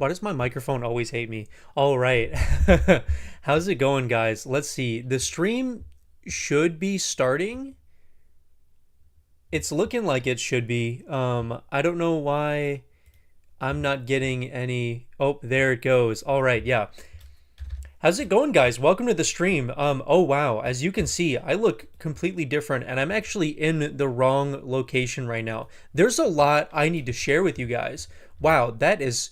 Why does my microphone always hate me? All right. How's it going, guys? Let's see. The stream should be starting. It's looking like it should be. I don't know why I'm not getting any. Oh, there it goes. All right, yeah. How's it going, guys? Welcome to the stream. Oh wow, as you can see, I look completely different and I'm actually in the wrong location right now. There's a lot I need to share with you guys. Wow, that is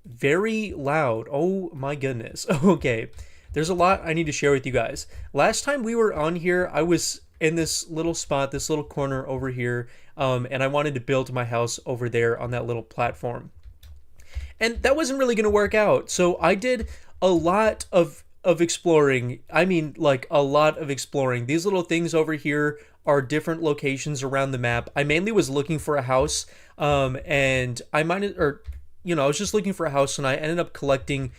very loud. Oh my goodness. Okay. There's a lot I need to share with you guys. Last time we were on here, I was in this little spot, this little corner over here, and I wanted to build my house over there on that little platform. And that wasn't really going to work out. So I did a lot of exploring. I mean, like a lot of exploring. These little things over here are different locations around the map. I mainly was looking for a house, and I might, or I was just looking for a house, and I ended up collecting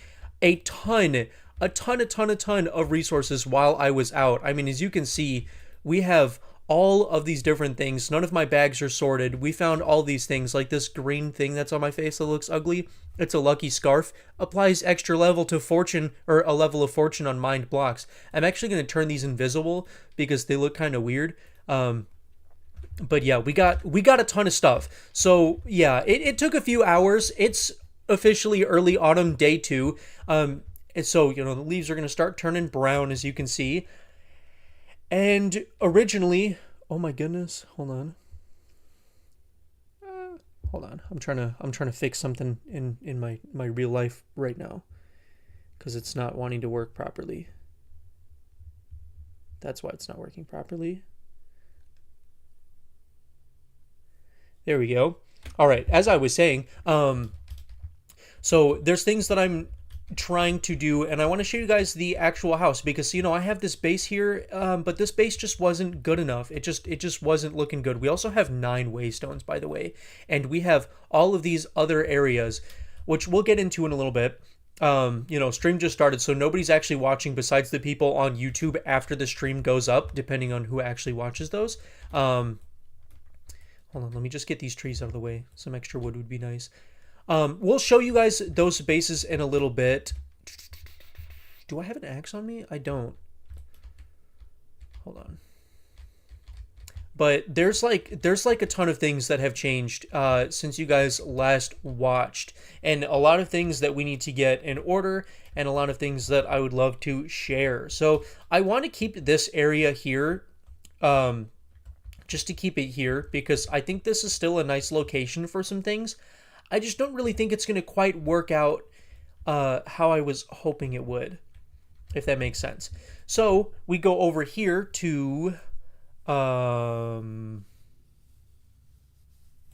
a ton, a ton of resources while I was out. I mean, as you can see, we have all of these different things. None of my bags are sorted. We found all these things, like this green thing that's on my face that looks ugly. It's a lucky scarf. Applies extra level to fortune, or a level of fortune on mined blocks. I'm actually going to turn these invisible because they look kind of weird. But yeah, we got a ton of stuff. So yeah, it took a few hours. It's officially early autumn day 2. And so the leaves are going to start turning brown, as you can see. And originally, oh my goodness, hold on. Hold on. I'm trying to fix something in my real life right now because it's not wanting to work properly. That's why it's not working properly. There we go. All right, as I was saying, so there's things that I'm trying to do, and I want to show you guys the actual house because I have this base here, but this base just wasn't good enough. It just wasn't looking good. We also have 9 waystones, by the way, and we have all of these other areas, which we'll get into in a little bit. Stream just started, so nobody's actually watching besides the people on YouTube after the stream goes up, depending on who actually watches those. Hold on, let me just get these trees out of the way. Some extra wood would be nice. We'll show you guys those bases in a little bit. Do I have an axe on me? I don't. Hold on. But there's like a ton of things that have changed since you guys last watched, and a lot of things that we need to get in order, and a lot of things that I would love to share. So I want to keep this area here, just to keep it here because I think this is still a nice location for some things. I just don't really think it's going to quite work out how I was hoping it would, if that makes sense. So we go over here to, oh,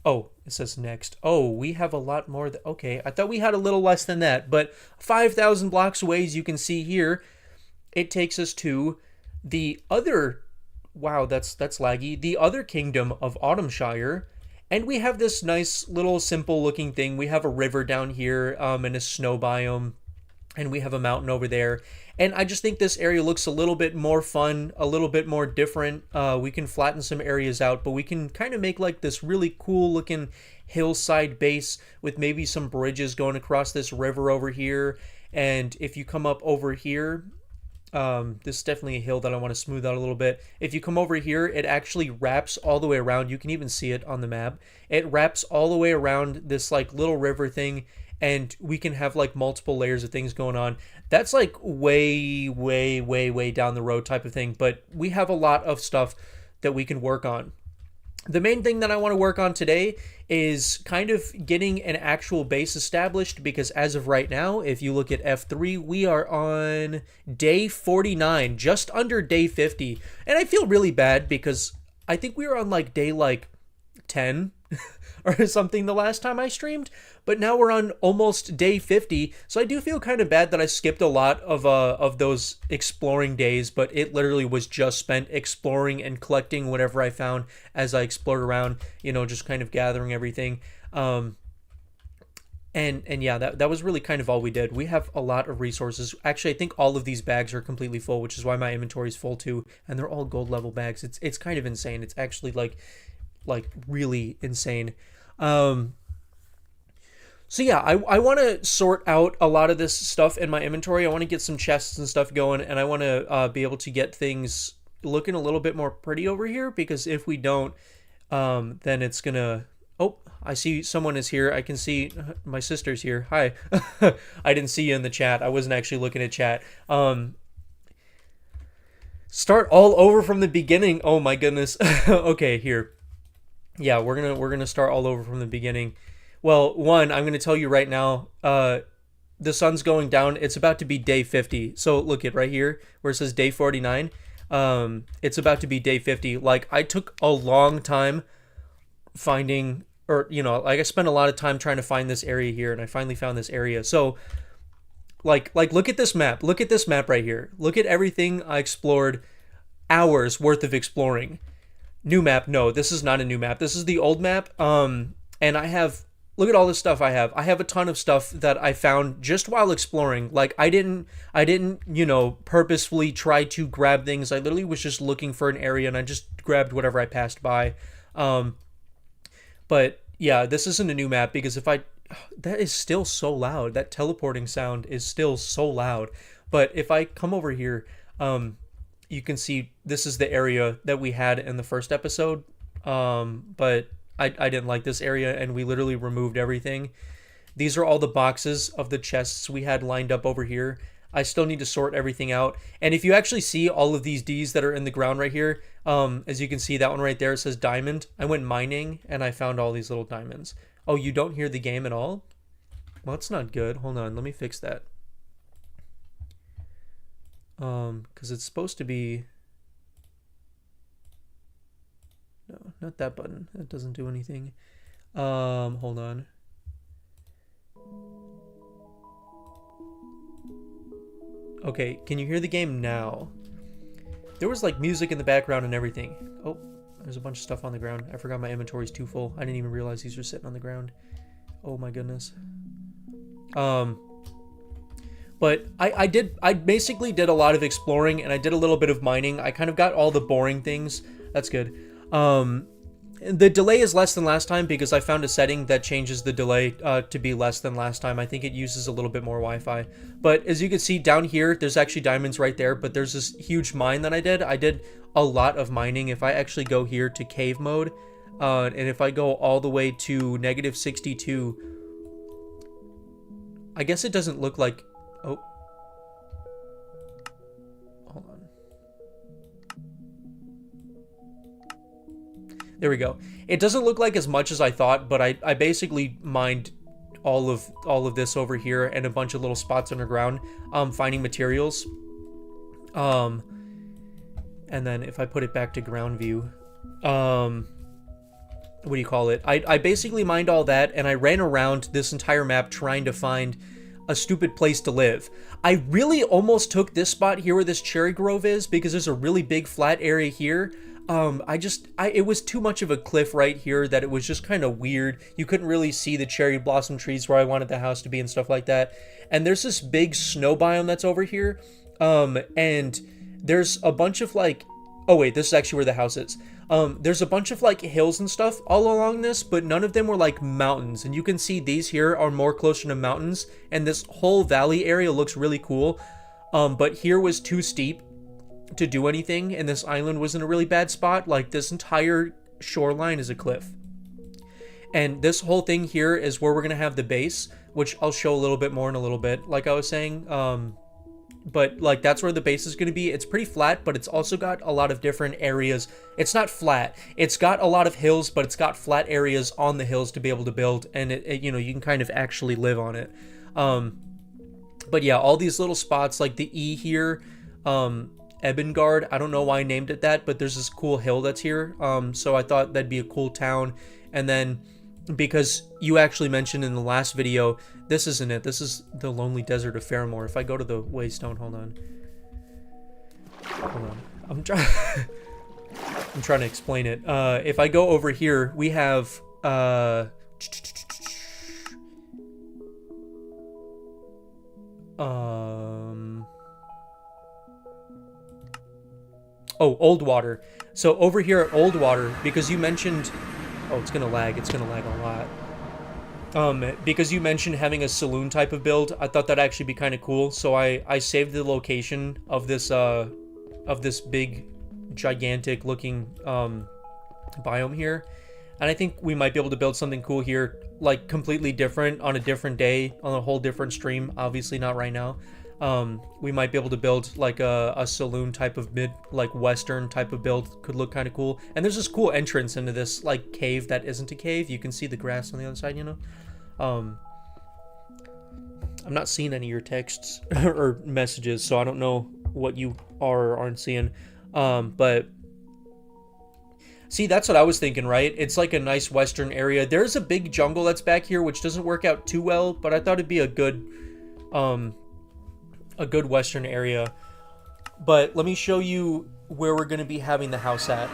it says next. Oh, we have a lot more. Okay, I thought we had a little less than that, but 5,000 blocks away, as you can see here, it takes us to the other, wow, that's laggy, the other kingdom of Autumnshire. And we have this nice little simple looking thing. We have a river down here in a snow biome. And we have a mountain over there. And I just think this area looks a little bit more fun, a little bit more different. We can flatten some areas out, but we can kind of make like this really cool looking hillside base with maybe some bridges going across this river over here. And if you come up over here, this is definitely a hill that I want to smooth out a little bit. If you come over here, it actually wraps all the way around. You can even see it on the map. It wraps all the way around this like little river thing, and we can have like multiple layers of things going on. That's like way down the road type of thing, but we have a lot of stuff that we can work on. The main thing that I want to work on today is kind of getting an actual base established because as of right now, if you look at F3, we are on day 49, just under day 50. And I feel really bad because I think we were on like day 10 or something the last time I streamed, but now we're on almost day 50. So I do feel kind of bad that I skipped a lot of those exploring days, but it literally was just spent exploring and collecting whatever I found as I explored around, just kind of gathering everything. And yeah, that was really kind of all we did. We have a lot of resources. Actually, I think all of these bags are completely full, which is why my inventory is full too, and they're all gold level bags. It's kind of insane. It's actually like really insane. So yeah, I want to sort out a lot of this stuff in my inventory. I want to get some chests and stuff going, and I want to be able to get things looking a little bit more pretty over here, because if we don't, then it's gonna... Oh, I see someone is here. I can see my sister's here. Hi. I didn't see you in the chat. I wasn't actually looking at chat. Start all over from the beginning. Oh my goodness. Okay, here. Yeah, we're gonna start all over from the beginning. Well, one, I'm gonna tell you right now, the sun's going down. It's about to be day 50. So look it right here where it says day 49. It's about to be day 50. Like, I took a long time finding, or like I spent a lot of time trying to find this area here, and I finally found this area. So like look at this map. Look at this map right here. Look at everything I explored. Hours worth of exploring. New map. No, this is not a new map. This is the old map. And I have... Look at all this stuff I have. I have a ton of stuff that I found just while exploring. Like, I didn't, purposefully try to grab things. I literally was just looking for an area, and I just grabbed whatever I passed by. But yeah, this isn't a new map, because if I... That is still so loud. That teleporting sound is still so loud. But if I come over here, you can see this is the area that we had in the first episode. But I didn't like this area, and we literally removed everything. These are all the boxes of the chests we had lined up over here. I still need to sort everything out. And if you actually see all of these Ds that are in the ground right here, as you can see, that one right there, it says diamond. I went mining, and I found all these little diamonds. Oh, you don't hear the game at all? Well, that's not good. Hold on, let me fix that. Because it's supposed to be... No, not that button. That doesn't do anything. Hold on. Okay, can you hear the game now? There was like music in the background and everything. Oh, there's a bunch of stuff on the ground. I forgot my inventory's too full. I didn't even realize these were sitting on the ground. Oh my goodness. But I basically did a lot of exploring, and I did a little bit of mining. I kind of got all the boring things. That's good. The delay is less than last time, because I found a setting that changes the delay to be less than last time. I think it uses a little bit more Wi-Fi. But as you can see down here, there's actually diamonds right there, but there's this huge mine that I did. I did a lot of mining. If I actually go here to cave mode, and if I go all the way to -62, I guess it doesn't look like... Oh. Hold on. There we go. It doesn't look like as much as I thought, but I basically mined all of this over here and a bunch of little spots underground, finding materials. And then if I put it back to ground view, what do you call it? I basically mined all that, and I ran around this entire map trying to find a stupid place to live. I really almost took this spot here where this cherry grove is, because there's a really big flat area here. It was too much of a cliff right here that it was just kind of weird. You couldn't really see the cherry blossom trees where I wanted the house to be and stuff like that. And there's this big snow biome that's over here. And there's a bunch of like... Oh wait, this is actually where the house is. There's a bunch of like hills and stuff all along this, but none of them were like mountains. And you can see these here are more closer to mountains, and this whole valley area looks really cool. But here was too steep to do anything, and this island was in a really bad spot. Like, this entire shoreline is a cliff. And this whole thing here is where we're gonna have the base, which I'll show a little bit more in a little bit, like I was saying. But like, that's where the base is going to be. It's pretty flat, but it's also got a lot of different areas. It's not flat. It's got a lot of hills, but it's got flat areas on the hills to be able to build, and you can kind of actually live on it. But yeah, all these little spots, like the E here, Ebengard, I don't know why I named it that, but there's this cool hill that's here. So I thought that'd be a cool town. And then, because you actually mentioned in the last video, this isn't it. This is the lonely desert of Fairmore. If I go to the Waystone, hold on. I'm trying to explain it. If I go over here, we have Old Water. So over here at Old Water, because you mentioned... Oh, it's gonna lag. It's gonna lag a lot. Because you mentioned having a saloon type of build, I thought that'd actually be kind of cool. So I saved the location of this big, gigantic looking biome here, and I think we might be able to build something cool here, like completely different on a different day, on a whole different stream. Obviously not right now. We might be able to build like a saloon type of like western type of build. Could look kind of cool. And there's this cool entrance into this like cave that isn't a cave. You can see the grass on the other side, you know. I'm not seeing any of your texts or messages, so I don't know what you are or aren't seeing. But see, that's what I was thinking, right? It's like a nice western area. There's a big jungle that's back here, which doesn't work out too well, but I thought it'd be a good western area. But let me show you where we're going to be having the house at.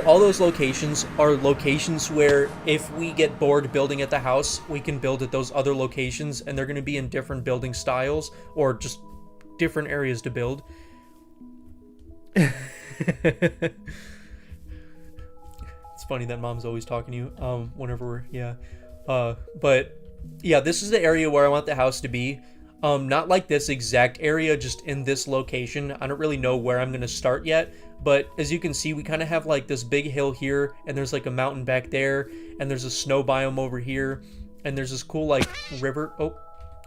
All those locations are locations where if we get bored building at the house, we can build at those other locations, and they're going to be in different building styles or just different areas to build. It's funny that mom's always talking to you whenever we're but yeah, this is the area where I want the house to be. Not like this exact area, just in this location. I don't really know where I'm gonna start yet, but as you can see, we kind of have like this big hill here, and there's like a mountain back there, and there's a snow biome over here, and there's this cool like river.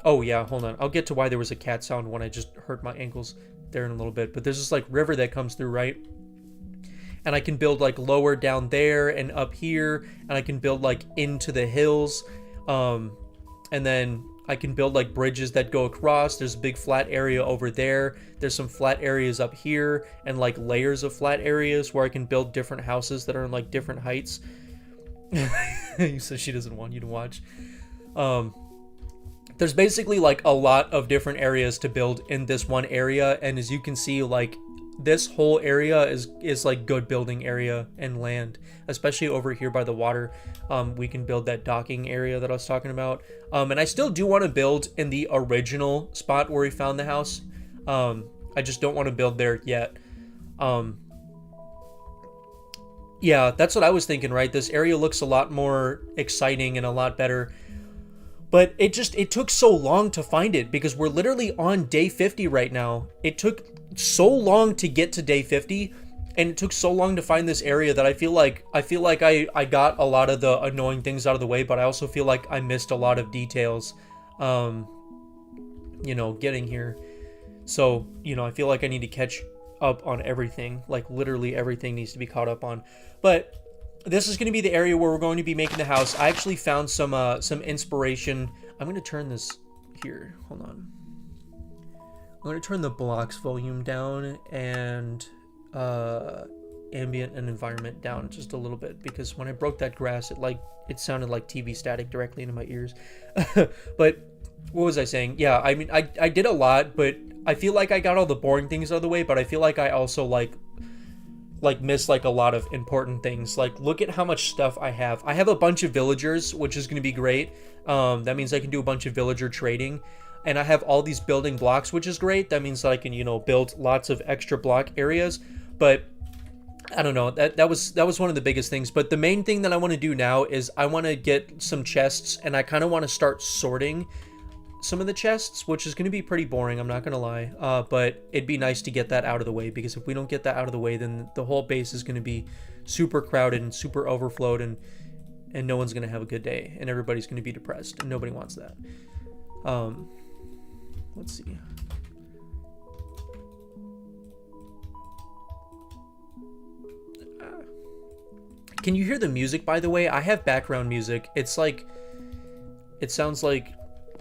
Oh yeah, hold on, I'll get to why there was a cat sound when I just hurt my ankles there in a little bit. But there's this like river that comes through, right? And I can build like lower down there and up here, and I can build like into the hills, and then I can build like bridges that go across. There's a big flat area over there. There's some flat areas up here, and like layers of flat areas where I can build different houses that are in like different heights. You said she doesn't want you to watch. There's basically like a lot of different areas to build in this one area, and as you can see, like this whole area is like good building area and land, especially over here by the water. We can build that docking area that I was talking about, and I still do want to build in the original spot where we found the house. I just don't want to build there yet. Yeah, that's what I was thinking, right? This area looks a lot more exciting and a lot better. But it took so long to find it, because we're literally on day 50 right now. It took so long to get to day 50, and it took so long to find this area that I feel like I got a lot of the annoying things out of the way, but I also feel like I missed a lot of details, you know, getting here. So, you know, I feel like I need to catch up on everything. Like literally everything needs to be caught up on. But this is going to be the area where we're going to be making the house. I actually found some inspiration. I'm going to turn this here. Hold on. I'm going to turn the blocks volume down and ambient and environment down just a little bit, because when I broke that grass, it sounded like TV static directly into my ears. But what was I saying? Yeah, I mean, I did a lot, but I feel like I got all the boring things out of the way, but I feel like I also like missed like a lot of important things. Like, look at how much stuff I have. I have a bunch of villagers, which is going to be great. That means I can do a bunch of villager trading. And I have all these building blocks, which is great. That means that I can, you know, build lots of extra block areas. But I don't know, that was one of the biggest things. But the main thing that I want to do now is I want to get some chests, and I kind of want to start sorting some of the chests, which is going to be pretty boring, I'm not going to lie. But it'd be nice to get that out of the way, because if we don't get that out of the way, then the whole base is going to be super crowded and super overflowed, and no one's going to have a good day, and everybody's going to be depressed, and nobody wants that. Let's see. Can you hear the music, by the way? I have background music. It's like, it sounds like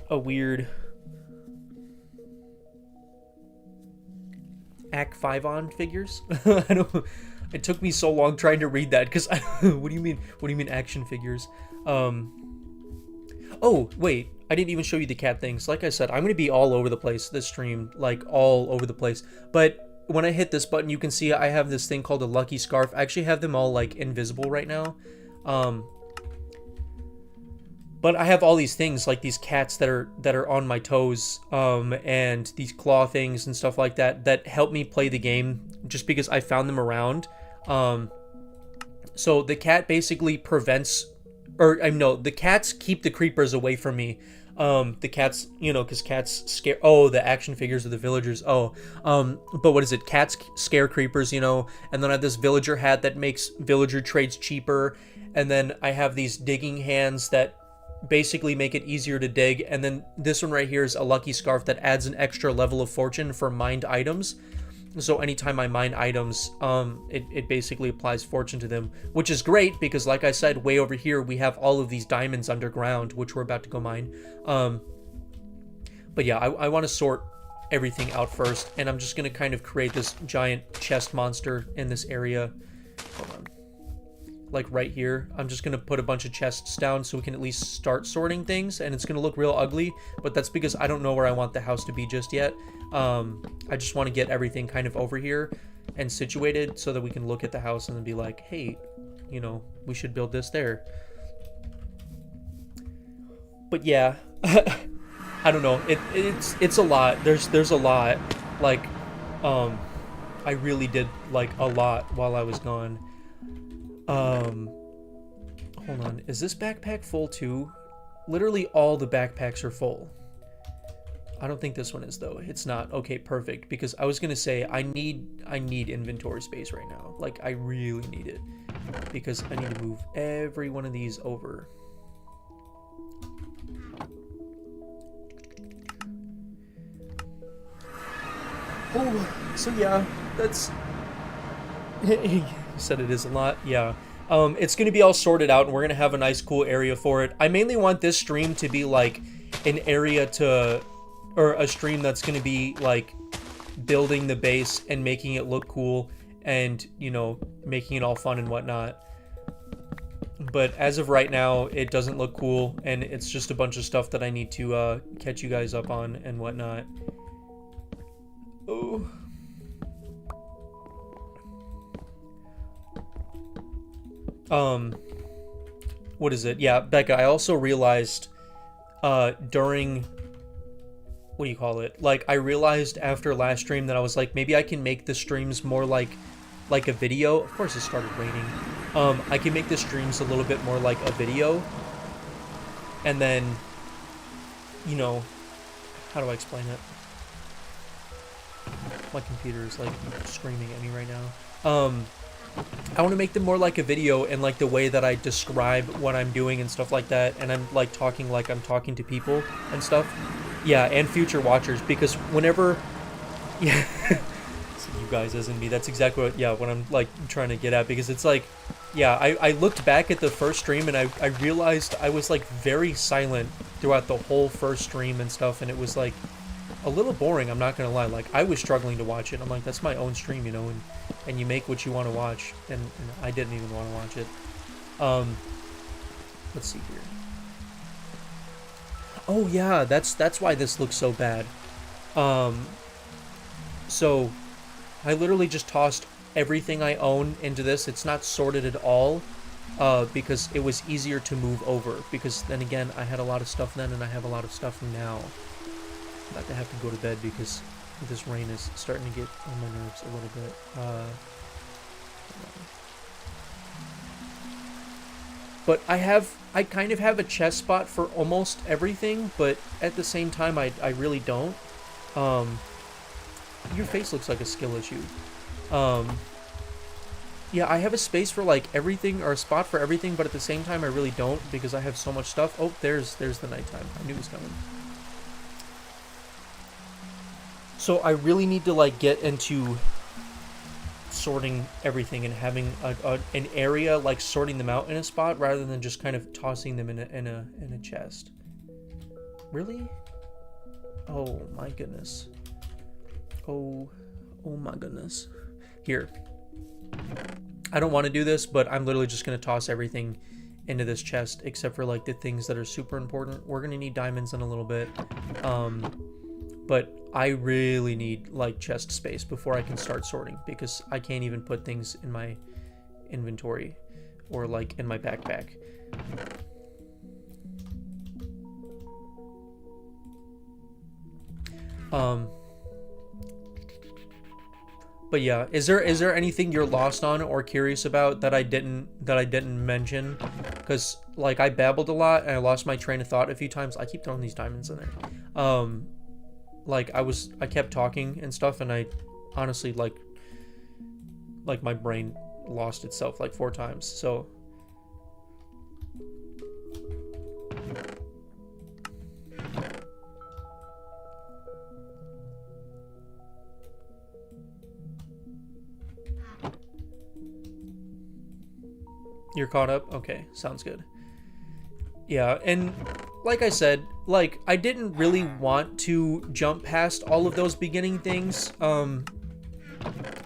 a weird Act 5 on figures. I don't. It took me so long trying to read that, because what do you mean? What do you mean action figures? Oh wait, I didn't even show you the cat things. Like I said, I'm gonna be all over the place this stream, like all over the place. But when I hit this button, you can see I have this thing called a lucky scarf. I actually have them all like invisible right now. But I have all these things, like these cats that are on my toes, and these claw things and stuff like that, that help me play the game just because I found them around. So the cat basically prevents or I know the cats keep the creepers away from me. The cats, you know, because cats scare. Oh, the action figures of the villagers. Oh, but what is it? Cats scare creepers, you know. And then I have this villager hat that makes villager trades cheaper. And then I have these digging hands that basically make it easier to dig. And then this one right here is a lucky scarf that adds an extra level of fortune for mined items. So anytime I mine items, it basically applies fortune to them, which is great because, like I said, way over here we have all of these diamonds underground, which we're about to go mine. But yeah, I want to sort everything out first, and I'm just gonna kind of create this giant chest monster in this area. Hold on. Like right here, I'm just gonna put a bunch of chests down so we can at least start sorting things, and it's gonna look real ugly, but that's because I don't know where I want the house to be just yet. I just want to get everything kind of over here and situated so that we can look at the house and then be like, hey, you know, we should build this there. But yeah, I don't know. It's a lot. There's a lot. Like, I really did like a lot while I was gone. Hold on. Is this backpack full too? Literally all the backpacks are full. I don't think this one is though. It's not. Okay, perfect. Because I was gonna say I need inventory space right now. Like I really need it because I need to move every one of these over. Oh, so yeah, that's. He said it is a lot. Yeah. It's gonna be all sorted out, and we're gonna have a nice, cool area for it. I mainly want this stream to be like an area to. Or a stream that's going to be like building the base and making it look cool and, you know, making it all fun and whatnot. But as of right now, it doesn't look cool, and it's just a bunch of stuff that I need to catch you guys up on and whatnot. Oh. What is it? Yeah, Becca, I also realized during... what do you call it? Like, I realized after last stream that I was like, maybe I can make the streams more like a video. Of course it started raining. I can make the streams a little bit more like a video. And then, you know, how do I explain it? My computer is like screaming at me right now. I want to make them more like a video and like the way that I describe what I'm doing and stuff like that. And I'm like talking like I'm talking to people and stuff. Yeah, and future watchers, because whenever, yeah, so you guys as in me, that's exactly what, yeah, what I'm like trying to get at, because it's like, yeah, I looked back at the first stream and I realized I was like very silent throughout the whole first stream and stuff, and it was like a little boring, I'm not gonna lie. Like I was struggling to watch it. I'm like, that's my own stream, you know, and you make what you want to watch, and I didn't even want to watch it. Let's see here. Oh yeah, that's why this looks so bad. So I literally just tossed everything I own into this. It's not sorted at all, because it was easier to move over. Because then again, I had a lot of stuff then, and I have a lot of stuff now. I'm about to have to go to bed because this rain is starting to get on my nerves a little bit. But I kind of have a chest spot for almost everything, but at the same time, I really don't. Your face looks like a skill issue. Yeah, I have a space for like everything, or a spot for everything, but at the same time, I really don't because I have so much stuff. Oh, there's the nighttime. I knew it was coming. So I really need to like get into sorting everything and having an area like sorting them out in a spot rather than just kind of tossing them in a chest. Really? Oh my goodness. Oh my goodness. Here. I don't want to do this, but I'm literally just going to toss everything into this chest except for like the things that are super important. We're going to need diamonds in a little bit. But I really need like chest space before I can start sorting, because I can't even put things in my inventory or like in my backpack. But yeah, is there anything you're lost on or curious about that I didn't mention because like I babbled a lot and I lost my train of thought a few times. I keep throwing these diamonds in there. Like I kept talking and stuff, and I honestly like my brain lost itself like 4 times. So you're caught up? Okay, sounds good. Yeah, and like I said, like I didn't really want to jump past all of those beginning things,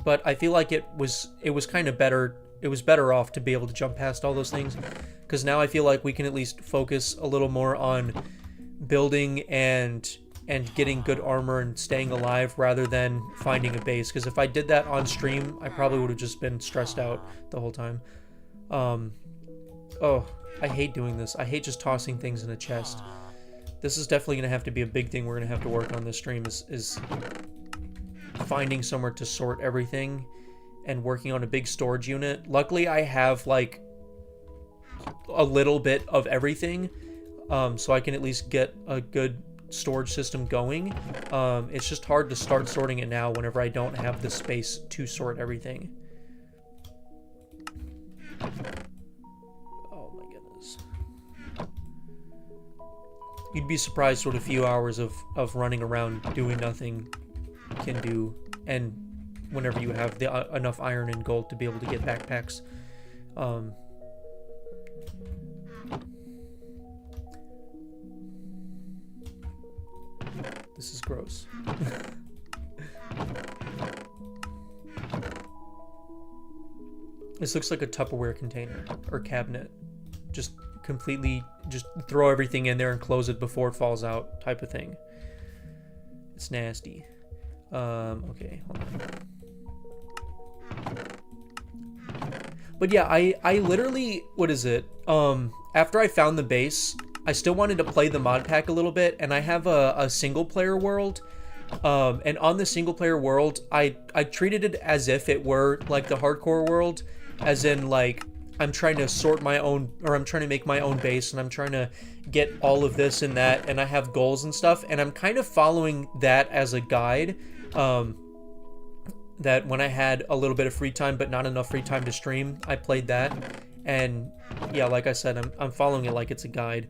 but I feel like it was kind of better. It was better off to be able to jump past all those things, because now I feel like we can at least focus a little more on building and getting good armor and staying alive rather than finding a base. Because if I did that on stream, I probably would have just been stressed out the whole time. Oh, I hate doing this. I hate just tossing things in a chest. This is definitely going to have to be a big thing we're going to have to work on this stream, is finding somewhere to sort everything and working on a big storage unit. Luckily, I have like a little bit of everything, so I can at least get a good storage system going. It's just hard to start sorting it now whenever I don't have the space to sort everything. Oh my goodness. You'd be surprised what a few hours of running around doing nothing can do, and whenever you have the enough iron and gold to be able to get backpacks. This is gross. This looks like a Tupperware container or cabinet. Just completely, just throw everything in there and close it before it falls out type of thing. It's nasty. Okay, hold on. But yeah, I literally, what is it? After I found the base, I still wanted to play the mod pack a little bit, and I have a single player world. And on the single player world, I treated it as if it were like the hardcore world, as in like I'm trying to sort my own, or I'm trying to make my own base, and I'm trying to get all of this and that, and I have goals and stuff, and I'm kind of following that as a guide. That when I had a little bit of free time but not enough free time to stream, I played that. And yeah, like I said, I'm following it like it's a guide.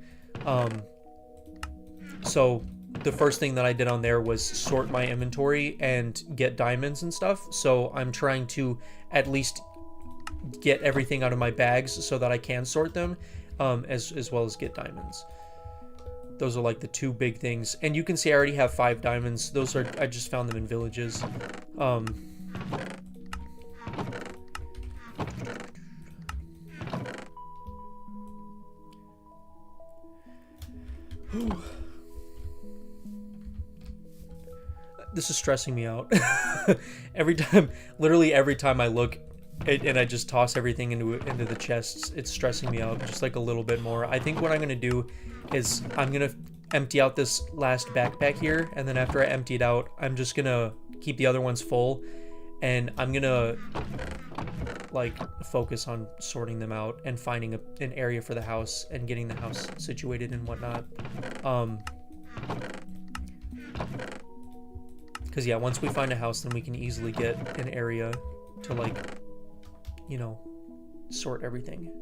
So the first thing that I did on there was sort my inventory and get diamonds and stuff. So I'm trying to at least get everything out of my bags so that I can sort them, as well as get diamonds. Those are like the 2 big things. And you can see I already have 5 diamonds. Those are, I just found them in villages. This is stressing me out. Every time, literally every time I look and I just toss everything into the chests, it's stressing me out just like a little bit more. I think what I'm gonna do is I'm gonna empty out this last backpack here, and then after I empty it out, I'm just gonna keep the other ones full, and I'm gonna like focus on sorting them out and finding an area for the house and getting the house situated and whatnot. Because yeah, once we find a house, then we can easily get an area to, like, you know, sort everything.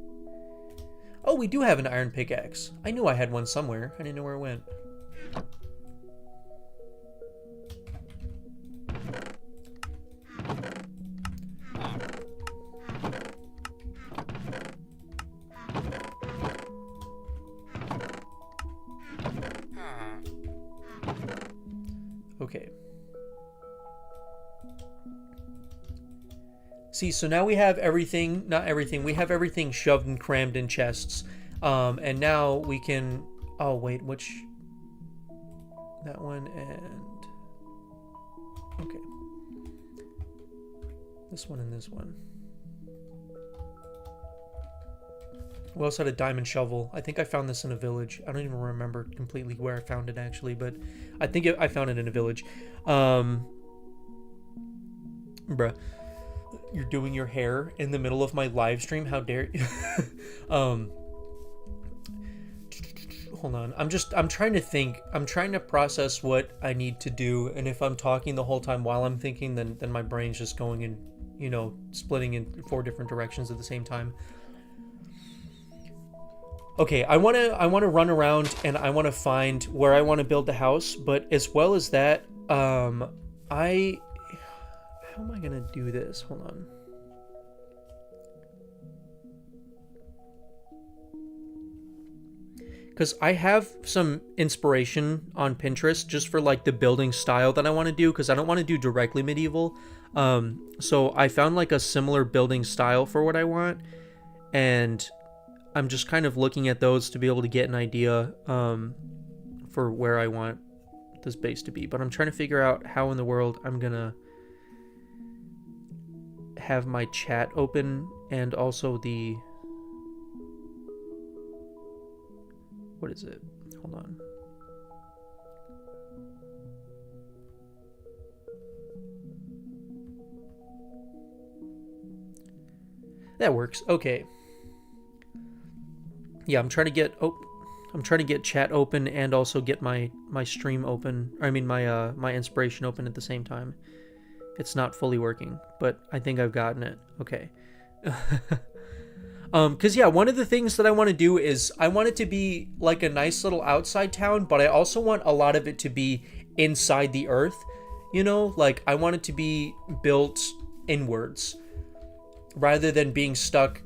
Oh, we do have an iron pickaxe. I knew I had one somewhere. I didn't know where it went. Okay. See, so now we have everything, not everything, we have everything shoved and crammed in chests. And now we can, oh wait, which, that one and, okay. This one and this one. We also had a diamond shovel. I think I found this in a village. I don't even remember completely where I found it actually, but I think I found it in a village. Bruh. You're doing your hair in the middle of my live stream? How dare you? hold on. I'm trying to think. I'm trying to process what I need to do, and if I'm talking the whole time while I'm thinking, then my brain's just going in, you know, splitting in 4 different directions at the same time. Okay, I want to run around and I want to find where I want to build the house, but as well as that, how am I going to do this? Hold on. Because I have some inspiration on Pinterest just for like the building style that I want to do, because I don't want to do directly medieval. So I found like a similar building style for what I want, and I'm just kind of looking at those to be able to get an idea for where I want this base to be. But I'm trying to figure out how in the world I'm gonna have my chat open and also the... What is it? Hold on. That works. Okay. Yeah, I'm trying to get chat open and also get my stream open. I mean my inspiration open at the same time. It's not fully working, but I think I've gotten it. Okay. Cause yeah, one of the things that I want to do is I want it to be like a nice little outside town, but I also want a lot of it to be inside the earth. You know, like I want it to be built inwards rather than being stuck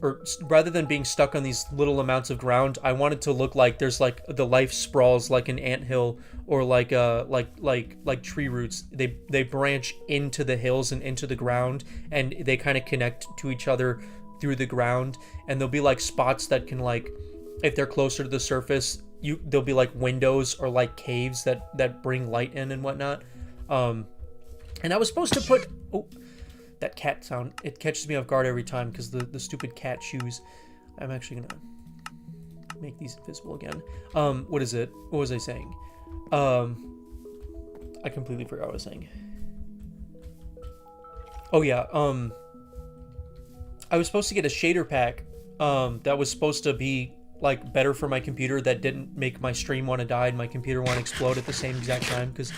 on these little amounts of ground. I want it to look like there's like the life sprawls like an anthill, or like tree roots. They branch into the hills and into the ground, and they kind of connect to each other through the ground, and there'll be like spots that can, like, if they're closer to the surface, there'll be like windows or like caves that bring light in and whatnot. And I was supposed to put, oh, that cat sound, it catches me off guard every time because the stupid cat shoes. I'm actually gonna make these invisible again. What is it? What was I saying? I completely forgot what I was saying. Oh yeah, I was supposed to get a shader pack that was supposed to be like better for my computer, that didn't make my stream want to die and my computer want to explode at the same exact time, because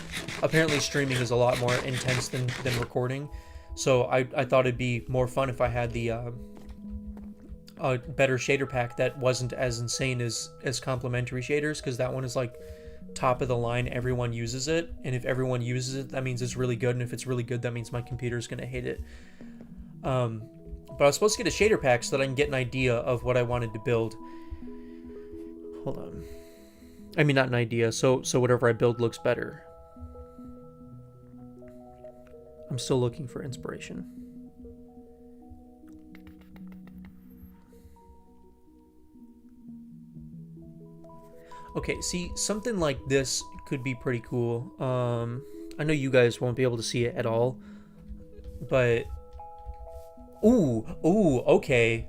apparently streaming is a lot more intense than recording. So I thought it'd be more fun if I had the a better shader pack that wasn't as insane as complementary shaders, because that one is like top of the line, everyone uses it, and if everyone uses it, that means it's really good, and if it's really good, that means my computer's gonna hate it. But I was supposed to get a shader pack so that I can get an idea of what I wanted to build. Hold on. I mean, not an idea, so whatever I build looks better. I'm still looking for inspiration. Okay, see, something like this could be pretty cool. I know you guys won't be able to see it at all, but... Ooh, okay.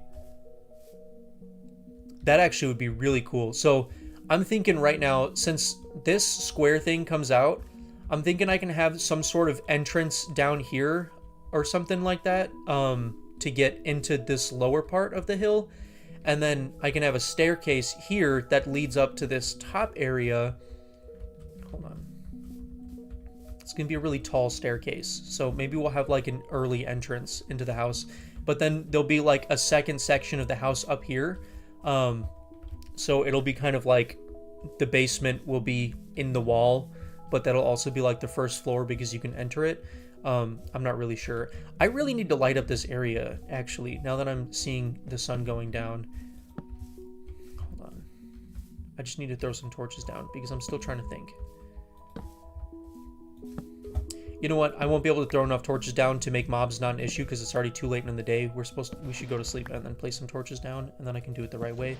That actually would be really cool. So I'm thinking right now, since this square thing comes out, I'm thinking I can have some sort of entrance down here or something like that, to get into this lower part of the hill. And then I can have a staircase here that leads up to this top area. Hold on. It's going to be a really tall staircase. So maybe we'll have like an early entrance into the house. But then there'll be like a second section of the house up here. So it'll be kind of like the basement will be in the wall, but that'll also be like the first floor because you can enter it. I'm not really sure. I really need to light up this area, actually, now that I'm seeing the sun going down. Hold on. I just need to throw some torches down because I'm still trying to think. You know what? I won't be able to throw enough torches down to make mobs not an issue because it's already too late in the day. We should go to sleep and then place some torches down, and then I can do it the right way.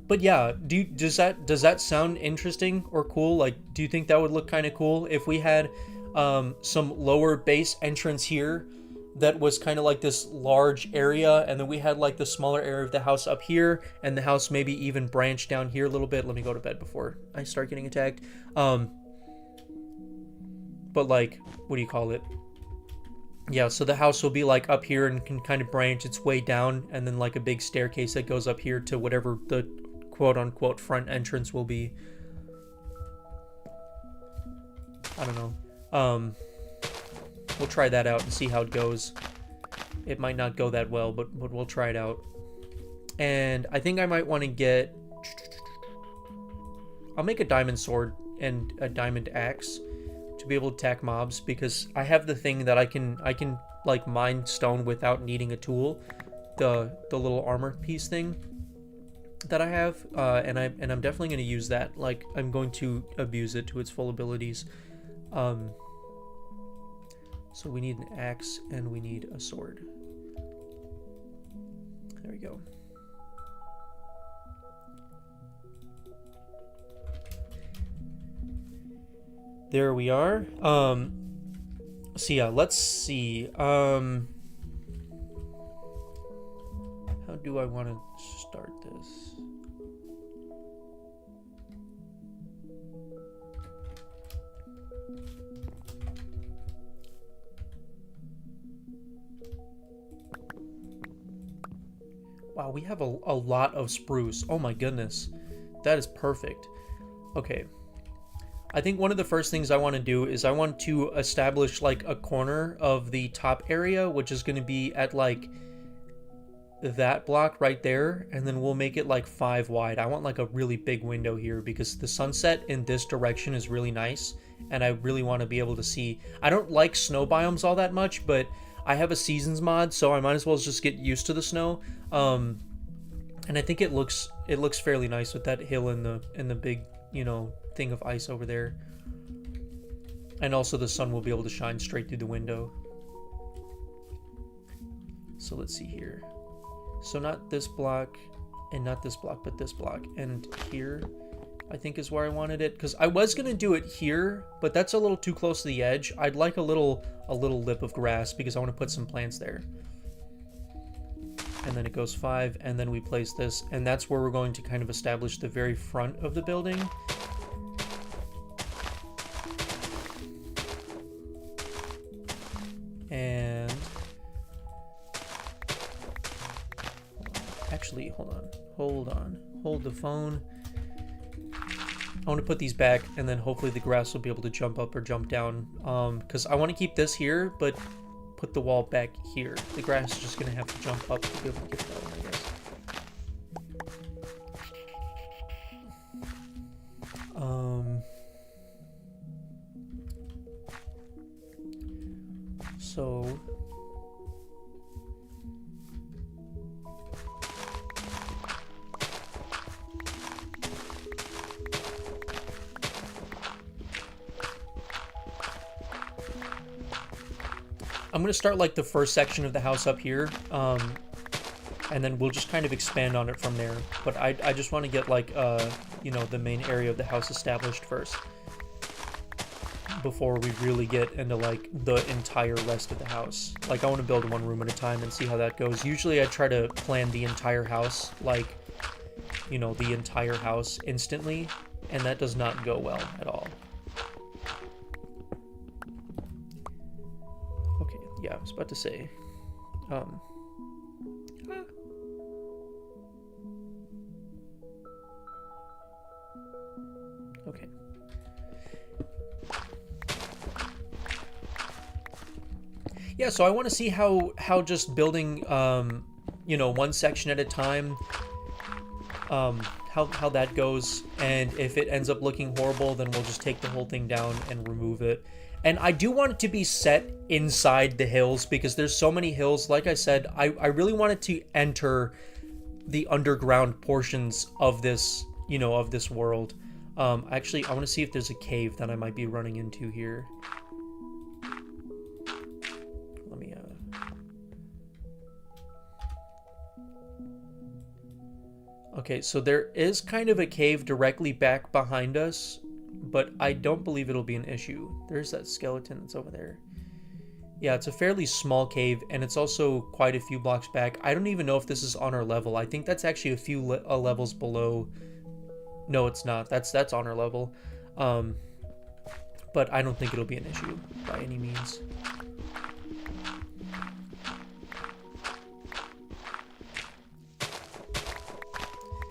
But yeah, does that sound interesting or cool? Like, do you think that would look kind of cool if we had some lower base entrance here that was kind of like this large area, and then we had like the smaller area of the house up here, and the house maybe even branched down here a little bit? Let me go to bed before I start getting attacked. But like, what do you call it? Yeah, so the house will be like up here and can kind of branch its way down, and then like a big staircase that goes up here to whatever the quote-unquote front entrance will be. I don't know. We'll try that out and see how it goes. It might not go that well, but we'll try it out. And I think I might want to get... I'll make a diamond sword and a diamond axe to be able to attack mobs, because I have the thing that I can like mine stone without needing a tool. The little armor piece thing that I have, and I'm definitely going to use that. Like, I'm going to abuse it to its full abilities. So we need an axe and we need a sword. There we go. There we are. So yeah, let's see. How do I want to start this? Wow, we have a lot of spruce. Oh my goodness. That is perfect. Okay. I think one of the first things I want to do is I want to establish like a corner of the top area, which is going to be at like that block right there, and then we'll make it like 5 wide. I want like a really big window here because the sunset in this direction is really nice, and I really want to be able to see. I don't like snow biomes all that much, but I have a seasons mod, so I might as well just get used to the snow. And I think it looks fairly nice with that hill and the big, you know, thing of ice over there. And also the sun will be able to shine straight through the window. So let's see here. So not this block and not this block, but this block. And here, I think, is where I wanted it. Because I was going to do it here, but that's a little too close to the edge. I'd like a little lip of grass because I want to put some plants there. And then it goes 5, and then we place this. And that's where we're going to kind of establish the very front of the building. And actually, hold the phone. I want to put these back, and then hopefully the grass will be able to jump up or jump down, because I want to keep this here, but put the wall back here. The grass is just going to have to jump up to be able to get that one, I guess. So I'm going to start like the first section of the house up here, and then we'll just kind of expand on it from there. But I just want to get like, you know, the main area of the house established first, before we really get into like the entire rest of the house. Like, I want to build one room at a time and see how that goes. Usually I try to plan the entire house, like, you know, the entire house instantly, and that does not go well at all. Okay, yeah, I was about to say, okay. Yeah, so I want to see how just building, you know, one section at a time, how that goes, and if it ends up looking horrible, then we'll just take the whole thing down and remove it. And I do want it to be set inside the hills, because there's so many hills. Like I said, I really want it to enter the underground portions of this, you know, of this world. Actually, I want to see if there's a cave that I might be running into here. Let me, okay, so there is kind of a cave directly back behind us, but I don't believe it'll be an issue. There's that skeleton that's over there. Yeah, it's a fairly small cave, and it's also quite a few blocks back. I don't even know if this is on our level. I think that's actually a few levels below. No, it's not. That's on our level. But I don't think it'll be an issue by any means.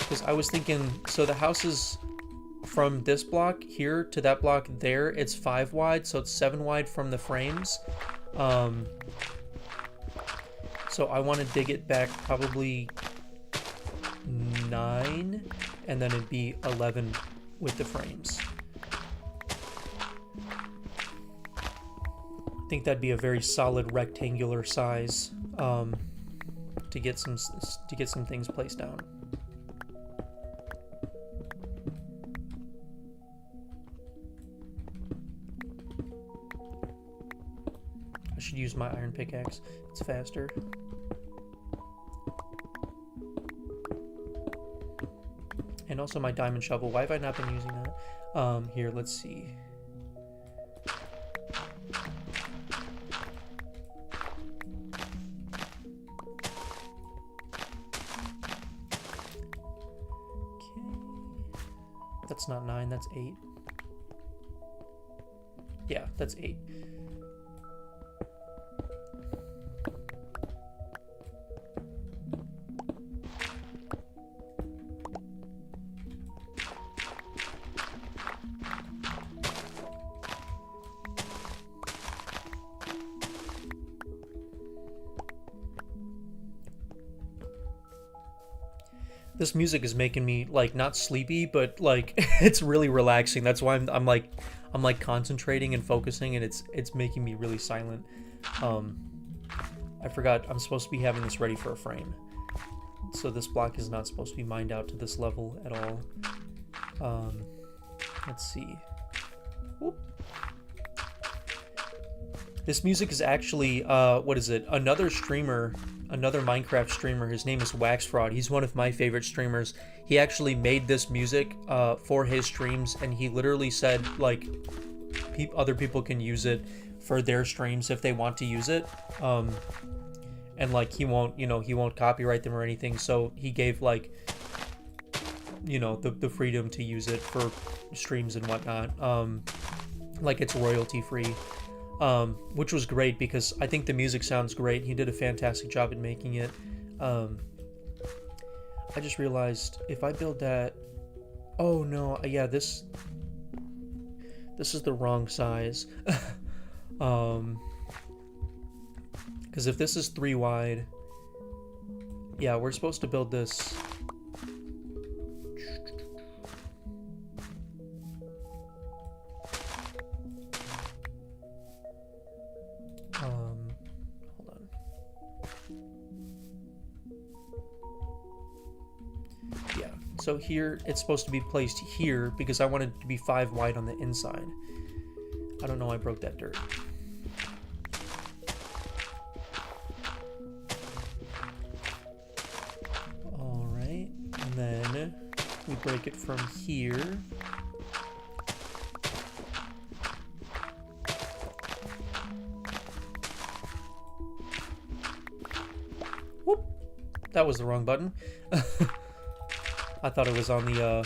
Because I was thinking, so the house is from this block here to that block there, it's 5 wide, so it's 7 wide from the frames. So I want to dig it back probably 9, and then it'd be 11 with the frames. I think that'd be a very solid rectangular size to get some things placed down. I should use my iron pickaxe. It's faster. And also my diamond shovel. Why have I not been using that? Here, let's see. That's not 9, that's 8. Yeah, that's 8. This music is making me like not sleepy, but like it's really relaxing. That's why I'm like concentrating and focusing, and it's making me really silent. I forgot I'm supposed to be having this ready for a frame, so this block is not supposed to be mined out to this level at all. Let's see. Whoop. This music is actually what is it? Another streamer. Another Minecraft streamer, his name is Waxfraud. He's one of my favorite streamers. He actually made this music for his streams, and he literally said like other people can use it for their streams if they want to use it. And like he won't copyright them or anything, so he gave like the freedom to use it for streams and whatnot. Like it's royalty free. Which was great because I think the music sounds great. He did a fantastic job at making it. I just realized if I build that... Oh no, yeah, this is the wrong size. Because if this is 3 wide... Yeah, we're supposed to build this... Hold on. Yeah, so here it's supposed to be placed here because I want it to be 5 wide on the inside. I don't know why I broke that dirt. Alright, and then we break it from here. Whoop! That was the wrong button. I thought it was on the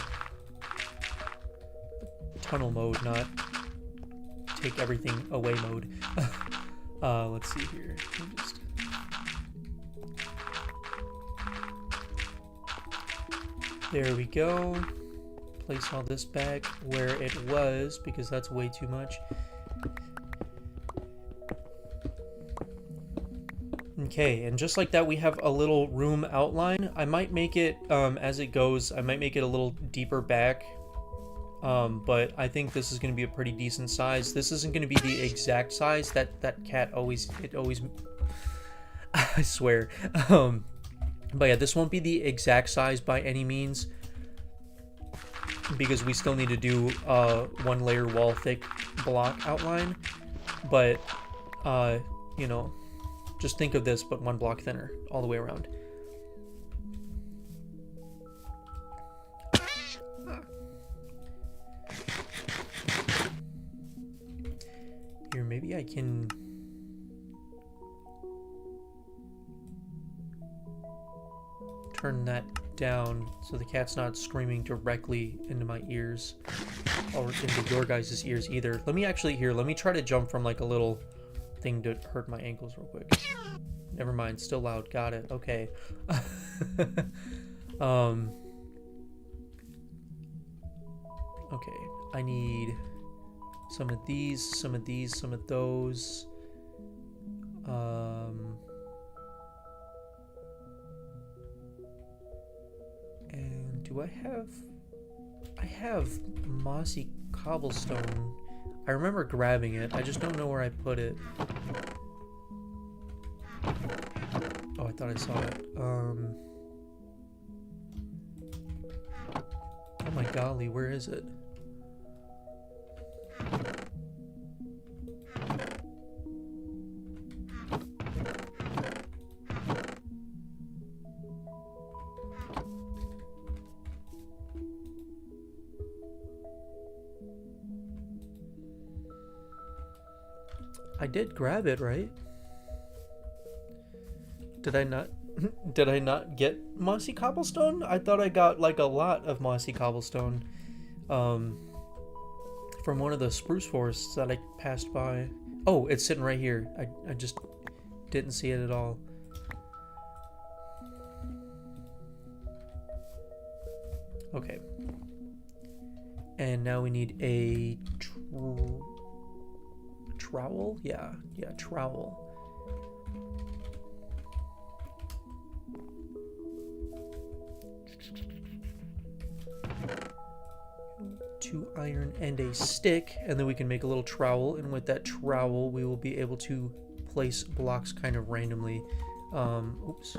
tunnel mode, not take everything away mode. Let's see here. There we go. Place all this back where it was because that's way too much. Okay, and just like that we have a little room outline. I might make it, as it goes, I might make it a little deeper back. But I think this is going to be a pretty decent size. This isn't going to be the exact size. That cat always, I swear. But yeah, this won't be the exact size by any means. Because we still need to do 1 layer wall thick block outline. But, you know, just think of this, but 1 block thinner all the way around. Here, maybe I can... turn that down so the cat's not screaming directly into my ears. Or into your guys' ears either. Let me actually, here, let me try to jump from like a little thing to hurt my ankles real quick. Never mind, still loud. Got it. Okay. Okay, I need some of these, some of these, some of those. And do I have mossy cobblestone. I remember grabbing it. I just don't know where I put it. Oh, I thought I saw it. Oh my golly, where is it? I did grab it, right? Did I not? Did I not get mossy cobblestone? I thought I got like a lot of mossy cobblestone from one of the spruce forests that I passed by. Oh, it's sitting right here. I just didn't see it at all. Okay. And now we need a trowel? Yeah, trowel. Two iron and a stick, and then we can make a little trowel, and with that trowel we will be able to place blocks kind of randomly. Oops.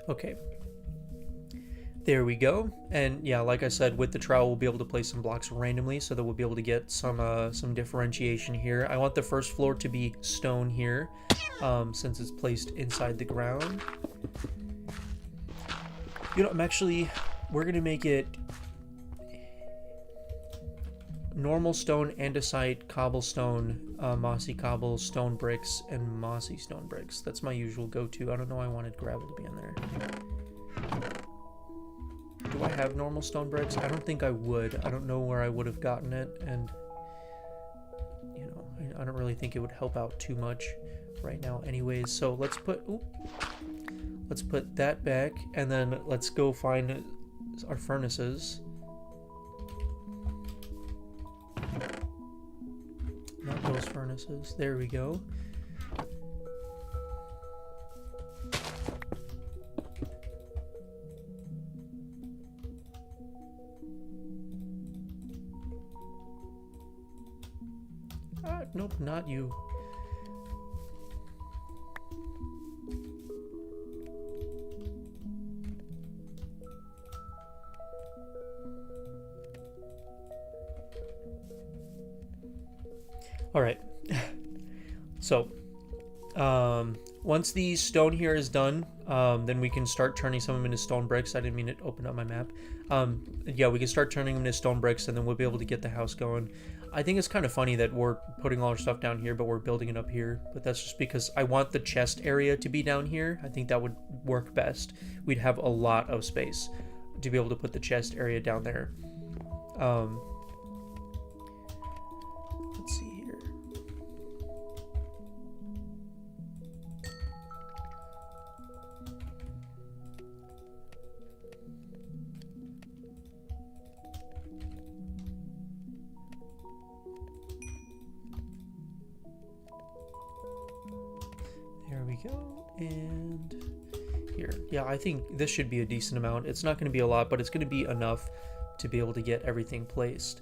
Okay. There we go. And yeah, like I said, with the trowel we'll be able to place some blocks randomly so that we'll be able to get some differentiation here. I want the first floor to be stone here, since it's placed inside the ground. You know, we're gonna make it normal stone, andesite, cobblestone, mossy cobble, stone bricks, and mossy stone bricks. That's my usual go-to. I don't know why I wanted gravel to be in there. Do I have normal stone bricks? I don't think I would. I don't know where I would have gotten it, and you know, I don't really think it would help out too much right now anyways. So let's put that back, and then let's go find our furnaces. Not those furnaces. There we go. Nope, not you. All right. So, once the stone here is done, then we can start turning some of them into stone bricks. I didn't mean to open up my map. Yeah, we can start turning them into stone bricks, and then we'll be able to get the house going. I think it's kind of funny that we're putting all our stuff down here, but we're building it up here. But that's just because I want the chest area to be down here. I think that would work best. We'd have a lot of space to be able to put the chest area down there. Let's see here. There we go, and here. Yeah, I think this should be a decent amount. It's not going to be a lot, but it's going to be enough to be able to get everything placed.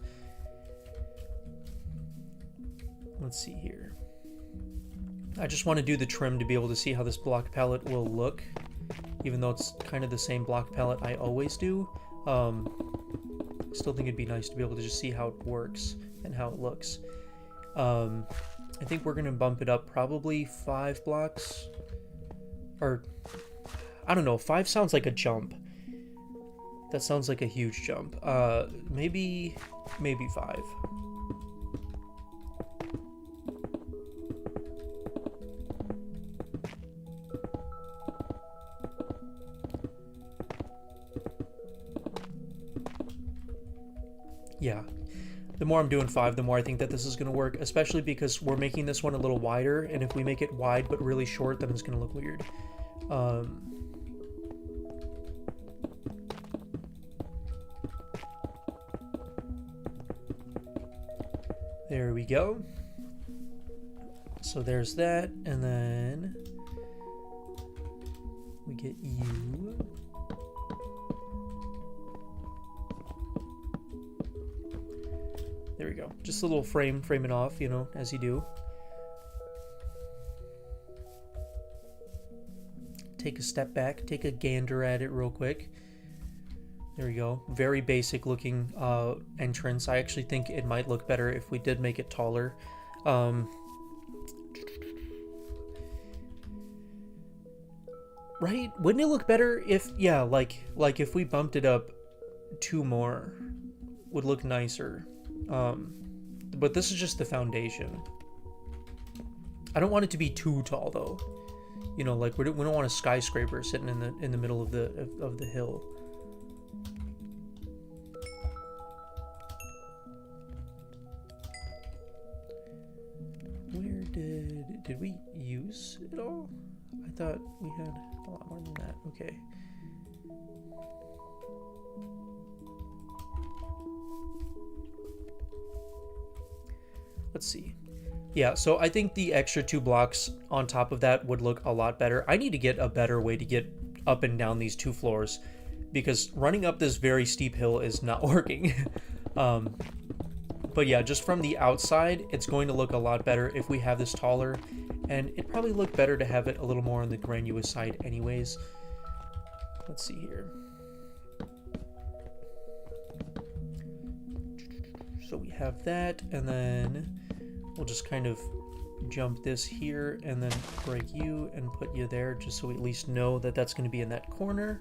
Let's see here. I just want to do the trim to be able to see how this block palette will look, even though it's kind of the same block palette I always do. I still think it'd be nice to be able to just see how it works and how it looks. I think we're going to bump it up probably 5 blocks. Or, I don't know, 5 sounds like a jump. That sounds like a huge jump. Maybe 5. Yeah. The more I'm doing 5, the more I think that this is going to work, especially because we're making this one a little wider, and if we make it wide but really short, then it's going to look weird. There we go. So there's that, and then we get you. There we go. Just a little frame it off, you know, as you do. Take a step back, take a gander at it real quick. There we go. Very basic looking entrance. I actually think it might look better if we did make it taller. Right? Wouldn't it look better if, yeah, like if we bumped it up 2 more, would look nicer. But this is just the foundation. I don't want it to be too tall though. You know, like we don't want a skyscraper sitting in the middle of the hill. Where did we use it all? I thought we had a lot more than that. Okay. Let's see. Yeah, so I think the extra 2 blocks on top of that would look a lot better. I need to get a better way to get up and down these 2 floors because running up this very steep hill is not working. But yeah, just from the outside, it's going to look a lot better if we have this taller, and it'd probably look better to have it a little more on the granulous side anyways. Let's see here. So we have that, and then we'll just kind of jump this here and then break you and put you there just so we at least know that that's going to be in that corner.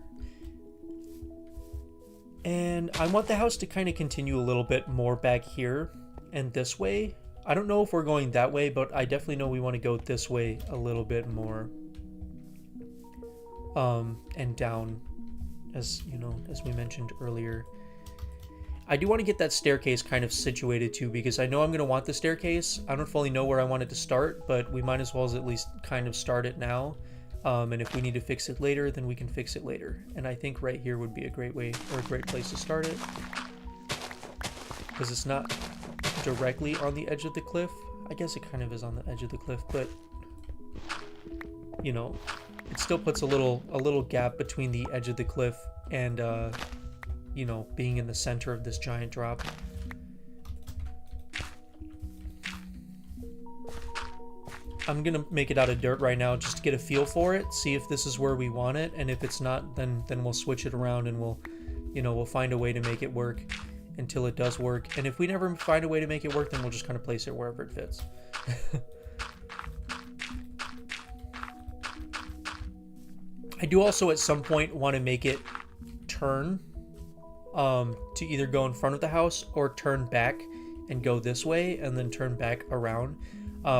And I want the house to kind of continue a little bit more back here and this way. I don't know if we're going that way, but I definitely know we want to go this way a little bit more. And down, as you know, as we mentioned earlier. I do want to get that staircase kind of situated too, because I know I'm going to want the staircase. I don't fully know where I want it to start, but we might as well at least kind of start it now. And if we need to fix it later, then we can fix it later. And I think right here would be a great way, or a great place to start it. Because it's not directly on the edge of the cliff. I guess it kind of is on the edge of the cliff, but you know, it still puts a little gap between the edge of the cliff and you know, being in the center of this giant drop. I'm gonna make it out of dirt right now just to get a feel for it, see if this is where we want it, and if it's not, then we'll switch it around and we'll find a way to make it work until it does work. And if we never find a way to make it work, then we'll just kind of place it wherever it fits. I do also at some point want to make it turn to either go in front of the house or turn back and go this way and then turn back around.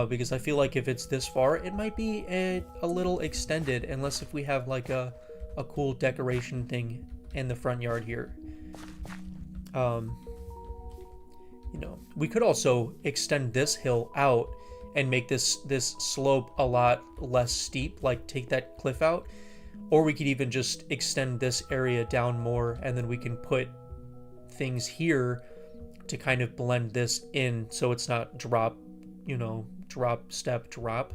Because I feel like if it's this far, it might be a little extended, unless if we have like a cool decoration thing in the front yard here. You know, we could also extend this hill out and make this slope a lot less steep, like take that cliff out, or we could even just extend this area down more, and then we can put things here to kind of blend this in so it's not drop, you know, drop, step, drop.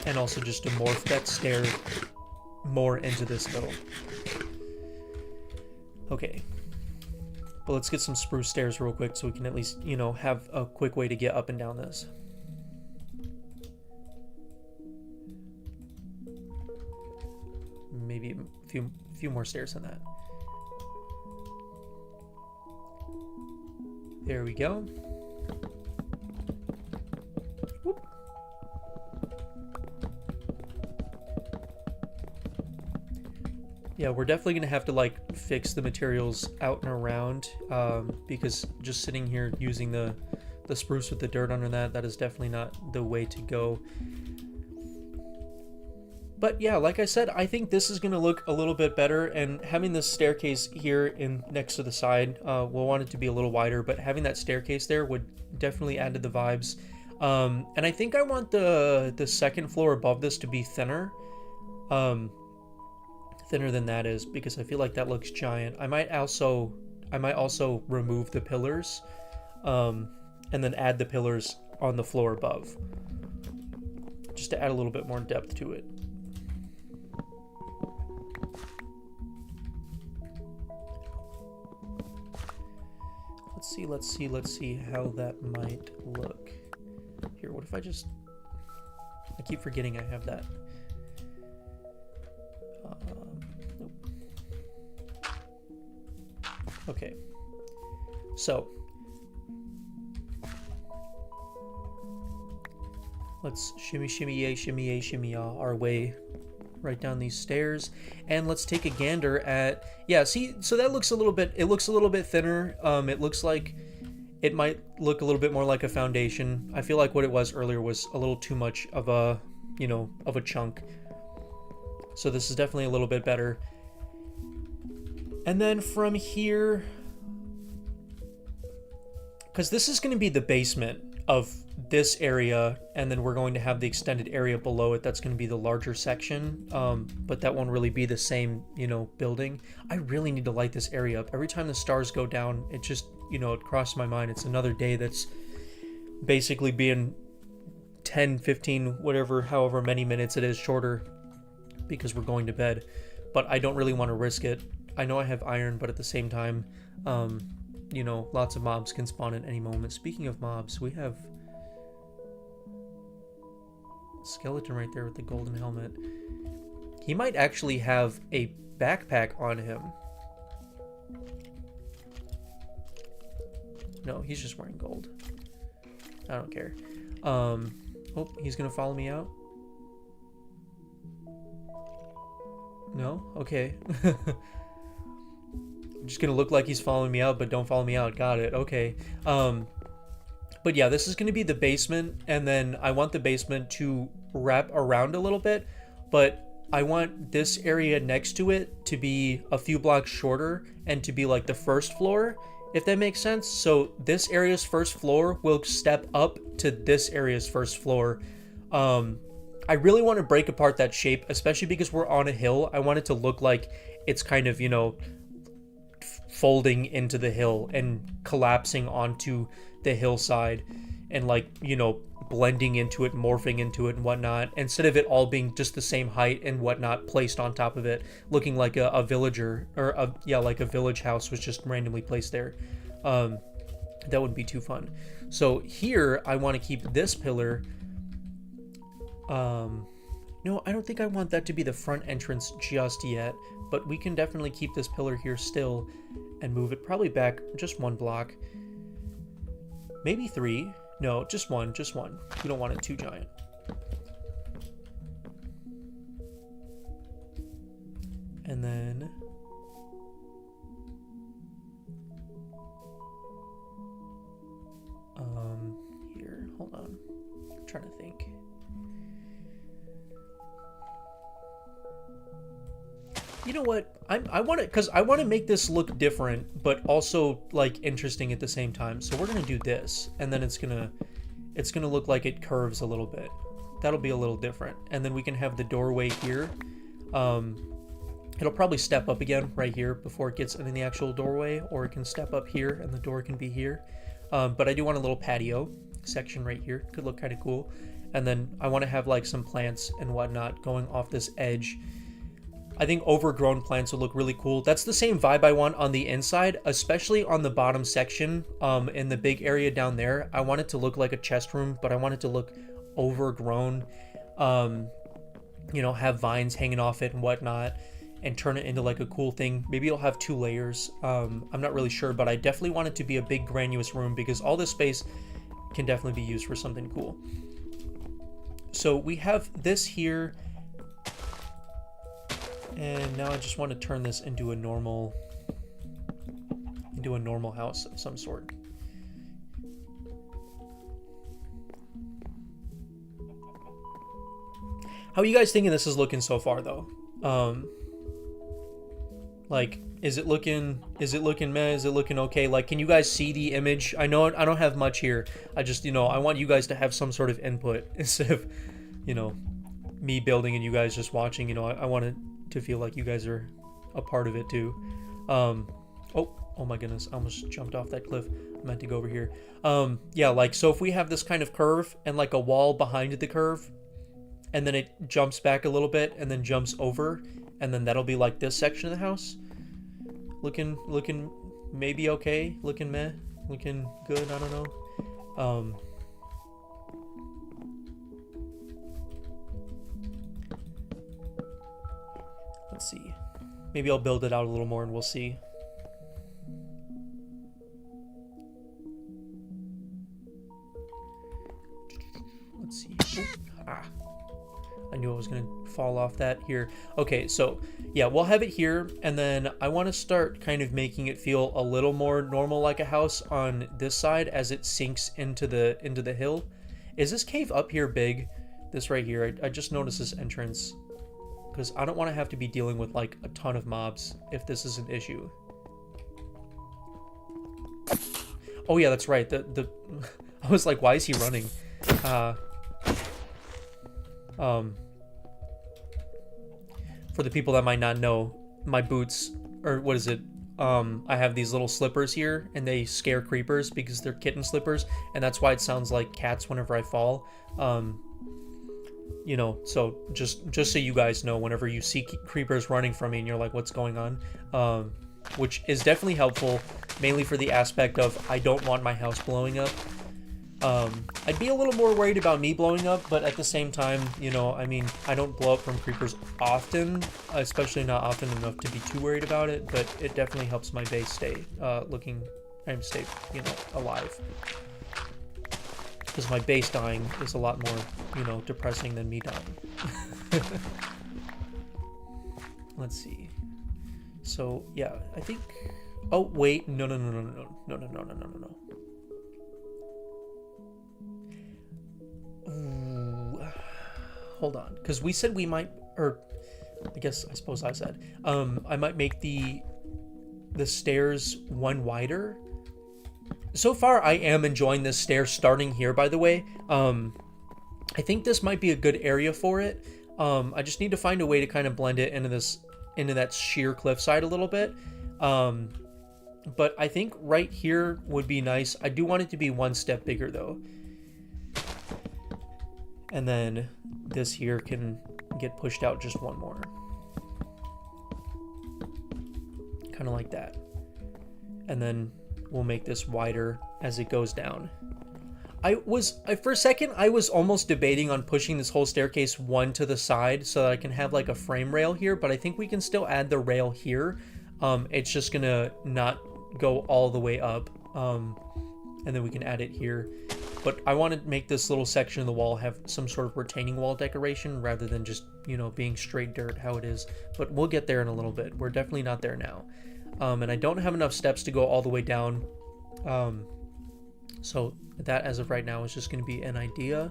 And also just to morph that stair more into this hill. Okay. But let's get some spruce stairs real quick so we can at least, you know, have a quick way to get up and down this. Maybe a few more stairs than that. There we go. Whoop. Yeah, we're definitely gonna have to like fix the materials out and around, because just sitting here using the spruce with the dirt under that is definitely not the way to go. But yeah, like I said, I think this is going to look a little bit better, and having this staircase here in next to the side, we'll want it to be a little wider, but having that staircase there would definitely add to the vibes. And I think I want the second floor above this to be thinner. Thinner than that is, because I feel like that looks giant. I might also remove the pillars, and then add the pillars on the floor above, just to add a little bit more depth to it. Let's see how that might look. Here, what if I keep forgetting I have that. Nope. Okay. So, let's shimmy our way right down these stairs, and let's take a gander at, yeah, see, so that looks a little bit, it looks a little bit thinner. It looks like it might look a little bit more like a foundation. I feel like what it was earlier was a little too much of a, of a chunk. So this is definitely a little bit better. And then from here, because this is going to be the basement of this area, and then we're going to have the extended area below it. That's going to be the larger section, but that won't really be the same, building. I really need to light this area up. Every time the stars go down, it just, it crossed my mind. It's another day that's basically being 10, 15, whatever, however many minutes it is shorter, because we're going to bed. But I don't really want to risk it. I know I have iron, but at the same time, lots of mobs can spawn at any moment. Speaking of mobs, we have skeleton right there with the golden helmet. He might actually have a backpack on him. No, he's just wearing gold. I don't care. Oh, he's gonna follow me out? No? Okay. I'm just gonna look like he's following me out, but don't follow me out. Got it. Okay. But yeah, this is going to be the basement, and then I want the basement to wrap around a little bit, but I want this area next to it to be a few blocks shorter and to be like the first floor, if that makes sense. So this area's first floor will step up to this area's first floor. I really want to break apart that shape, especially because we're on a hill. I want it to look like it's kind of, folding into the hill and collapsing onto the hillside, and blending into it, morphing into it and whatnot, instead of it all being just the same height and whatnot placed on top of it, looking like a villager, or like a village house was just randomly placed there. That wouldn't be too fun. So here I want to keep this pillar. No, I don't think I want that to be the front entrance just yet, but we can definitely keep this pillar here still and move it probably back just one block. Maybe 3. No, just one. We don't want it too giant. And then here, hold on. I'm trying to think. You know what? I want it, because I want to make this look different, but also like interesting at the same time. So we're gonna do this, and then it's gonna look like it curves a little bit. That'll be a little different. And then we can have the doorway here. It'll probably step up again right here before it gets in the actual doorway, or it can step up here and the door can be here. But I do want a little patio section right here. Could look kind of cool. And then I want to have like some plants and whatnot going off this edge. I think overgrown plants will look really cool. That's the same vibe I want on the inside, especially on the bottom section, in the big area down there. I want it to look like a chest room, but I want it to look overgrown, have vines hanging off it and whatnot, and turn it into like a cool thing. Maybe it'll have 2 layers. I'm not really sure, but I definitely want it to be a big grandiose room, because all this space can definitely be used for something cool. So we have this here. And now I just want to turn this into a normal house of some sort. How are you guys thinking this is looking so far, though? Like, is it looking meh? Is it looking okay? Like, can you guys see the image? I know I don't have much here. I just, you know, I want you guys to have some sort of input instead of, you know, me building and you guys just watching. You know, I want it to feel like you guys are a part of it too. Oh my goodness, I almost jumped off that cliff. I meant to go over here. Yeah, like, so if we have this kind of curve and like a wall behind the curve, and then it jumps back a little bit and then jumps over, and then that'll be like this section of the house. Looking maybe okay, looking meh, looking good, I don't know. Let's see. Maybe I'll build it out a little more and we'll see. Let's see. I knew I was gonna fall off that here. Okay, so yeah, we'll have it here, and then I want to start kind of making it feel a little more normal, like a house on this side as it sinks into the hill. Is this cave up here big? This right here, I just noticed this entrance, because I don't want to have to be dealing with like a ton of mobs if this is an issue. Oh yeah, that's right. The I was like, why is he running? For the people that might not know, my boots, or what is it? I have these little slippers here, and they scare creepers because they're kitten slippers, and that's why it sounds like cats whenever I fall. You know, so just so you guys know, whenever you see creepers running from me and you're like, what's going on? Which is definitely helpful, mainly for the aspect of I don't want my house blowing up. I'd be a little more worried about me blowing up, but at the same time, you know, I mean, I don't blow up from creepers often, especially not often enough to be too worried about it, but it definitely helps my base stay, stay, you know, alive. Because my base dying is a lot more, you know, depressing than me dying. Let's see. So, yeah, I think... Oh, wait. No. Ooh. Hold on. Because we said we might... Or, I suppose I said. I might make the stairs one wider. So far, I am enjoying this stair starting here, by the way. I think this might be a good area for it. I just need to find a way to kind of blend it into that sheer cliffside a little bit. But I think right here would be nice. I do want it to be one step bigger, though. And then this here can get pushed out just one more. Kind of like that. And then we'll make this wider as it goes down. For a second, I was almost debating on pushing this whole staircase one to the side so that I can have like a frame rail here, but I think we can still add the rail here. It's just gonna not go all the way up. And then we can add it here. But I want to make this little section of the wall have some sort of retaining wall decoration rather than just, you know, being straight dirt how it is. But we'll get there in a little bit. We're definitely not there now. And I don't have enough steps to go all the way down. So that, as of right now, is just going to be an idea.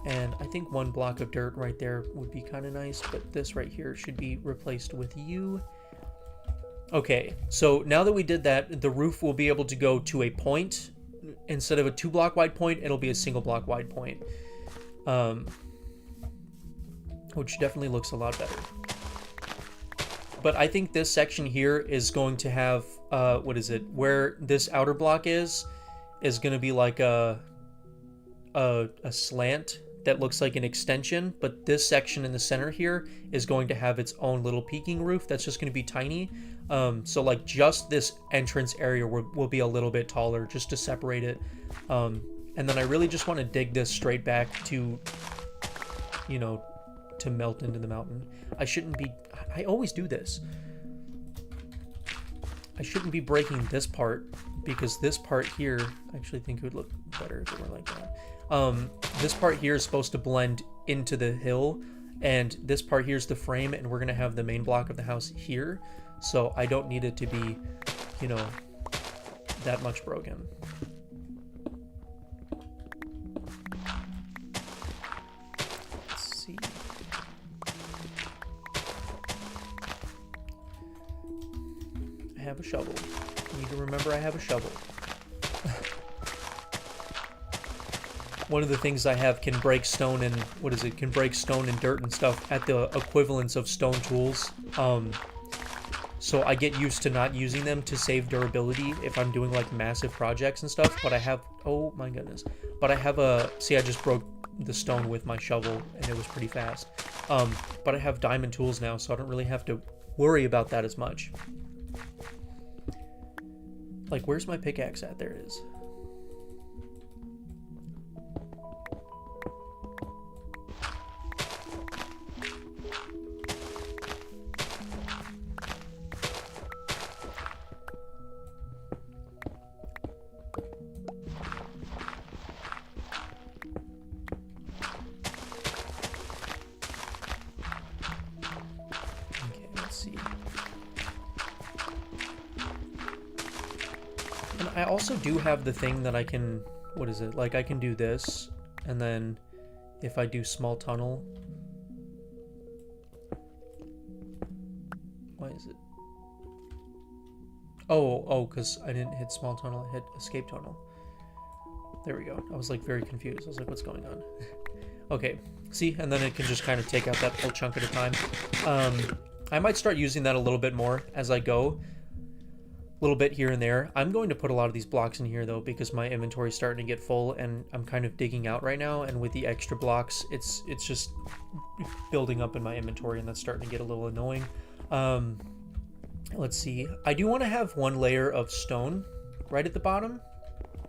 And I think one block of dirt right there would be kind of nice. But this right here should be replaced with you. Okay, so now that we did that, the roof will be able to go to a point. Instead of a 2-block wide point, it'll be a single block wide point. Which definitely looks a lot better. But I think this section here is going to have, where this outer block is going to be like a slant that looks like an extension, but this section in the center here is going to have its own little peaking roof that's just going to be tiny. So like just this entrance area will be a little bit taller just to separate it. And then I really just want to dig this straight back to, you know, to melt into the mountain. I always do this. I shouldn't be breaking this part because this part here, I actually think it would look better if it were like that. This part here is supposed to blend into the hill, and this part here is the frame, and we're going to have the main block of the house here. So I don't need it to be, you know, that much broken. Let's see. have a shovel. I need to remember I have a shovel. One of the things I have can break stone and, what is it, can break stone and dirt and stuff at the equivalence of stone tools. So I get used to not using them to save durability if I'm doing like massive projects and stuff, but I have, oh my goodness. But I have a, see, I just broke the stone with my shovel and it was pretty fast. But I have diamond tools now, so I don't really have to worry about that as much. Like, where's my pickaxe at? There it is. I also do have the thing that I can, what is it? Like, I can do this, and then if I do small tunnel, why is it? Oh, because I didn't hit small tunnel, I hit escape tunnel. There we go. I was like very confused. I was like, what's going on? Okay, see, and then it can just kind of take out that whole chunk at a time. I might start using that a little bit more as I go. Little bit here and there. I'm going to put a lot of these blocks in here though, because my inventory is starting to get full and I'm kind of digging out right now, and with the extra blocks it's just building up in my inventory, and that's starting to get a little annoying. Let's see, I do want to have one layer of stone right at the bottom,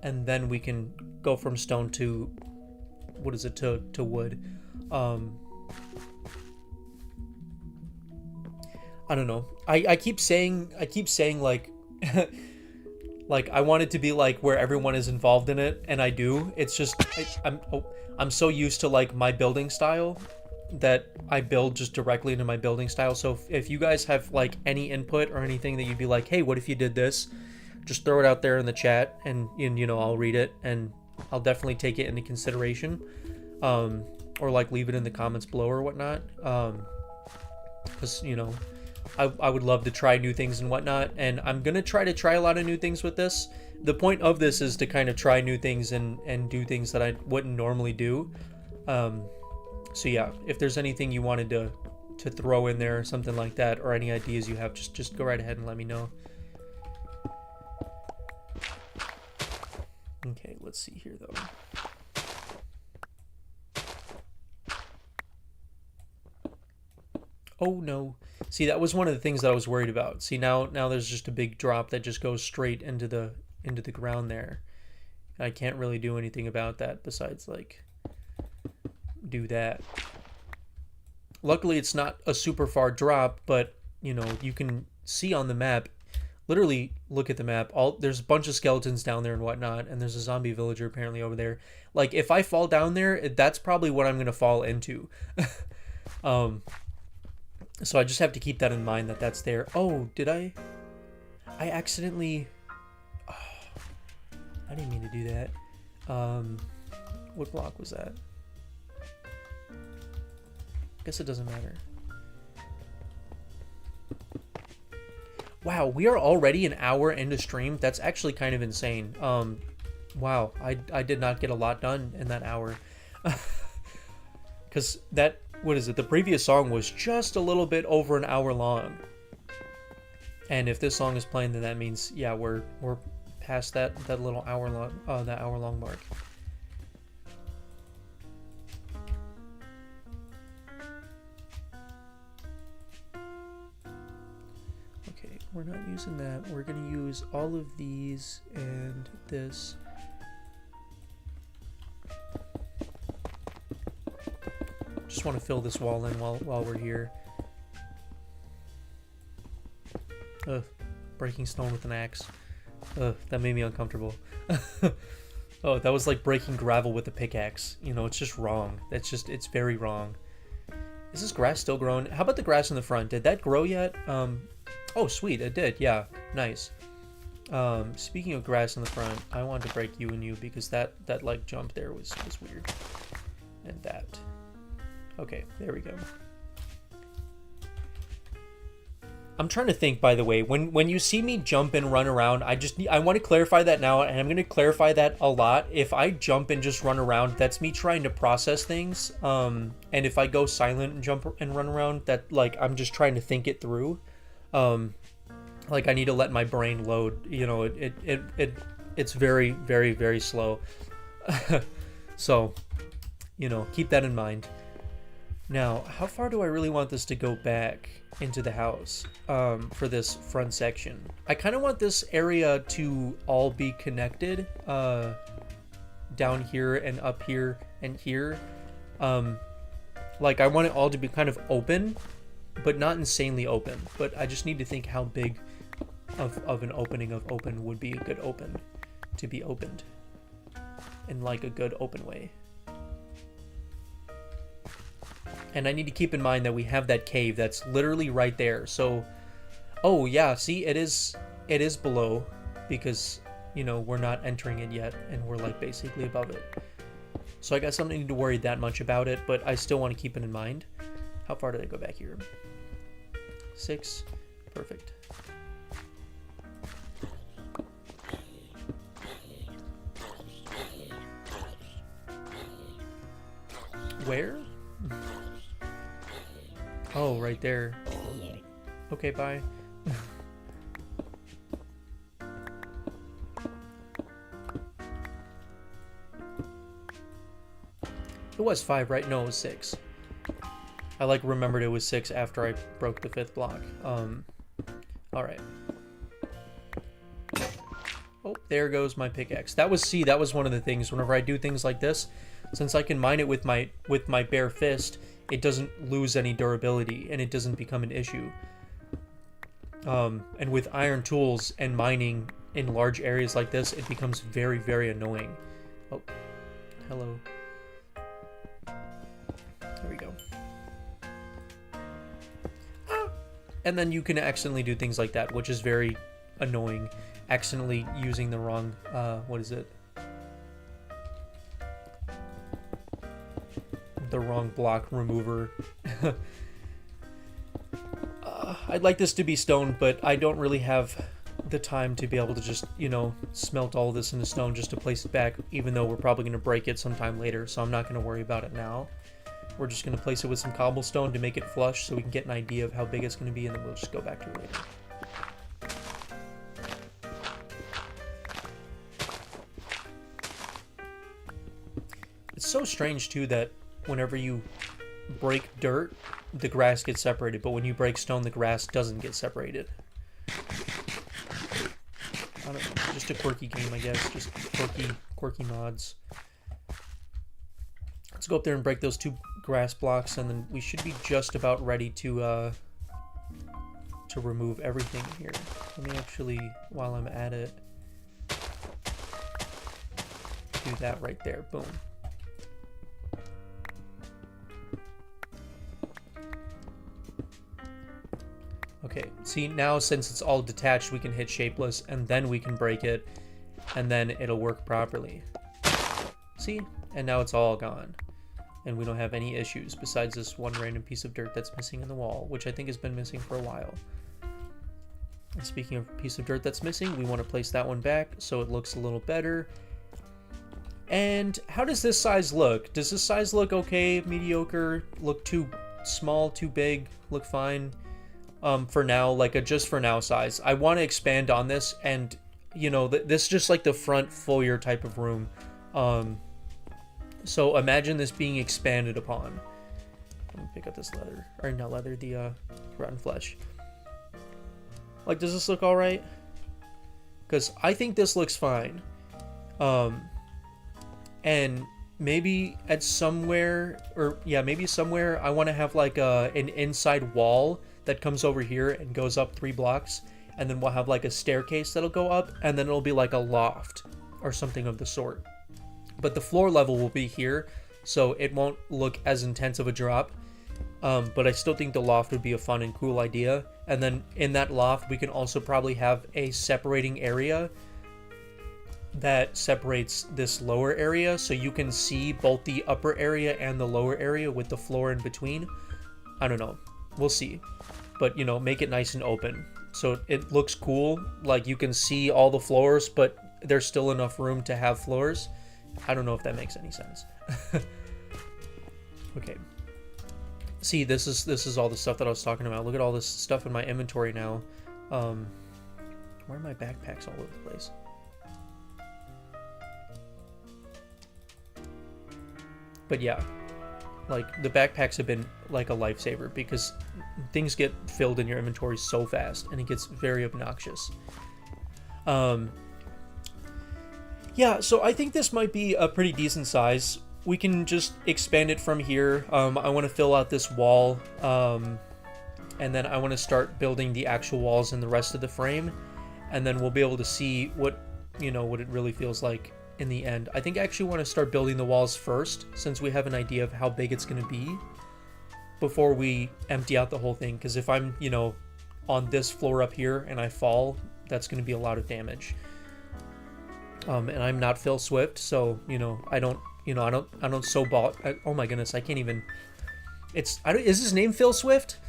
and then we can go from stone to, what is it, to wood. I don't know, I keep saying like like I want it to be like where everyone is involved in it, and I do. It's just I'm so used to like my building style that I build just directly into my building style. So if you guys have like any input or anything that you'd be like, hey, what if you did this, just throw it out there in the chat, and you know, I'll read it and I'll definitely take it into consideration, or like leave it in the comments below or whatnot, because you know, I would love to try new things and whatnot, and I'm gonna try a lot of new things with this. The point of this is to kind of try new things and do things that I wouldn't normally do. So yeah, if there's anything you wanted to throw in there or something like that, or any ideas you have, just go right ahead and let me know. Okay, let's see here though. Oh no. See, that was one of the things that I was worried about. See, now there's just a big drop that just goes straight into the ground there. I can't really do anything about that besides like do that. Luckily it's not a super far drop, but you know, you can see on the map, literally look at the map, there's a bunch of skeletons down there and whatnot, and there's a zombie villager apparently over there. Like, if I fall down there, that's probably what I'm gonna fall into. So I just have to keep that in mind, that that's there. Oh, did I accidentally, oh, I didn't mean to do that. What block was that? Guess it doesn't matter. Wow, we are already an hour into stream. That's actually kind of insane. Wow, I did not get a lot done in that hour. Because that, what is it? The previous song was just a little bit over an hour long. And if this song is playing, then that means, yeah, we're past that little hour long mark. Okay, we're not using that. We're gonna use all of these and this. Just want to fill this wall in while we're here. Ugh, breaking stone with an axe. Ugh, that made me uncomfortable. Oh, that was like breaking gravel with a pickaxe. You know, it's just wrong. It's very wrong. Is this grass still growing? How about the grass in the front? Did that grow yet? Oh, sweet, it did. Yeah, nice. Speaking of grass in the front, I wanted to break you and you because that like jump there was weird. And that. Okay, there we go. I'm trying to think, by the way, when you see me jump and run around, I want to clarify that now, and I'm going to clarify that a lot. If I jump and just run around, that's me trying to process things. And if I go silent and jump and run around, that, like, I'm just trying to think it through. Like, I need to let my brain load. You know, it's very, very, very slow. So, you know, keep that in mind. Now, how far do I really want this to go back into the house for this front section? I kind of want this area to all be connected down here and up here and here. Like, I want it all to be kind of open, but not insanely open. But I just need to think how big of an opening of open would be a good open to be opened in, like, a good open way. And I need to keep in mind that we have that cave that's literally right there. So, oh yeah, see, it is below because, you know, we're not entering it yet and we're, like, basically above it. So I guess I don't need to worry that much about it, but I still want to keep it in mind. How far did I go back here? 6. Perfect. Where? Oh, right there. Okay, bye. It was 5, right? No, it was 6. I, like, remembered it was 6 after I broke the 5th block. Alright. Oh, there goes my pickaxe. That was one of the things. Whenever I do things like this, since I can mine it with my bare fist, it doesn't lose any durability, and it doesn't become an issue. And with iron tools and mining in large areas like this, it becomes very, very annoying. Oh, hello. There we go. Ah! And then you can accidentally do things like that, which is very annoying. Accidentally using the wrong, what is it? The wrong block remover. I'd like this to be stone, but I don't really have the time to be able to just, you know, smelt all this into stone just to place it back, even though we're probably going to break it sometime later, so I'm not going to worry about it now. We're just going to place it with some cobblestone to make it flush so we can get an idea of how big it's going to be, and then we'll just go back to it later. It's so strange, too, that whenever you break dirt, the grass gets separated, but when you break stone, the grass doesn't get separated. I don't know, just a quirky game, I guess. Just quirky mods. Let's go up there and break those 2 grass blocks, and then we should be just about ready to remove everything here. Let me actually, while I'm at it, do that right there. Boom. Okay, see, now since it's all detached, we can hit shapeless, and then we can break it, and then it'll work properly. See? And now it's all gone. And we don't have any issues besides this one random piece of dirt that's missing in the wall, which I think has been missing for a while. And speaking of a piece of dirt that's missing, we want to place that one back so it looks a little better. And how does this size look? Does this size look okay, mediocre, look too small, too big, look fine? For now, like a just for now size. I want to expand on this, and you know, this is just like the front foyer type of room. So imagine this being expanded upon. Let me pick up this leather, or not leather, the rotten flesh. Like, does this look all right? Because I think this looks fine. And maybe at somewhere, or yeah, maybe somewhere I want to have like an inside wall that comes over here and goes up 3 blocks, and then we'll have like a staircase that'll go up, and then it'll be like a loft or something of the sort. But the floor level will be here, so it won't look as intense of a drop. But I still think the loft would be a fun and cool idea. And then in that loft, we can also probably have a separating area that separates this lower area, so you can see both the upper area and the lower area with the floor in between. I don't know. We'll see. but you know, make it nice and open so it looks cool. Like you can see all the floors, but there's still enough room to have floors. I don't know if that makes any sense. Okay. See, this is all the stuff that I was talking about. Look at all this stuff in my inventory now. Where are my backpacks all over the place? But yeah, like the backpacks have been like a lifesaver because things get filled in your inventory so fast and it gets very obnoxious. Yeah, so I think this might be a pretty decent size. We can just expand it from here. I want to fill out this wall, and then I want to start building the actual walls in the rest of the frame, and then we'll be able to see what, you know, what it really feels like in the end. I think I actually want to start building the walls first, since we have an idea of how big it's going to be, before we empty out the whole thing, because if I'm, you know, on this floor up here and I fall, that's going to be a lot of damage. And I'm not Phil Swift, so, you know, I don't sew oh my goodness, I can't even, is his name Phil Swift?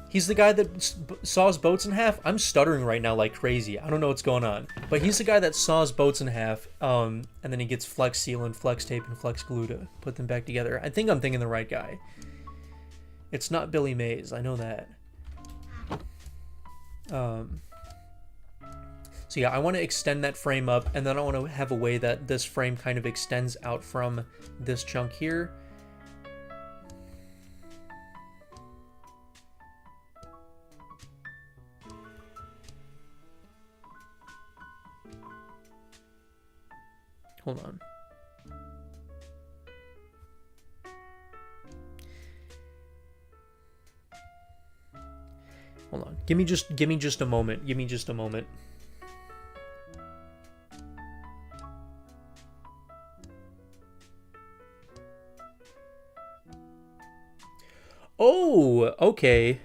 He's the guy that saws boats in half. I'm stuttering right now like crazy. I don't know what's going on. But he's the guy that saws boats in half, and then he gets flex seal and flex tape and flex glue to put them back together. I think I'm thinking the right guy. It's not Billy Mays, I know that. So yeah, I want to extend that frame up, and then I want to have a way that this frame kind of extends out from this chunk here. Hold on. Hold on. Give me just a moment. Give me just a moment. Oh, okay.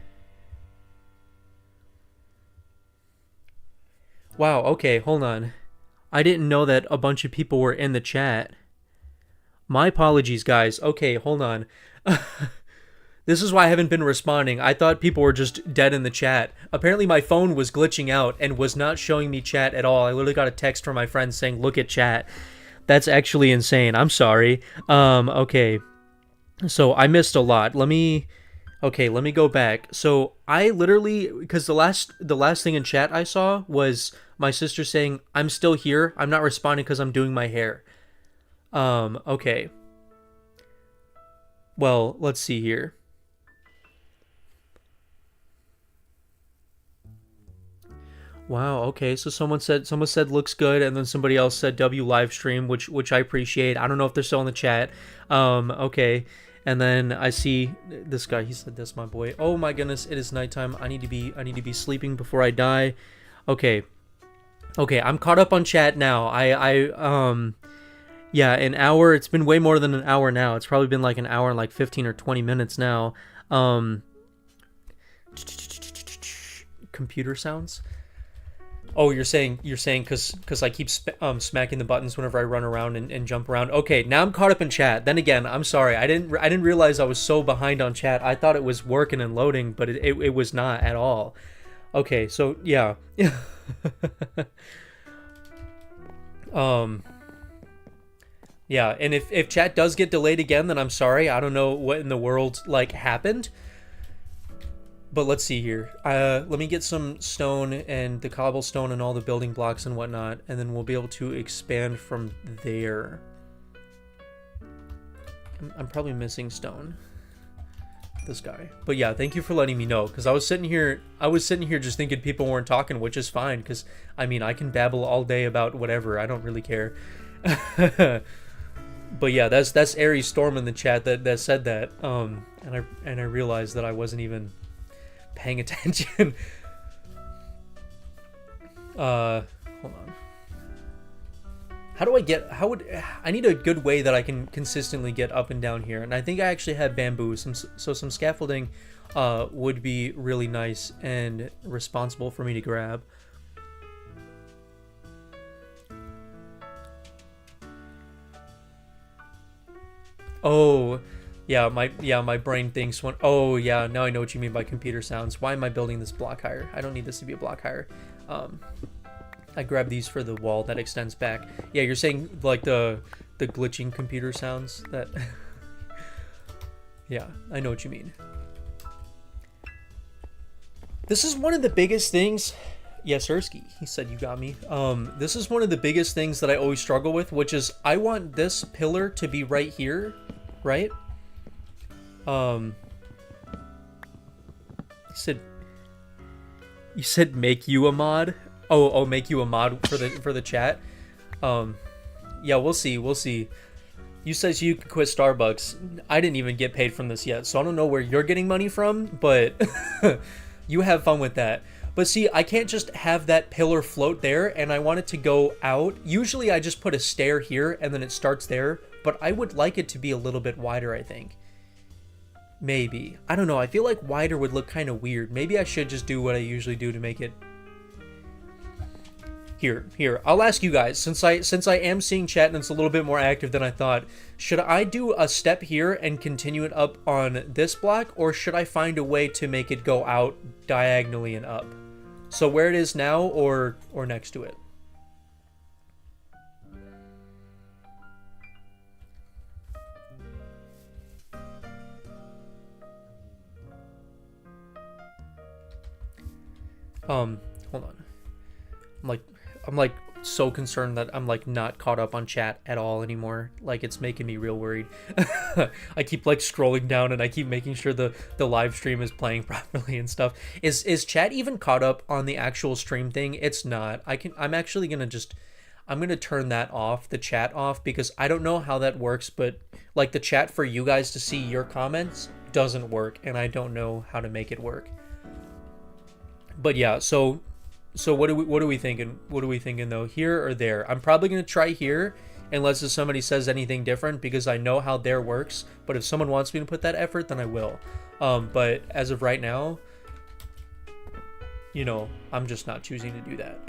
Wow, okay, hold on. I didn't know that a bunch of people were in the chat. My apologies, guys. Okay, hold on. This is why I haven't been responding. I thought people were just dead in the chat. Apparently my phone was glitching out and was not showing me chat at all. I literally got a text from my friend saying, look at chat. That's actually insane. I'm sorry. Okay. So I missed a lot. Let me go back. So I literally, because the last thing in chat I saw was my sister saying, I'm still here. I'm not responding because I'm doing my hair. Okay. Well, let's see here. Wow, okay. So someone said looks good, and then somebody else said W live stream, which I appreciate. I don't know if they're still in the chat. Okay. And then I see this guy, he said this, my boy. Oh my goodness, it is nighttime. I need to be sleeping before I die. Okay. Okay, I'm caught up on chat now. Yeah, an hour. It's been way more than an hour now. It's probably been like an hour and like 15 or 20 minutes now. Computer sounds. Oh, you're saying because I keep smacking the buttons whenever I run around and jump around. Okay, now I'm caught up in chat. Then again, I'm sorry. I didn't realize I was so behind on chat. I thought it was working and loading, but it was not at all. Okay, so yeah. Yeah, and if chat does get delayed again, then I'm sorry. I don't know what in the world like happened. But let's see here. Let me get some stone and the cobblestone and all the building blocks and whatnot, and then we'll be able to expand from there. I'm probably missing stone. This guy. But yeah, thank you for letting me know, because I was sitting here just thinking people weren't talking, which is fine, because I mean, I can babble all day about whatever. I don't really care. But yeah, that's Aries Storm in the chat that said that. And I realized that I wasn't even paying attention. Hold on. I need a good way that I can consistently get up and down here, and I think I actually have bamboo, some scaffolding would be really nice and responsible for me to grab. Oh, My brain thinks one. Oh yeah, now I know what you mean by computer sounds. Why am I building this block higher? I don't need this to be a block higher. I grabbed these for the wall that extends back. Yeah, you're saying like the glitching computer sounds that. Yeah, I know what you mean. This is one of the biggest things. Yes, Ersky, he said you got me. This is one of the biggest things that I always struggle with, which is I want this pillar to be right here, right? You said make you a mod. Oh, make you a mod for the chat. Yeah, we'll see. You says you can quit Starbucks. I didn't even get paid from this yet, so I don't know where you're getting money from, but you have fun with that. But see, I can't just have that pillar float there, and I want it to go out. Usually I just put a stair here, and then it starts there, but I would like it to be a little bit wider, I think. Maybe. I don't know, I feel like wider would look kind of weird. Maybe I should just do what I usually do to make it... Here, I'll ask you guys, since I am seeing chat and it's a little bit more active than I thought, should I do a step here and continue it up on this block, or should I find a way to make it go out diagonally and up? So where it is now, or next to it? Hold on. I'm like so concerned that I'm like not caught up on chat at all anymore. Like it's making me real worried. I keep like scrolling down and I keep making sure the live stream is playing properly and stuff. Is chat even caught up on the actual stream thing? It's not. I'm actually gonna I'm gonna turn that off, the chat off, because I don't know how that works, but like the chat for you guys to see your comments doesn't work, and I don't know how to make it work. But yeah, so what are we thinking? What are we thinking though? Here or there? I'm probably gonna try here, unless if somebody says anything different, because I know how there works. But if someone wants me to put that effort, then I will. But as of right now, you know, I'm just not choosing to do that.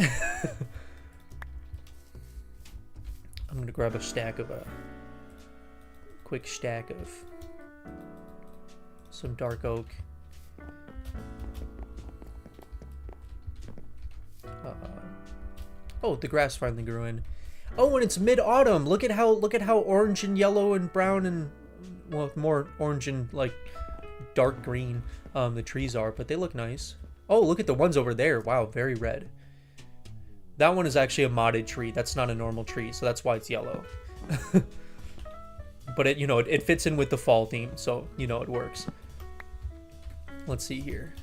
I'm gonna grab a quick stack of some dark oak. Oh, the grass finally grew in. Oh, and it's mid-autumn. Look at how orange and yellow and brown and, well, more orange and like dark green the trees are, but they look nice. Oh, look at the ones over there. Wow, very red. That one is actually a modded tree. That's not a normal tree, so that's why it's yellow. But it, you know, it fits in with the fall theme, so you know it works. Let's see here.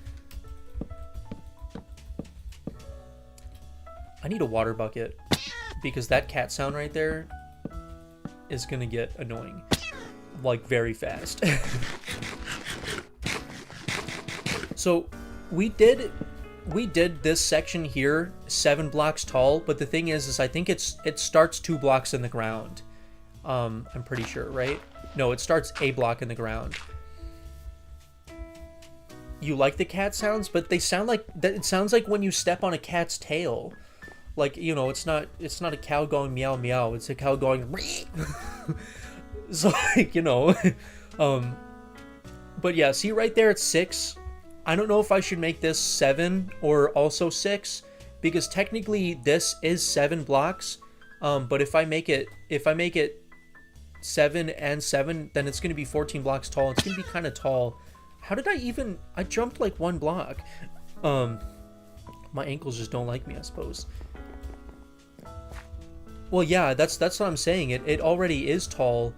I need a water bucket because that cat sound right there is gonna get annoying, like very fast. So we did this section here 7 blocks tall, but the thing is I think it starts 2 blocks in the ground. I'm pretty sure, right? No, it starts a block in the ground. You like the cat sounds, but they sound like that. It sounds like when you step on a cat's tail. Like, you know, it's not a cow going meow meow, it's a cow going so like, you know. But yeah, see right there it's 6. I don't know if I should make this 7 or also 6, because technically this is 7 blocks. But if I make it 7 and 7, then it's gonna be 14 blocks tall. It's gonna be kind of tall. How did I jumped like 1 block. My ankles just don't like me, I suppose. Well, yeah, that's what I'm saying. It already is tall,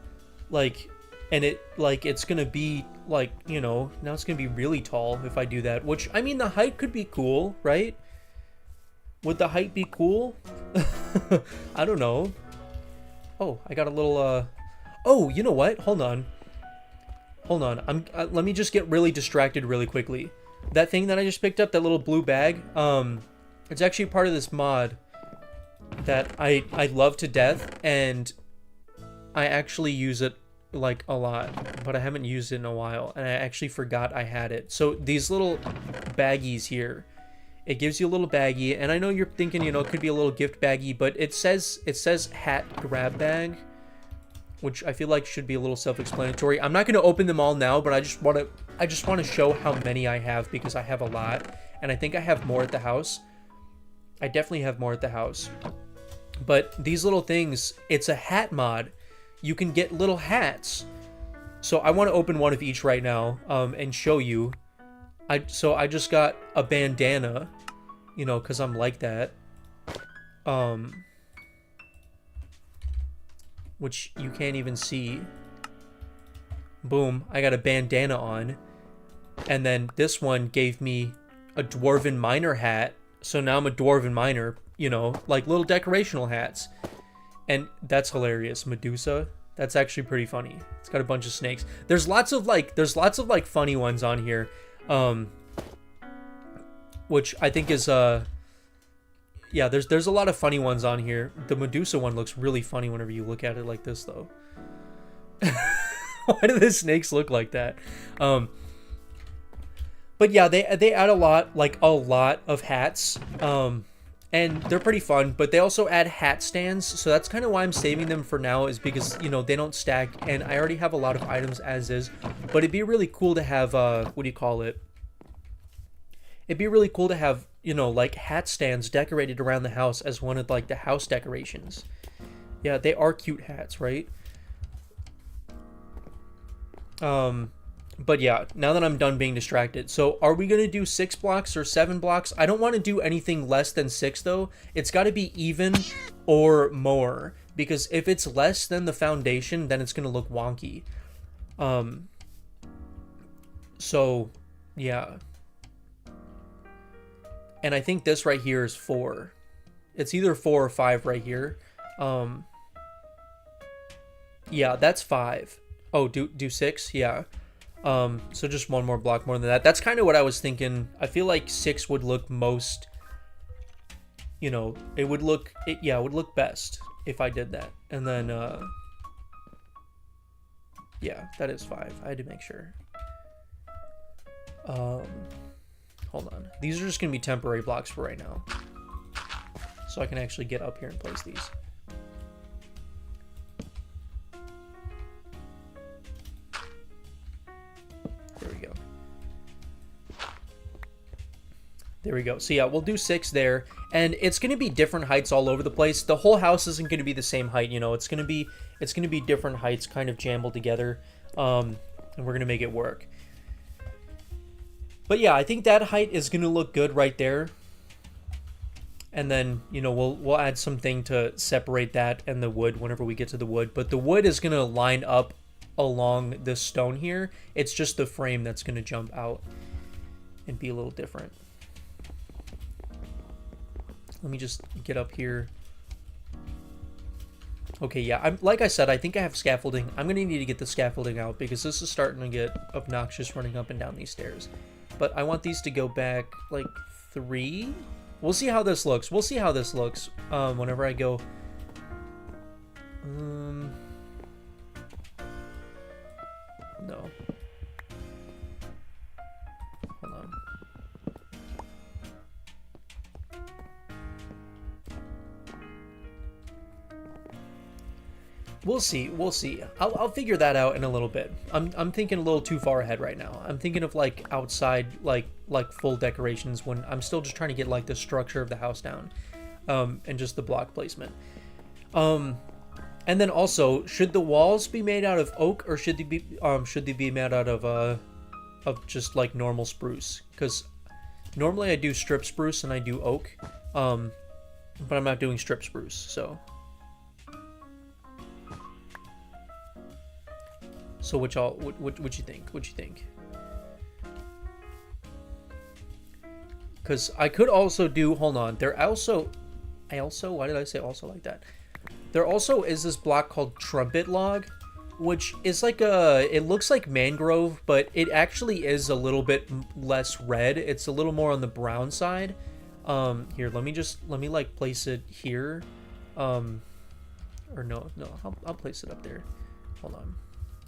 like, and it's gonna be like, you know, now it's gonna be really tall if I do that. Which, I mean, the height could be cool, right? Would the height be cool? I don't know. Oh, I got a little. Oh, you know what? Hold on. Let me just get really distracted really quickly. That thing that I just picked up, that little blue bag. It's actually part of this mod that I love to death, and I actually use it like a lot, but I haven't used it in a while, and I actually forgot I had it. So these little baggies here, it gives you a little baggie, and I know you're thinking, you know, it could be a little gift baggie, but it says hat grab bag. which I feel like should be a little self-explanatory. I'm not going to open them all now, but I just want to show how many I have, because I have a lot, and I think I have more at the house. I definitely have more at the house. But these little things, it's a hat mod. You can get little hats. So I want to open one of each right now, and show you. So I just got a bandana, you know, because I'm like that. Which you can't even see. Boom, I got a bandana on. And then this one gave me a dwarven miner hat. So now I'm a dwarven miner, you know, like little decorational hats. And that's hilarious. Medusa, that's actually pretty funny. It's got a bunch of snakes. There's lots of like funny ones on here. Which I think is yeah, there's a lot of funny ones on here. The Medusa one looks really funny whenever you look at it like this, though. Why do the snakes look like that? But yeah, they add a lot of hats, and they're pretty fun. But they also add hat stands, so that's kind of why I'm saving them for now, is because, you know, they don't stack, and I already have a lot of items as is. But it'd be really cool to have what do you call it? It'd be really cool to have, you know, like hat stands decorated around the house as one of like the house decorations. Yeah, they are cute hats, right? But yeah, now that I'm done being distracted. So are we going to do 6 blocks or 7 blocks? I don't want to do anything less than 6 though. It's got to be even or more, because if it's less than the foundation, then it's going to look wonky. So yeah. And I think this right here is 4. It's either 4 or 5 right here. Yeah, that's 5. Oh, do 6? Yeah. So just one more block more than that. That's kind of what I was thinking. I feel like 6 would look most, you know, it would look best if I did that. And then, yeah, that is 5. I had to make sure. Hold on. These are just going to be temporary blocks for right now. So I can actually get up here and place these. There we go. There we go. So yeah, we'll do 6 there. And it's going to be different heights all over the place. The whole house isn't going to be the same height, you know. It's going to be different heights kind of jumbled together. And we're going to make it work. But yeah, I think that height is going to look good right there. And then, you know, we'll add something to separate that and the wood whenever we get to the wood. But the wood is going to line up along this stone here. It's just the frame that's going to jump out and be a little different. Let me just get up here. Okay, yeah, like I said, I think I have scaffolding. I'm going to need to get the scaffolding out because this is starting to get obnoxious running up and down these stairs. But I want these to go back like 3. We'll see how this looks. We'll see how this looks whenever I go. No. Hold on. We'll see. We'll see. I'll figure that out in a little bit. I'm thinking a little too far ahead right now. I'm thinking of like outside, like full decorations when I'm still just trying to get like the structure of the house down, and just the block placement. And then also, should the walls be made out of oak or should they be made out of just like normal spruce? Because normally I do strip spruce and I do oak, but I'm not doing strip spruce, so. So what you think? What you think? Because I could also do, hold on. Why did I say also like that? There also is this block called trumpet log, which is like it looks like mangrove, but it actually is a little bit less red. It's a little more on the brown side. Here, let me like place it here. Or no, I'll place it up there. Hold on.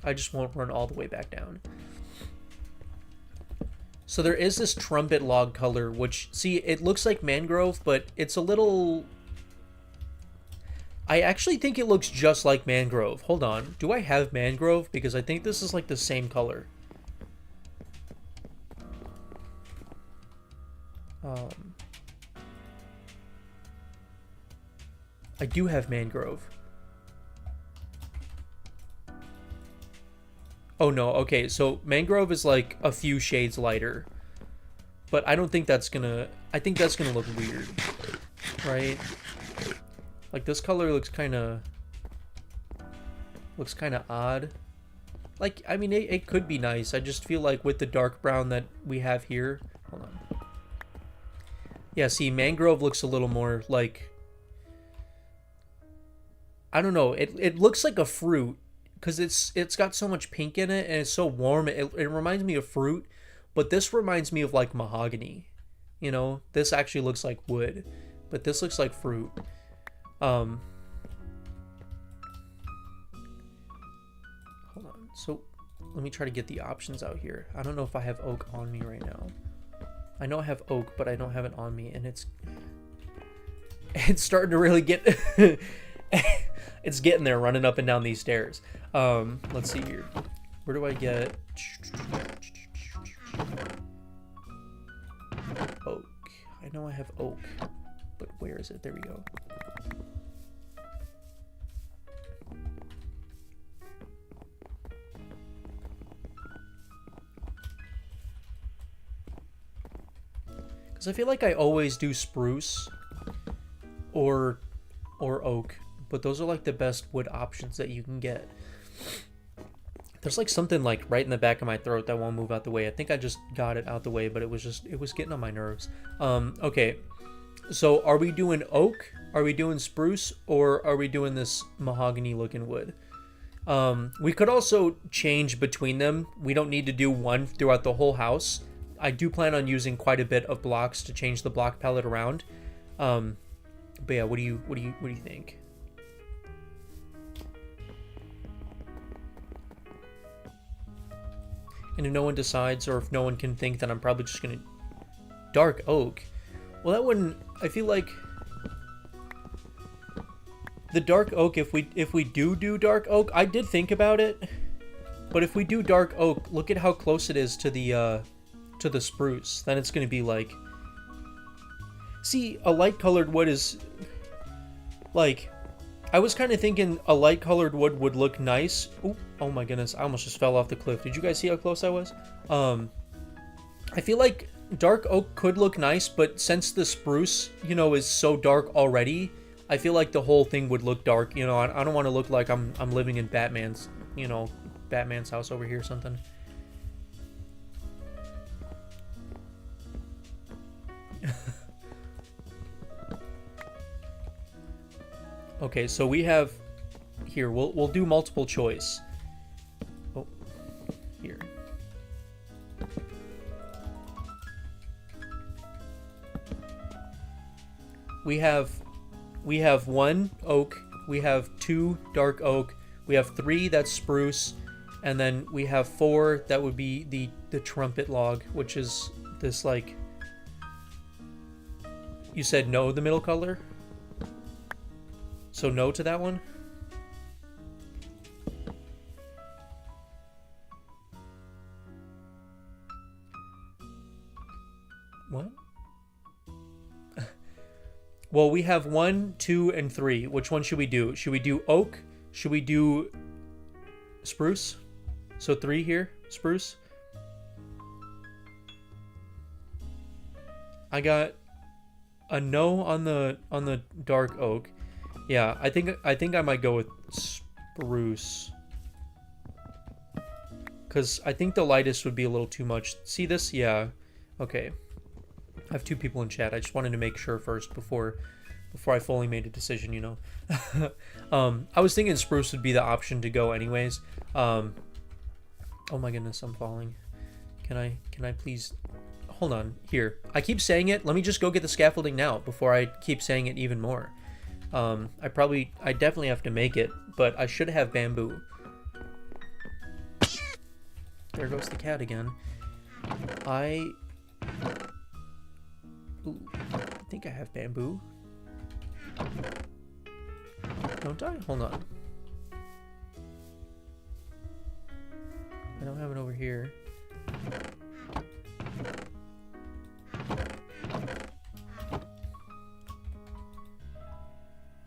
I just won't run all the way back down. So there is this trumpet log color, which, see, it looks like mangrove, but it's a little... I actually think it looks just like mangrove. Hold on. Do I have mangrove? Because I think this is like the same color. I do have mangrove. Oh no, okay, so mangrove is like a few shades lighter. But I don't think that's gonna... I think that's gonna look weird. Right? Like this color looks kinda... looks kinda odd. Like, I mean, it could be nice. I just feel like with the dark brown that we have here... Hold on. Yeah, see, mangrove looks a little more like... I don't know. It looks like a fruit because it's got so much pink in it and it's so warm. It reminds me of fruit, but this reminds me of like mahogany. You know, this actually looks like wood, but this looks like fruit. Hold on. So let me try to get the options out here. I don't know if I have oak on me right now. I know I have oak, but I don't have it on me, and it's starting to really get it's getting there, running up and down these stairs. Let's see here. Where do I get oak? I know I have oak, but where is it? There we go. Because I feel like I always do spruce or oak, but those are like the best wood options that you can get. There's like something like right in the back of my throat that won't move out the way. I think I just got it out the way, but it was getting on my nerves. Okay, so are we doing oak? Are we doing spruce? Or are we doing this mahogany looking wood? We could also change between them. We don't need to do one throughout the whole house. I do plan on using quite a bit of blocks to change the block palette around. But yeah, what do you think? And if no one decides, or if no one can think, then I'm probably just gonna dark oak. Well, that wouldn't. I feel like the dark oak. If we do dark oak, I did think about it. But if we do dark oak, look at how close it is to the spruce. Then it's gonna be like. See, a light colored wood is like. I was kind of thinking a light colored wood would look nice. Ooh, oh my goodness, I almost just fell off the cliff. Did you guys see how close I was? I feel like dark oak could look nice, but since the spruce, you know, is so dark already, I feel like the whole thing would look dark. You know, I don't want to look like I'm living in Batman's, you know, Batman's house over here or something. Okay, so we have here. We'll do multiple choice. Oh, here. We have 1 oak. We have 2 dark oak. We have 3 that's spruce, and then we have 4 that would be the trumpet log, which is this like. You said no, the middle color. So no to that one? What? Well, we have 1, 2, and 3. Which one should we do? Should we do oak? Should we do spruce? So 3 here, spruce. I got a no on the dark oak. Yeah, I think I might go with spruce. Because I think the lightest would be a little too much. See this? Yeah. Okay. I have 2 people in chat. I just wanted to make sure first before I fully made a decision, you know. I was thinking spruce would be the option to go anyways. Oh my goodness, I'm falling. Can I please... Hold on. Here. I keep saying it. Let me just go get the scaffolding now before I keep saying it even more. I definitely have to make it, but I should have bamboo. There goes the cat again. I think I have bamboo. Don't I? Hold on. I don't have it over here.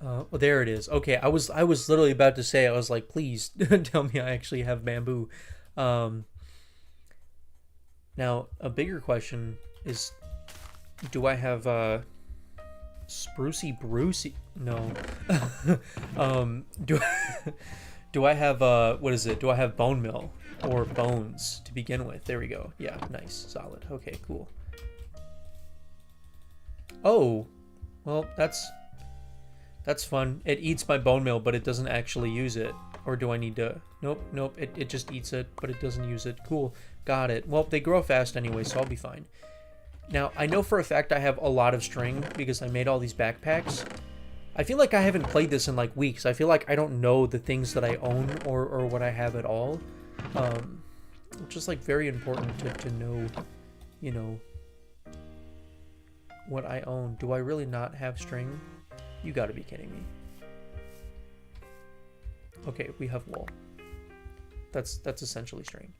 Well, there it is. Okay, I was literally about to say, I was like, please tell me I actually have bamboo. Now a bigger question is, do I have sprucey brucey? No. Do I have what is it? Do I have bone meal or bones to begin with? There we go. Yeah, nice, solid. Okay, cool. Oh, well, that's fun. It eats my bone meal, but it doesn't actually use it. Or do I need to? Nope, nope. It just eats it, but it doesn't use it. Cool. Got it. Well, they grow fast anyway, so I'll be fine. Now, I know for a fact I have a lot of string because I made all these backpacks. I feel like I haven't played this in like weeks. I feel like I don't know the things that I own or what I have at all. Which is like very important to know, you know, what I own. Do I really not have string? You gotta be kidding me. Okay, we have wool. That's essentially string.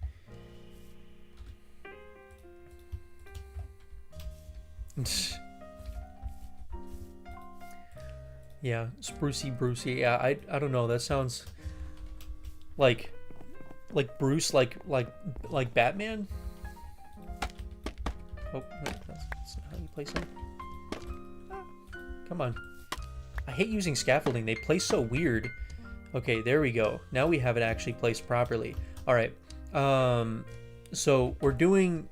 Yeah, sprucey Brucey. Yeah, I don't know. That sounds like Bruce, like Batman. Oh, that's not how you place him. Come on. I hate using scaffolding. They place so weird. Okay, there we go. Now we have it actually placed properly. All right. So we're doing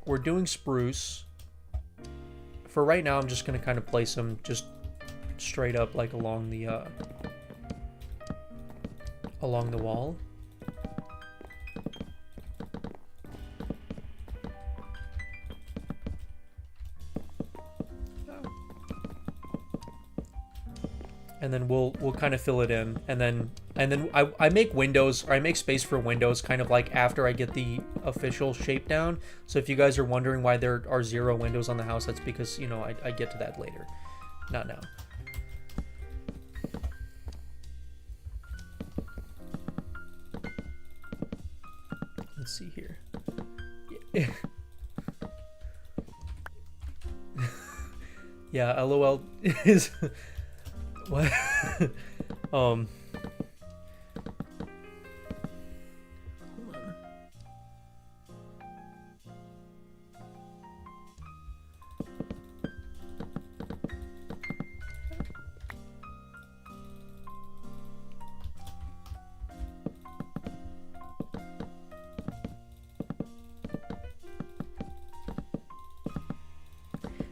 spruce. For right now, I'm just gonna kind of place them just straight up like along the wall. And then we'll kind of fill it in, and then I make windows, or I make space for windows kind of like after I get the official shape down. So if you guys are wondering why there are 0 windows on the house, that's because, you know, I get to that later, not now. Let's see here. Yeah. Yeah, LOL is what? Hold on.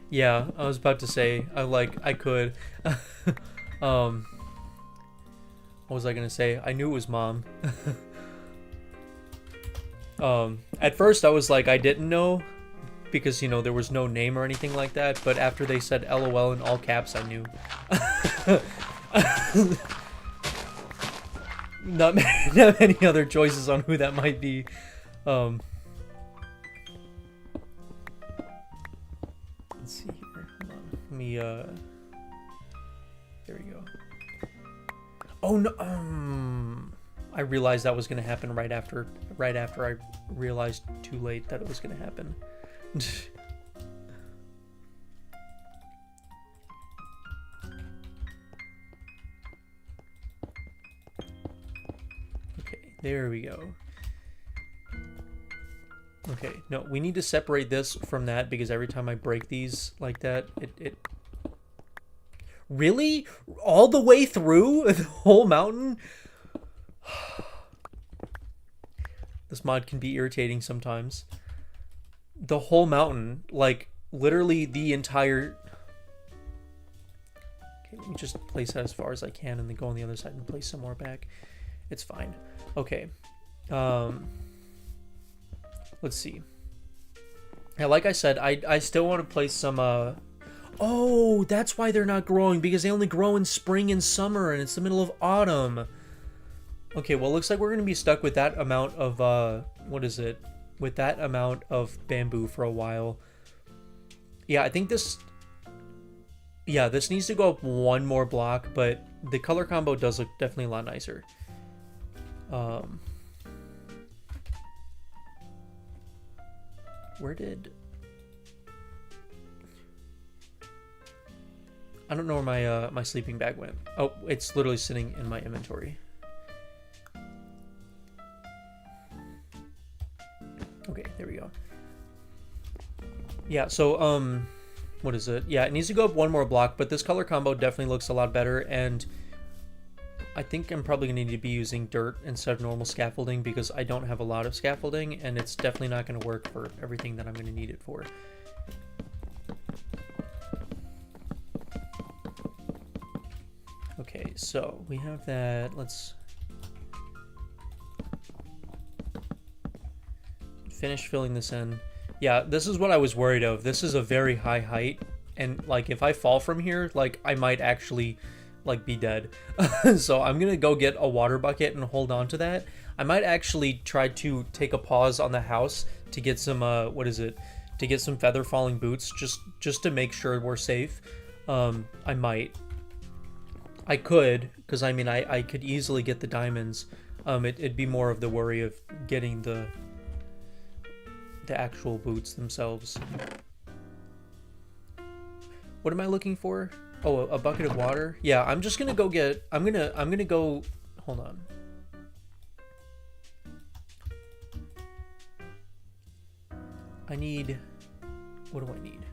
Yeah, I was about to say, I could. What was I gonna say? I knew it was mom. At first I was like, I didn't know, because, you know, there was no name or anything like that, but after they said LOL in all caps, I knew. Not many other choices on who that might be. Let's see here. Hold on. Let me, there we go. Oh no! I realized that was gonna happen right after I realized too late that it was gonna happen. Okay, there we go. Okay, no, we need to separate this from that, because every time I break these like that, it really? All the way through the whole mountain? This mod can be irritating sometimes. The whole mountain, like literally the entire... Okay, let me just place that as far as I can and then go on the other side and place some more back. It's fine. Okay. Let's see. Yeah, like I said, I still want to place some oh, that's why they're not growing, because they only grow in spring and summer, and it's the middle of autumn. Okay, well, it looks like we're going to be stuck with that amount of, what is it? With that amount of bamboo for a while. Yeah, I think this... Yeah, this needs to go up one more block, but the color combo does look definitely a lot nicer. Where did... I don't know where my my sleeping bag went. Oh, it's literally sitting in my inventory. Okay, there we go. Yeah, so what is it? Yeah, it needs to go up one more block, but this color combo definitely looks a lot better, and I think I'm probably gonna need to be using dirt instead of normal scaffolding because I don't have a lot of scaffolding, and it's definitely not gonna work for everything that I'm gonna need it for. Okay, so we have that. Let's finish filling this in. Yeah, this is what I was worried of. This is a very high height, and like if I fall from here, like I might actually like be dead. So I'm gonna go get a water bucket and hold on to that. I might actually try to take a pause on the house to get some what is it? To get some feather falling boots just to make sure we're safe. I might. I could, because I mean I could easily get the diamonds. It'd be more of the worry of getting the actual boots themselves. What am I looking for? Oh, a bucket of water. Yeah, I'm just gonna go get. I'm gonna go. Hold on. I need. What do I need?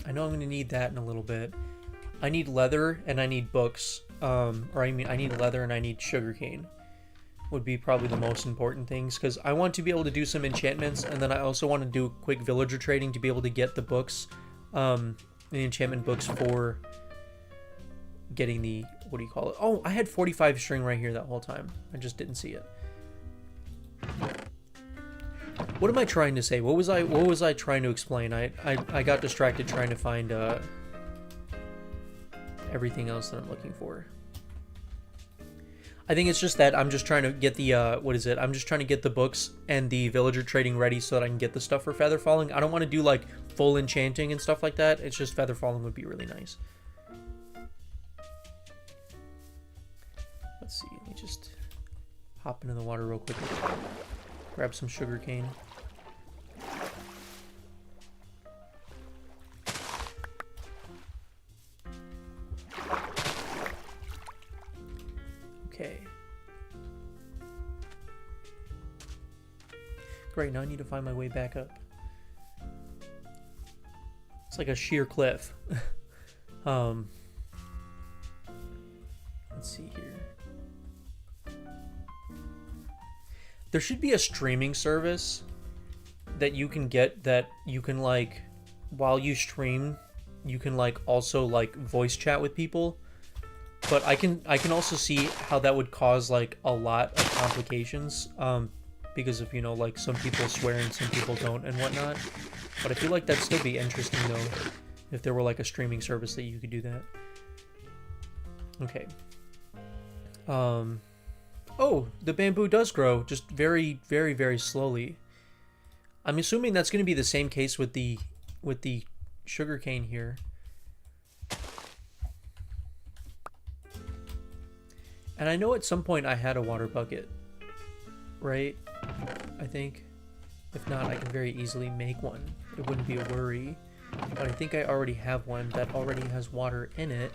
I know I'm gonna need that in a little bit. I need leather and I need books. Or I mean, I need leather and I need sugarcane. Would be probably the most important things, because I want to be able to do some enchantments, and then I also want to do quick villager trading to be able to get the books, the enchantment books for getting the, what do you call it? Oh, I had 45 string right here that whole time. I just didn't see it. What am I trying to say? What was I trying to explain? I got distracted trying to find everything else that I'm looking for. I think it's just that I'm just trying to get the, what is it? I'm just trying to get the books and the villager trading ready so that I can get the stuff for feather falling. I don't want to do like full enchanting and stuff like that. It's just feather falling would be really nice. Let's see, let me just hop into the water real quick. Grab some sugar cane. Okay. Great, now I need to find my way back up. It's like a sheer cliff. Let's see here. There should be a streaming service that you can get that you can like, while you stream, you can like also like voice chat with people. But I can also see how that would cause like a lot of complications, because of, you know, like some people swear and some people don't and whatnot. But I feel like that'd still be interesting though, if there were like a streaming service that you could do that. Okay. Oh, the bamboo does grow, just very, very, very slowly. I'm assuming that's going to be the same case with the sugarcane here. And I know at some point I had a water bucket, right? I think. If not, I can very easily make one. It wouldn't be a worry. But I think I already have one that already has water in it.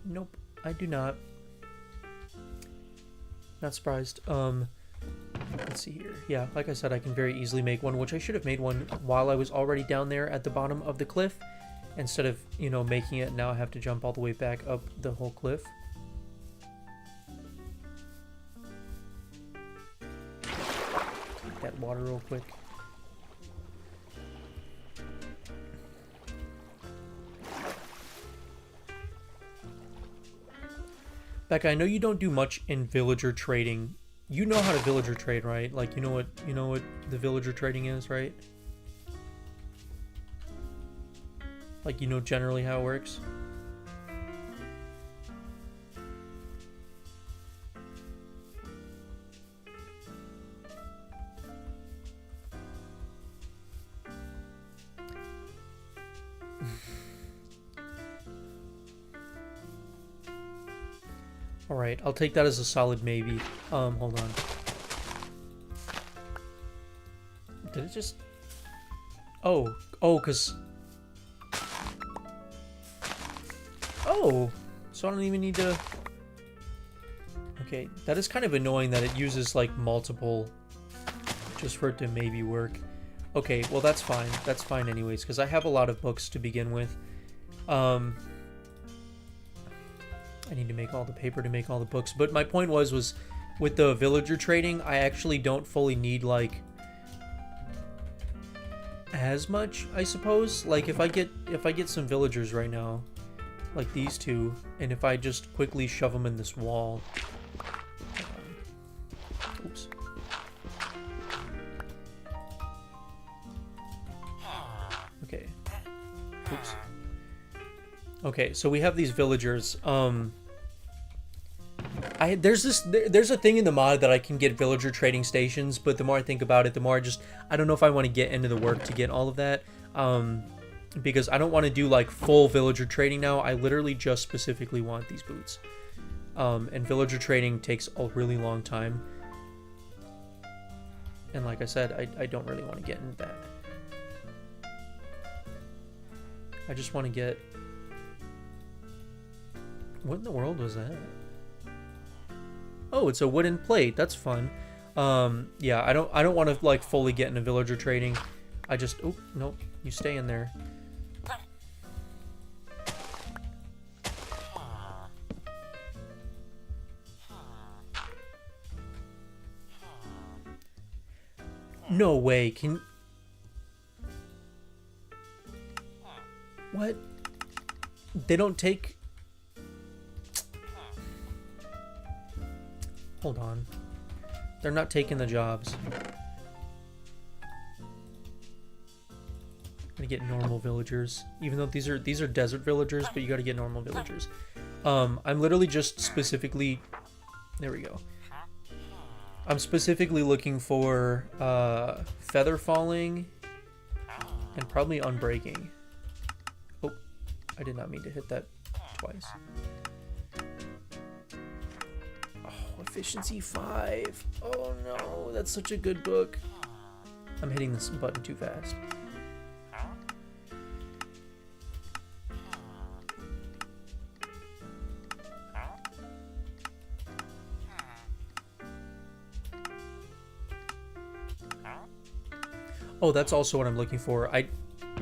Nope, I do not. Not surprised. Let's see here. Yeah, like I said, I can very easily make one, which I should have made one while I was already down there at the bottom of the cliff. Instead of, you know, making it, now I have to jump all the way back up the whole cliff. Take that water real quick. Becca, I know you don't do much in villager trading. You know how to villager trade, right? Like, you know what the villager trading is, right? Like, you know generally how it works? Alright, I'll take that as a solid maybe. Hold on. Did it just... Oh, because... Oh, so I don't even need to... Okay, that is kind of annoying that it uses, like, multiple just for it to maybe work. Okay, well, that's fine. That's fine anyways, because I have a lot of books to begin with. I need to make all the paper to make all the books. But my point was with the villager trading, I actually don't fully need, like, as much, I suppose. Like, if I get some villagers right now, like these two, and if I just quickly shove them in this wall. Oops. Okay. Oops. Okay, so we have these villagers. There's a thing in the mod that I can get villager trading stations, but the more I think about it, the more I don't know if I want to get into the work to get all of that. Because I don't want to do like full villager trading now. I literally just specifically want these boots. And villager trading takes a really long time. And like I said, I don't really want to get into that. I just want to get... What in the world was that? Oh, it's a wooden plate. That's fun. Yeah, I don't want to like fully get into villager trading. I just... Oh, nope. You stay in there. No way. Can... What? They don't take... Hold on. They're not taking the jobs. Gotta get normal villagers. Even though these are desert villagers, but you gotta get normal villagers. I'm literally just specifically... There we go. I'm specifically looking for feather falling and probably unbreaking. Oh, I did not mean to hit that twice. Oh, efficiency 5. Oh no, that's such a good book. I'm hitting this button too fast. Oh, that's also what I'm looking for.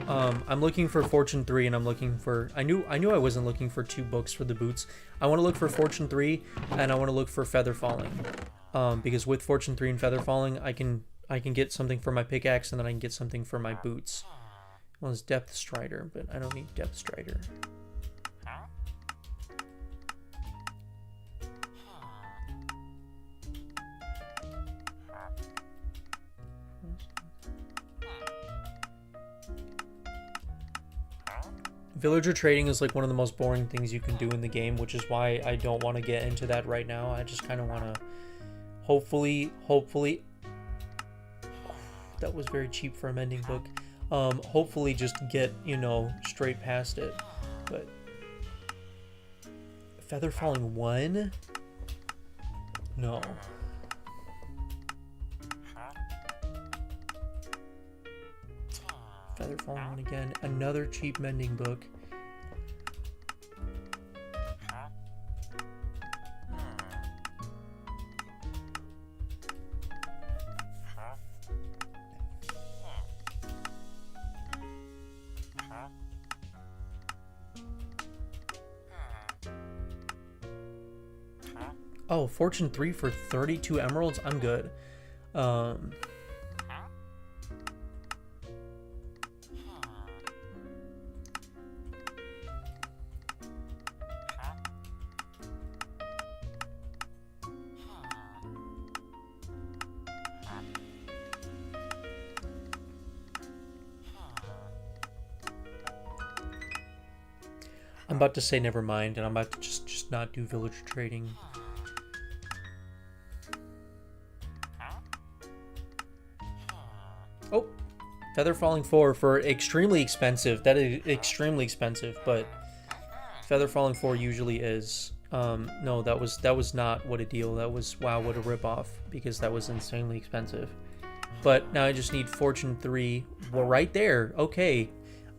I'm looking for Fortune 3, and I'm looking for... I knew I wasn't looking for 2 books for the boots. I want to look for Fortune 3, and I want to look for Feather Falling. Because with Fortune 3 and Feather Falling, I can get something for my pickaxe, and then I can get something for my boots. Well, it's Depth Strider, but I don't need Depth Strider. Villager trading is like one of the most boring things you can do in the game, which is why I don't want to get into that right now. I just kind of want to hopefully that was very cheap for a mending book. Hopefully just get, you know, straight past it. But Feather Falling 1? No. Feather Falling 1 again. Another cheap mending book. Oh, Fortune 3 for 32 emeralds? I'm good. I'm about to say never mind, and I'm about to just not do villager trading. Oh, Feather Falling 4 for extremely expensive. That is extremely expensive, but Feather Falling 4 usually is. No, that was not what a deal. That was, wow, what a ripoff, because that was insanely expensive. But now I just need Fortune 3. Well, right there. Okay.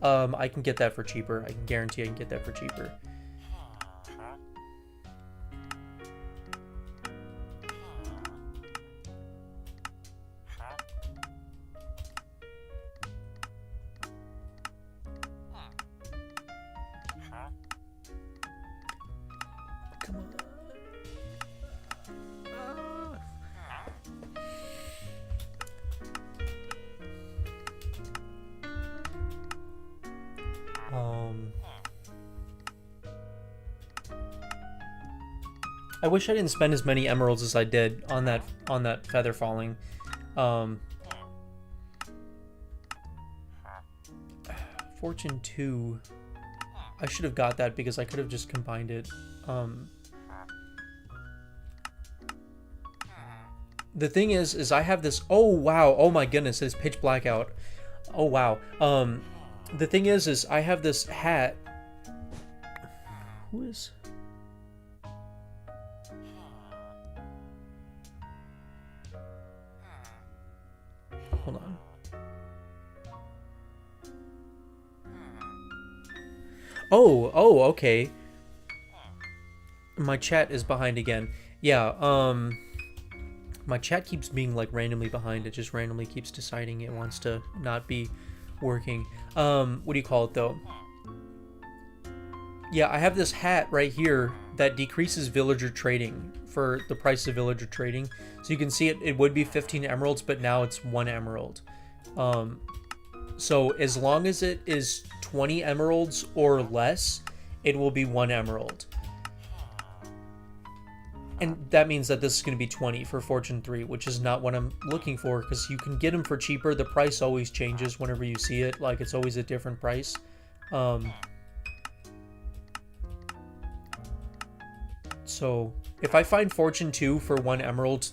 I can get that for cheaper. I can guarantee I can get that for cheaper. Come on. I wish I didn't spend as many emeralds as I did on that feather falling. Fortune 2. I should have got that because I could have just combined it. The thing is I have this. Oh wow! Oh my goodness! It's pitch black out. Oh wow! The thing is I have this hat. Who is? Hold on. Oh, okay. My chat is behind again. Yeah, my chat keeps being like randomly behind. It just randomly keeps deciding it wants to not be working. What do you call it though? Yeah, I have this hat right here that decreases villager trading for the price of villager trading. So you can see it would be 15 emeralds, but now it's 1 emerald. So as long as it is 20 emeralds or less, it will be 1 emerald. And that means that this is going to be 20 for Fortune 3, which is not what I'm looking for, because you can get them for cheaper. The price always changes whenever you see it. Like, it's always a different price. So if I find Fortune 2 for 1 emerald,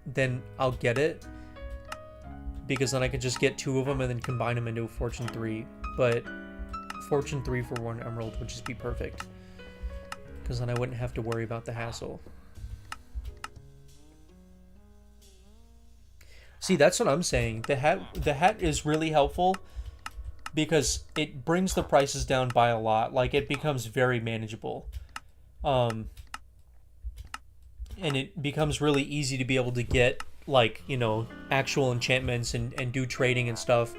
then I'll get it, because then I can just get 2 of them and then combine them into Fortune 3. But Fortune 3 for 1 emerald would just be perfect, because then I wouldn't have to worry about the hassle. See, that's what I'm saying. The hat is really helpful because it brings the prices down by a lot. Like, it becomes very manageable. And it becomes really easy to be able to get, like, you know, actual enchantments and do trading and stuff.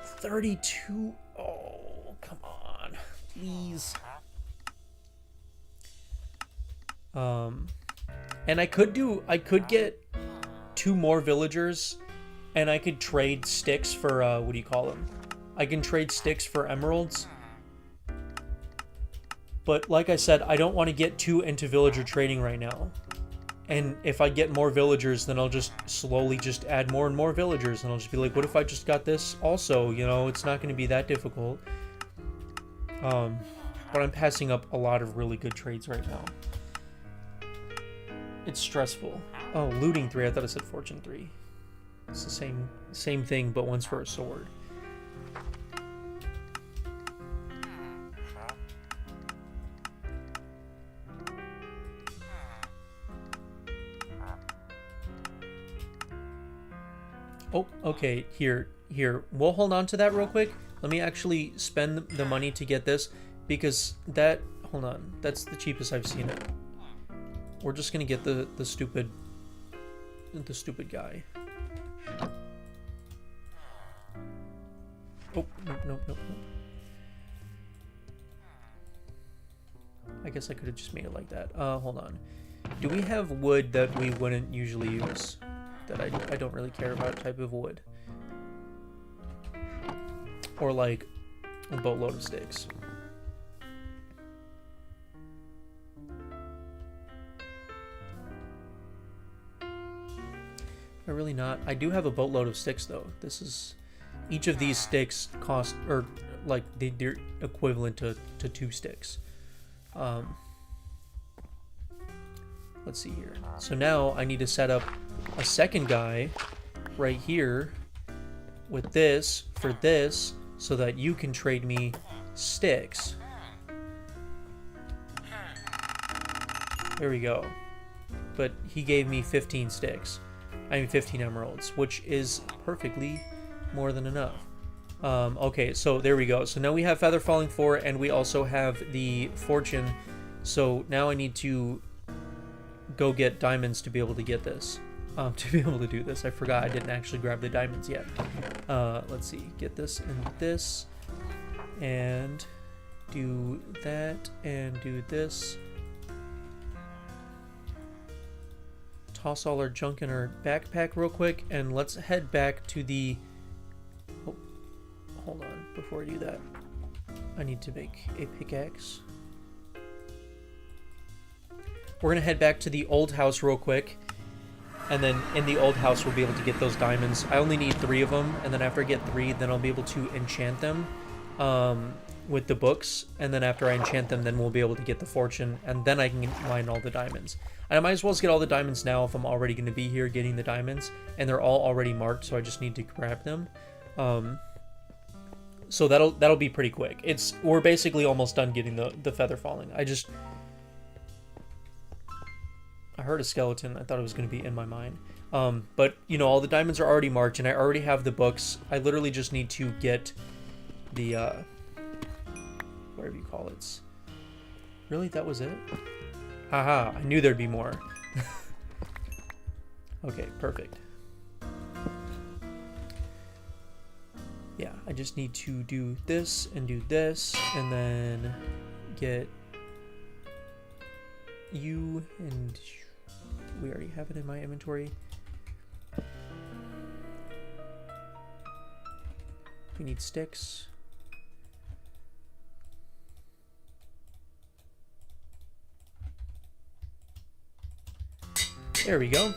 32. Oh, come on. Please. And I could get 2 more villagers, and I could trade sticks for, what do you call them? I can trade sticks for emeralds. But like I said, I don't want to get too into villager trading right now. And if I get more villagers, then I'll just slowly just add more and more villagers. And I'll just be like, what if I just got this also? You know, it's not going to be that difficult. But I'm passing up a lot of really good trades right now. It's stressful. Oh, looting 3. I thought it said Fortune 3. It's the same thing, but one's for a sword. Oh, okay, here. We'll hold on to that real quick. Let me actually spend the money to get this, because that, hold on, that's the cheapest I've seen it. We're just gonna get the stupid guy. Oh, no. I guess I could have just made it like that. Hold on. Do we have wood that we wouldn't usually use? That I don't really care about type of wood. Or like a boatload of sticks. Really not. I do have a boatload of sticks though. This is, each of these sticks cost, or like they're equivalent to 2 sticks. Let's see here. So now I need to set up a second guy right here with this for this so that you can trade me sticks. There we go. But he gave me 15 sticks. I mean 15 emeralds, which is perfectly more than enough. Okay, so there we go. So now we have Feather Falling 4, and we also have the Fortune. So now I need to go get diamonds to be able to get this. To be able to do this. I forgot I didn't actually grab the diamonds yet. Let's see. Get this and this. And do that and do this. Toss all our junk in our backpack real quick, and let's head back to the... Oh, hold on. Before I do that, I need to make a pickaxe. We're going to head back to the old house real quick. And then in the old house, we'll be able to get those diamonds. I only need 3 of them. And then after I get 3, then I'll be able to enchant them with the books. And then after I enchant them, then we'll be able to get the fortune. And then I can mine all the diamonds. And I might as well get all the diamonds now if I'm already going to be here getting the diamonds. And they're all already marked, so I just need to grab them. So that'll be pretty quick. We're basically almost done getting the feather falling. I heard a skeleton. I thought it was going to be in my mind. But, you know, all the diamonds are already marked, and I already have the books. I literally just need to get the, whatever you call it. Really? That was it? Haha, I knew there'd be more. Okay, perfect. Yeah, I just need to do this, and then get you, and we already have it in my inventory. We need sticks. There we go.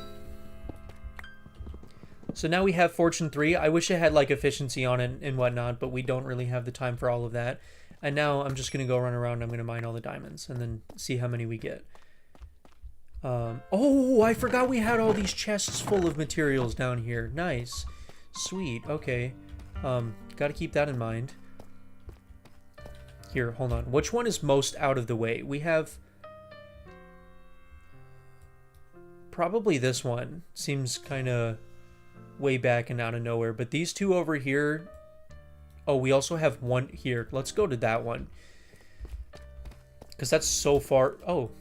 So now we have Fortune 3. I wish it had like efficiency on it and whatnot, but we don't really have the time for all of that. And now I'm just going to go run around. I'm going to mine all the diamonds and then see how many we get. Oh, I forgot we had all these chests full of materials down here. Nice. Sweet. Okay. Got to keep that in mind. Here, hold on. Which one is most out of the way? We have... probably this one. Seems kind of way back and out of nowhere. But these two over here... oh, we also have one here. Let's go to that one. Because that's so far... oh.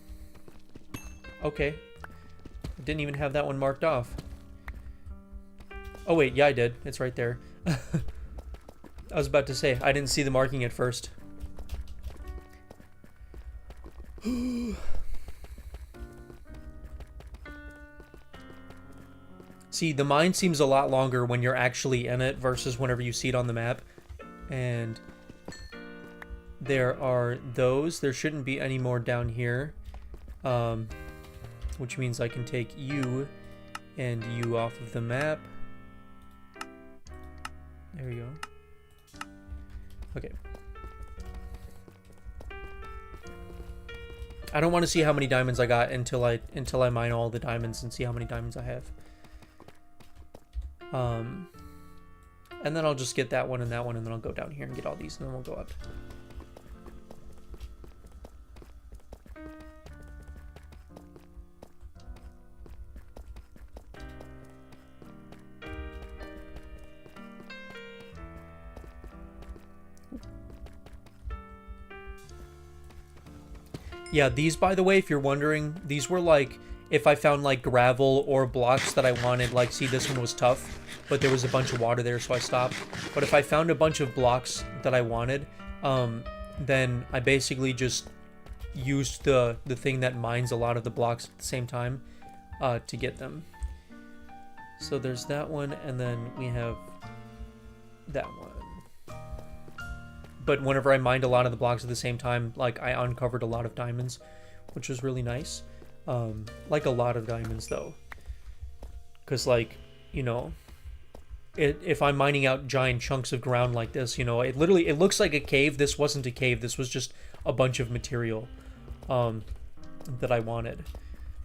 Okay. I didn't even have that one marked off. Oh, wait. Yeah, I did. It's right there. I was about to say, I didn't see the marking at first. See, the mine seems a lot longer when you're actually in it versus whenever you see it on the map. And there are those. There shouldn't be any more down here. Which means I can take you and you off of the map. There we go. Okay. I don't want to see how many diamonds I got until I mine all the diamonds and see how many diamonds I have. And then I'll just get that one, and then I'll go down here and get all these, and then we'll go up. Yeah, these, by the way, if you're wondering, these were like, if I found like gravel or blocks that I wanted, like, see, this one was tough, but there was a bunch of water there, so I stopped. But if I found a bunch of blocks that I wanted, then I basically just used the thing that mines a lot of the blocks at the same time to get them. So there's that one, and then we have that one. But whenever I mined a lot of the blocks at the same time, like, I uncovered a lot of diamonds, which was really nice. Like, a lot of diamonds, though. Because, like, you know, if I'm mining out giant chunks of ground like this, you know, it looks like a cave. This wasn't a cave. This was just a bunch of material that I wanted.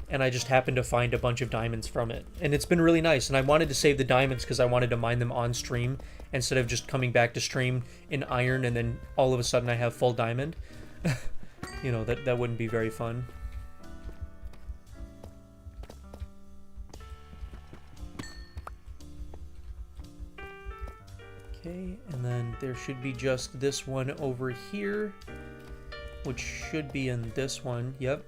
and I just happened to find a bunch of diamonds from it. And it's been really nice, and I wanted to save the diamonds because I wanted to mine them on stream instead of just coming back to stream in iron and then all of a sudden I have full diamond. You know, that wouldn't be very fun. Okay, and then there should be just this one over here, which should be in this one. Yep.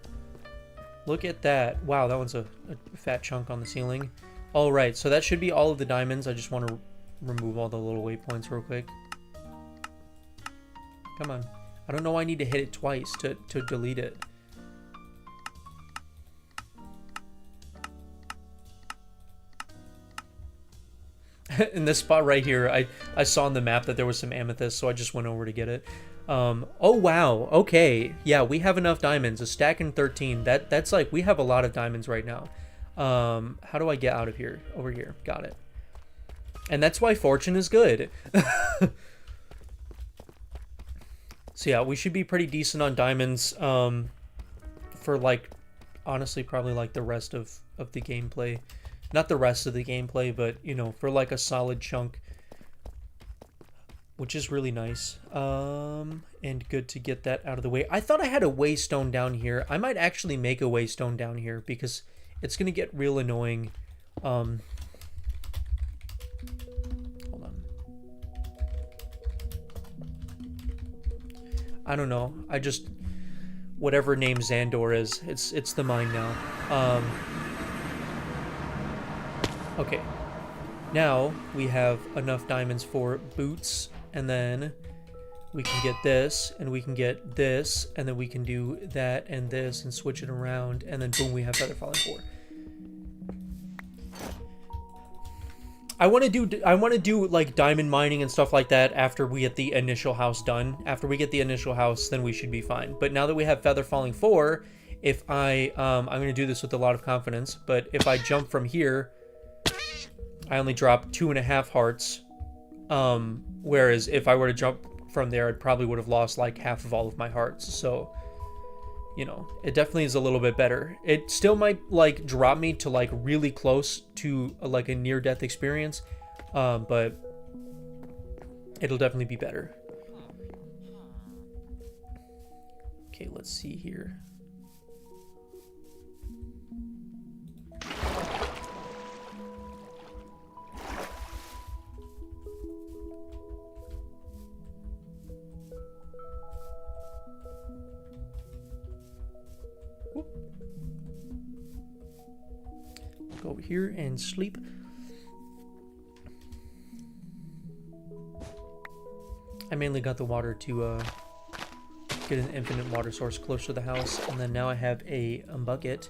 Look at that. Wow, that one's a fat chunk on the ceiling. All right, so that should be all of the diamonds. I just want to remove all the little waypoints real quick. Come on. I don't know why I need to hit it twice to delete it. In this spot right here, I saw on the map that there was some amethyst, so I just went over to get it. Oh wow, okay. Yeah, we have enough diamonds. A stack and 13. That's like, we have a lot of diamonds right now. How do I get out of here? Over here. Got it. And that's why fortune is good. So yeah, we should be pretty decent on diamonds for like, honestly, probably like the rest of the gameplay. Not the rest of the gameplay, but, you know, for like a solid chunk. Which is really nice. And good to get that out of the way. I thought I had a waystone down here. I might actually make a waystone down here because it's going to get real annoying. Hold on. I don't know. I just... Whatever name Xandor is, it's the mine now. Okay. Now we have enough diamonds for boots, and then we can get this, and we can get this, and then we can do that and this and switch it around, and then boom, we have feather falling 4. I want to do like diamond mining and stuff like that after we get the initial house done. After we get the initial house, then we should be fine. But now that we have feather falling 4, if I'm going to do this with a lot of confidence, but if I jump from here, I only drop 2.5 hearts. Whereas if I were to jump from there, I probably would have lost like half of all of my hearts. So, you know, it definitely is a little bit better. It still might like drop me to like really close to like a near-death experience, but it'll definitely be better. Okay, let's see here. Go over here and sleep. I mainly got the water to get an infinite water source close to the house, and then now I have a bucket.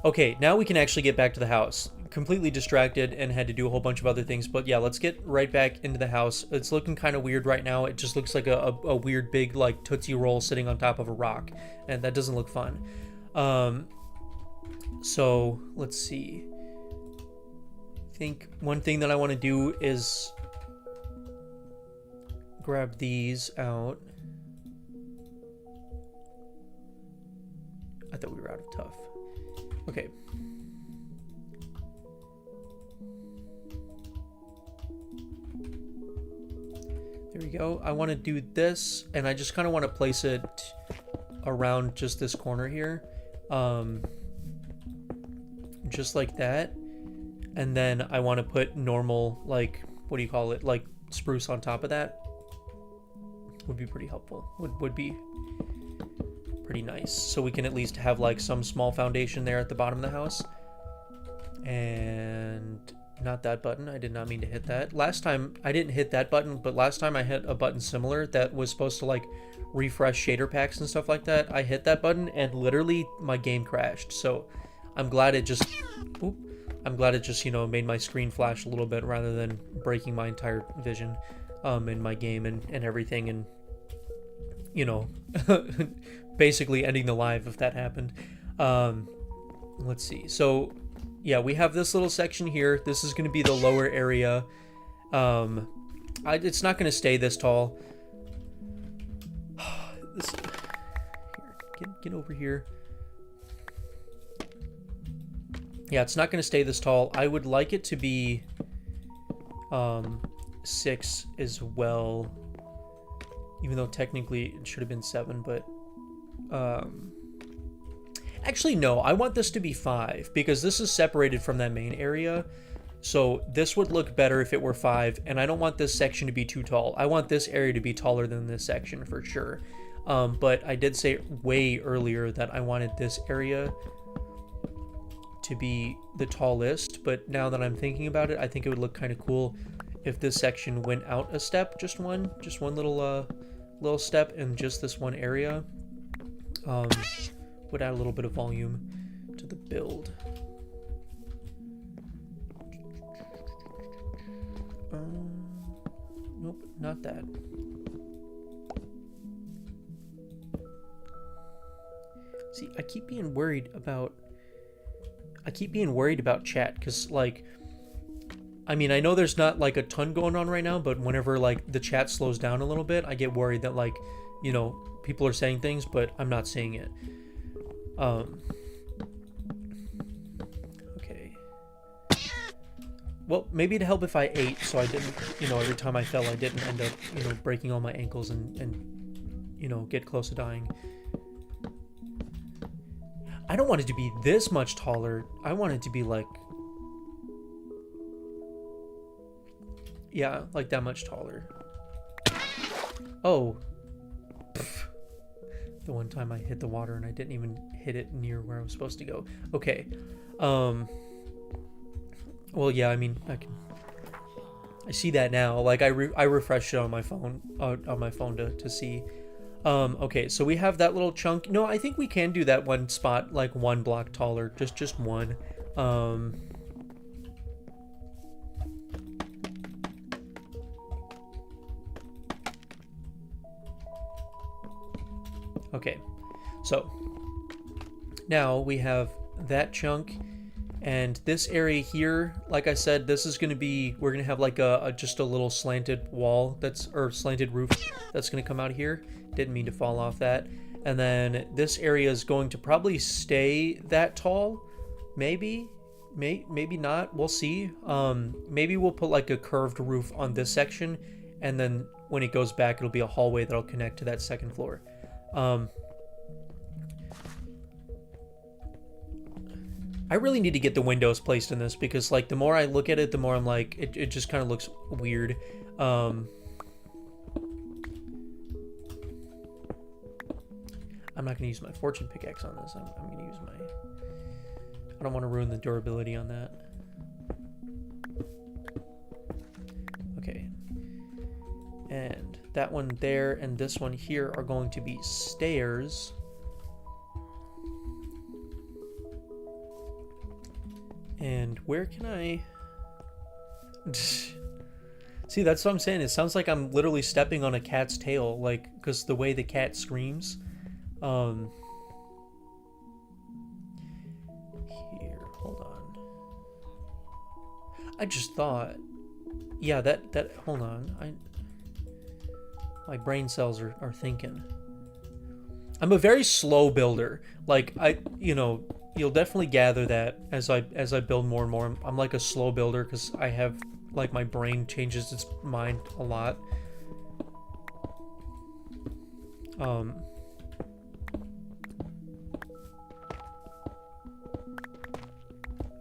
Okay, now we can actually get back to the house. Completely distracted and had to do a whole bunch of other things, but yeah, let's get right back into the house. It's looking kind of weird right now. It just looks like a weird big like Tootsie Roll sitting on top of a rock, and that doesn't look fun. So let's see. I think one thing that I want to do is grab these out. I thought we were out of tough. Okay. There we go. I want to do this, and I just kind of want to place it around just this corner here. Just like that. And then I want to put normal, like, what do you call it? Like spruce on top of that. Would be pretty helpful. Would be pretty nice. So we can at least have like some small foundation there at the bottom of the house. And not that button. I did not mean to hit that. Last time I didn't hit that button, but last time I hit a button similar that was supposed to like refresh shader packs and stuff like that. I hit that button and literally my game crashed. So I'm glad it just, you know, made my screen flash a little bit rather than breaking my entire vision in my game and everything, and, you know, basically ending the live if that happened. Let's see. So, yeah, we have this little section here. This is going to be the lower area. It's not going to stay this tall. Get over here. Yeah, it's not going to stay this tall. I would like it to be 6 as well, even though technically it should have been 7, but actually no, I want this to be 5 because this is separated from that main area. So this would look better if it were 5, and I don't want this section to be too tall. I want this area to be taller than this section for sure. But I did say way earlier that I wanted this area to be the tallest, but now that I'm thinking about it, I think it would look kind of cool if this section went out a step, just one little step in just this one area. Would add a little bit of volume to the build. Nope, not that. See, I keep being worried about chat, because like, I mean, I know there's not like a ton going on right now, but whenever like the chat slows down a little bit, I get worried that like, you know, people are saying things but I'm not seeing it. Okay. Well, maybe it'd help if I ate, so I didn't, you know, every time I fell I didn't end up, you know, breaking all my ankles and you know, get close to dying. I don't want it to be this much taller. I want it to be like, yeah, like that much taller. Oh. Pfft. The one time I hit the water and I didn't even hit it near where I was supposed to go. Okay. Well, yeah, I mean, I see that now. Like I refreshed it on my phone, to see. Okay, so we have that little chunk. No, I think we can do that one spot like one block taller, just one. Okay, so now we have that chunk, and this area here, like I said, this is going to be, we're going to have like just a little slanted wall or slanted roof that's going to come out here. Didn't mean to fall off that. And then this area is going to probably stay that tall. Maybe not. We'll see. Maybe we'll put like a curved roof on this section, and then when it goes back, it'll be a hallway that'll connect to that second floor. I really need to get the windows placed in this, because like the more I look at it, the more I'm like, it just kind of looks weird. I'm not going to use my fortune pickaxe on this. I'm going to use my... I don't want to ruin the durability on that. Okay. And that one there and this one here are going to be stairs. And where can I... See, that's what I'm saying. It sounds like I'm literally stepping on a cat's tail, like, because the way the cat screams. Here, hold on. I just thought, yeah, that hold on. My brain cells are thinking. I'm a very slow builder. Like you'll definitely gather that as I build more and more. I'm like a slow builder because I have, like, my brain changes its mind a lot.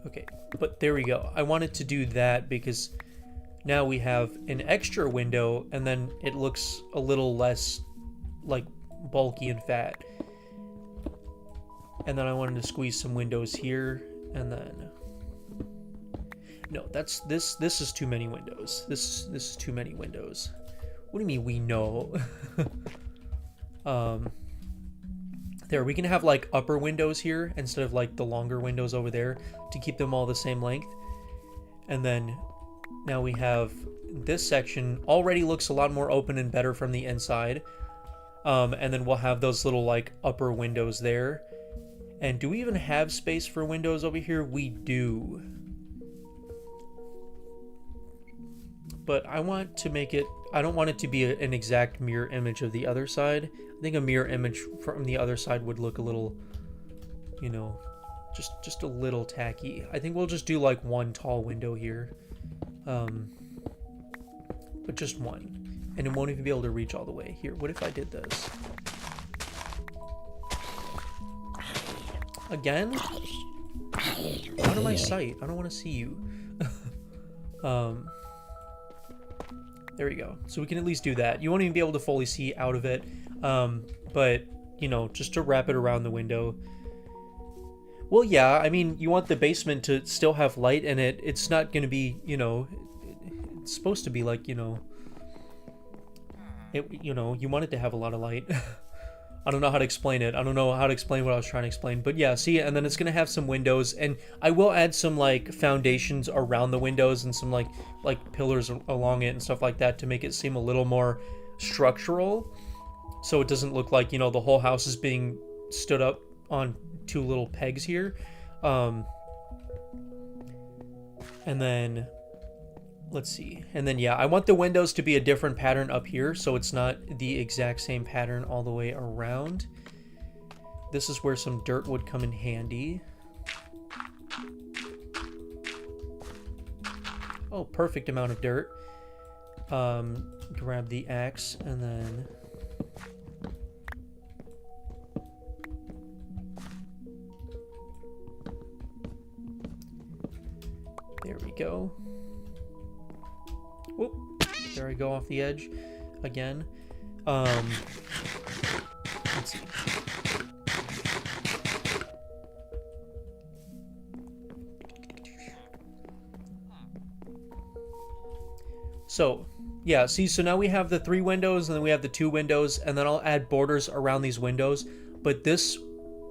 Okay, but there we go. I wanted to do that because now we have an extra window, and then it looks a little less, like, bulky and fat. And then I wanted to squeeze some windows here, and then... No, this is too many windows. This is too many windows. What do you mean we know? There, we can have like upper windows here instead of like the longer windows over there to keep them all the same length. And then now we have this section already looks a lot more open and better from the inside. And then we'll have those little like upper windows there. And do we even have space for windows over here? We do. But I want to make it, I don't want it to be an exact mirror image of the other side. I think a mirror image from the other side would look a little, Just a little tacky. I think we'll just do like one tall window here. But just one. And it won't even be able to reach all the way. Here, what if I did this? Again? Out of my sight. I don't want to see you. There we go. So we can at least do that. You won't even be able to fully see out of it. But, you know, just to wrap it around the window. Well, yeah, I mean, you want the basement to still have light in it. It's not going to be, you know, it's supposed to be like, you know, you want it to have a lot of light. I don't know how to explain it. I don't know how to explain what I was trying to explain. But yeah, see, and then it's going to have some windows. And I will add some, like, foundations around the windows and some, like pillars along it and stuff like that to make it seem a little more structural. So it doesn't look like, you know, the whole house is being stood up on two little pegs here. And then let's see, and then yeah, I want the windows to be a different pattern up here, so it's not the exact same pattern all the way around. This is where some dirt would come in handy. Oh, perfect amount of dirt. Grab the axe and then there we go. Whoop. There I go off the edge again. Let's see. So, yeah, see, so now we have the 3 windows and then we have the 2 windows, and then I'll add borders around these windows. But this,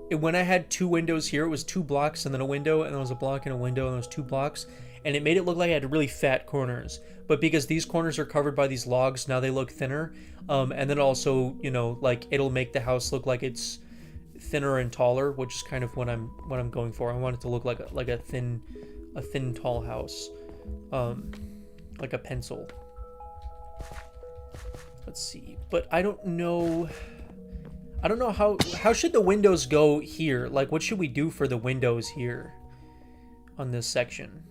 when I had 2 windows here, it was 2 blocks and then a window, and there was a block and a window, and there was 2 blocks. And it made it look like I had really fat corners. But because these corners are covered by these logs, now they look thinner. And then also, you know, like, it'll make the house look like it's thinner and taller, which is kind of what I'm going for. I want it to look like a thin tall house, like a pencil. Let's see, but I don't know how should the windows go here. Like, what should we do for the windows here on this section?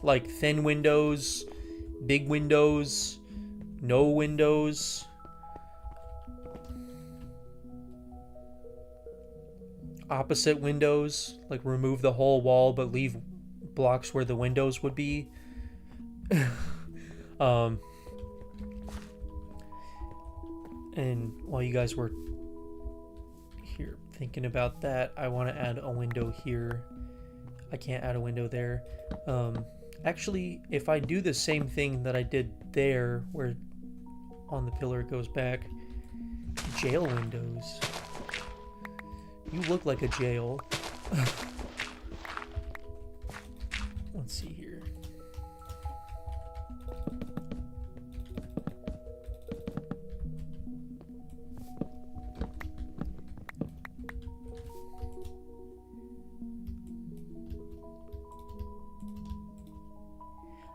Like thin windows, big windows, no windows. Opposite windows, like remove the whole wall but leave blocks where the windows would be. And while you guys were here thinking about that, I want to add a window here. I can't add a window there. Actually, if I do the same thing that I did there, where on the pillar it goes back, jail windows. You look like a jail. Let's see here.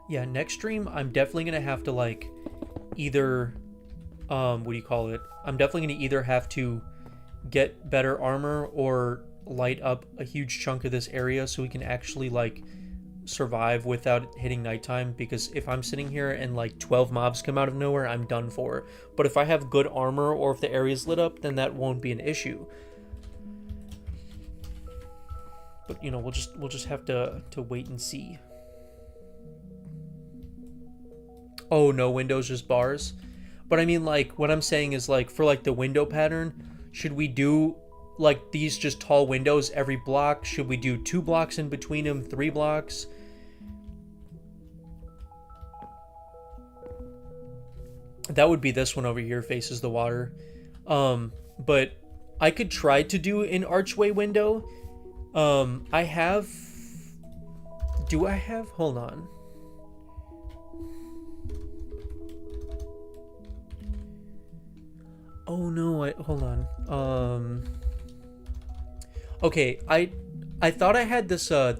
Yeah, next stream, I'm definitely going to have to, like, either, what do you call it? I'm definitely going to either have to get better armor or light up a huge chunk of this area so we can actually, like, survive without hitting nighttime. Because if I'm sitting here and, like, 12 mobs come out of nowhere, I'm done for. But if I have good armor or if the area's lit up, then that won't be an issue. But, you know, we'll just have to wait and see. Oh, no windows, just bars. But I mean, like, what I'm saying is, like, for, like, the window pattern, should we do, like, these just tall windows every block? Should we do 2 blocks in between them, 3 blocks? That would be this one over here, faces the water. But I could try to do an archway window. Do I have, hold on. Oh no, hold on. Okay, I thought I had this I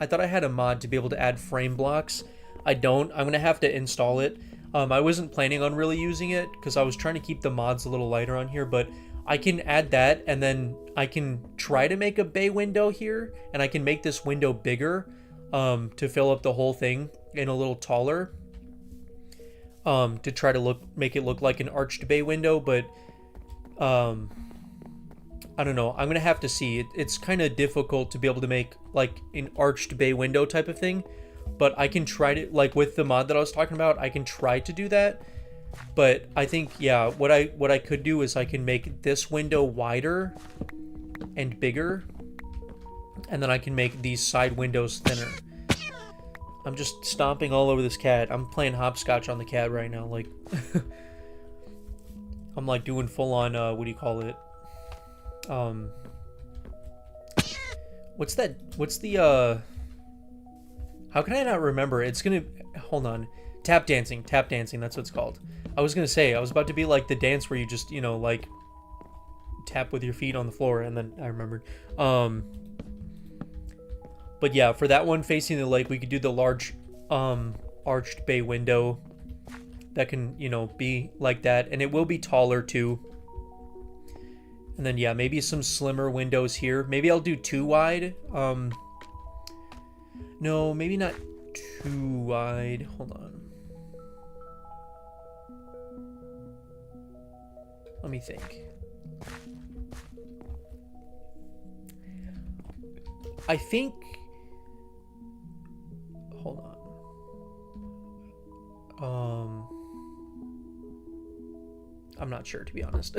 thought I had a mod to be able to add frame blocks. I don't. I'm gonna have to install it. I wasn't planning on really using it because I was trying to keep the mods a little lighter on here, but I can add that, and then I can try to make a bay window here, and I can make this window bigger to fill up the whole thing and a little taller to try to make it look like an arched bay window. But I don't know. I'm gonna have to see. It's kind of difficult to be able to make like an arched bay window type of thing, but I can try to, like with the mod that I was talking about, I can try to do that. But I think, yeah, what I could do is I can make this window wider and bigger, and then I can make these side windows thinner. I'm just stomping all over this cat. I'm playing hopscotch on the cat right now. Like, I'm like doing full on, what do you call it? What's that? What's the, how can I not remember? It's gonna, hold on. Tap dancing, that's what it's called. I was gonna say, I was about to be like the dance where you just, you know, like tap with your feet on the floor, and then I remembered. But yeah, for that one facing the lake, we could do the large arched bay window that can, you know, be like that, and it will be taller too. And then yeah, maybe some slimmer windows here. Maybe I'll do 2 wide. No, maybe not 2 wide. Hold on. Let me think. I think... Hold on. I'm not sure, to be honest.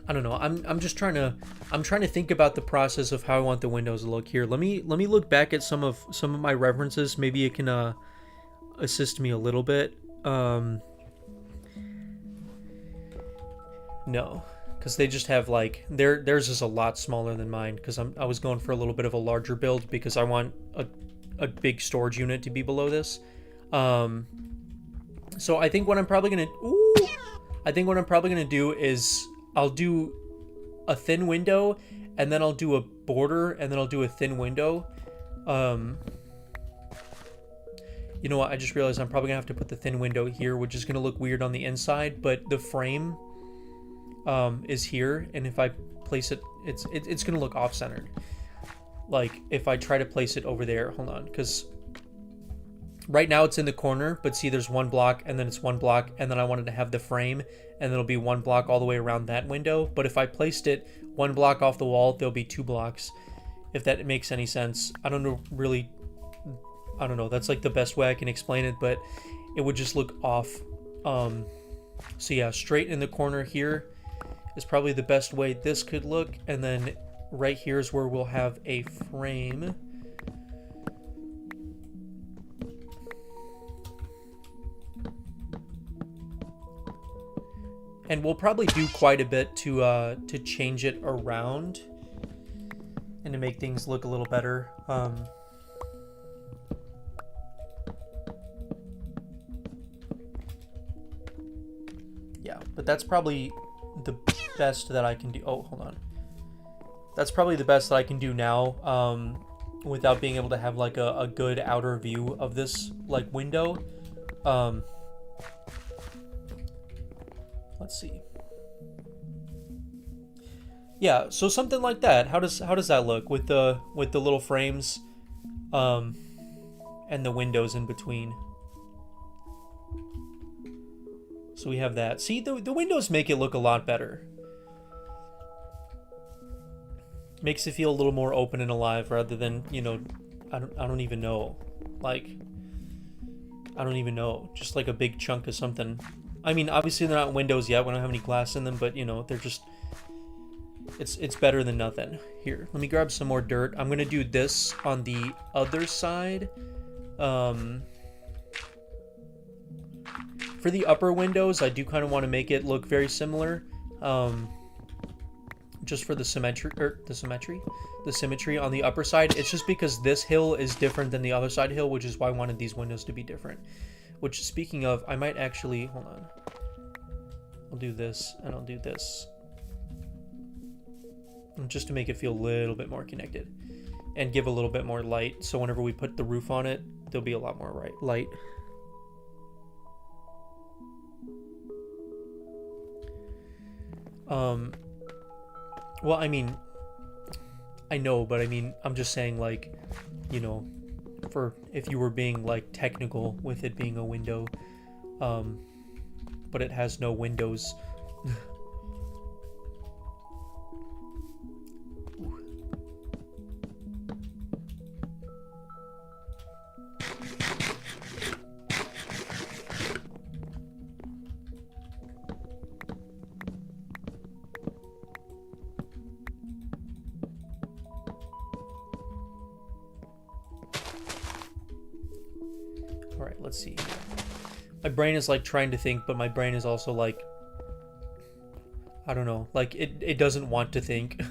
I don't know. I'm just trying to think about the process of how I want the windows to look here. Let me look back at some of my references. Maybe it can assist me a little bit. No, because they just have like theirs is a lot smaller than mine, because I was going for a little bit of a larger build because I want a big storage unit to be below this. So I think what I'm probably gonna do is I'll do a thin window, and then I'll do a border, and then I'll do a thin window. You know what? I just realized I'm probably gonna have to put the thin window here, which is gonna look weird on the inside, but the frame is here, and if I place it, it's gonna look off-centered. Like if I try to place it over there, hold on, because right now it's in the corner, but see there's 1 block, and then it's 1 block, and then I wanted to have the frame, and then it'll be 1 block all the way around that window. But if I placed it 1 block off the wall, there'll be 2 blocks, if that makes any sense. I don't know, really, I don't know, that's like the best way I can explain it, but it would just look off. So yeah, straight in the corner here is probably the best way this could look, and then right here is where we'll have a frame. And we'll probably do quite a bit to change it around and to make things look a little better. Yeah, but that's probably the best that I can do. Oh, hold on. That's probably the best that I can do now, without being able to have like a good outer view of this like window. Let's see. Yeah, so something like that. How does that look with the little frames, and the windows in between? So we have that. See, the windows make it look a lot better. Makes it feel a little more open and alive, rather than, you know, I don't even know. Like, I don't even know. Just like a big chunk of something. I mean, obviously they're not windows yet. We don't have any glass in them, but you know, they're just, it's better than nothing. Here, let me grab some more dirt. I'm gonna do this on the other side. For the upper windows, I do kind of want to make it look very similar. Just for the symmetry on the upper side. It's just because this hill is different than the other side hill, which is why I wanted these windows to be different. Which, speaking of, I might actually, hold on. I'll do this, and I'll do this. Just to make it feel a little bit more connected. And give a little bit more light, so whenever we put the roof on it, there'll be a lot more light. Well, I mean, I know, but I mean, I'm just saying, like, you know, for if you were being like technical with it being a window, but it has no windows. Alright, let's see. My brain is like trying to think, but my brain is also like, I don't know, like it doesn't want to think.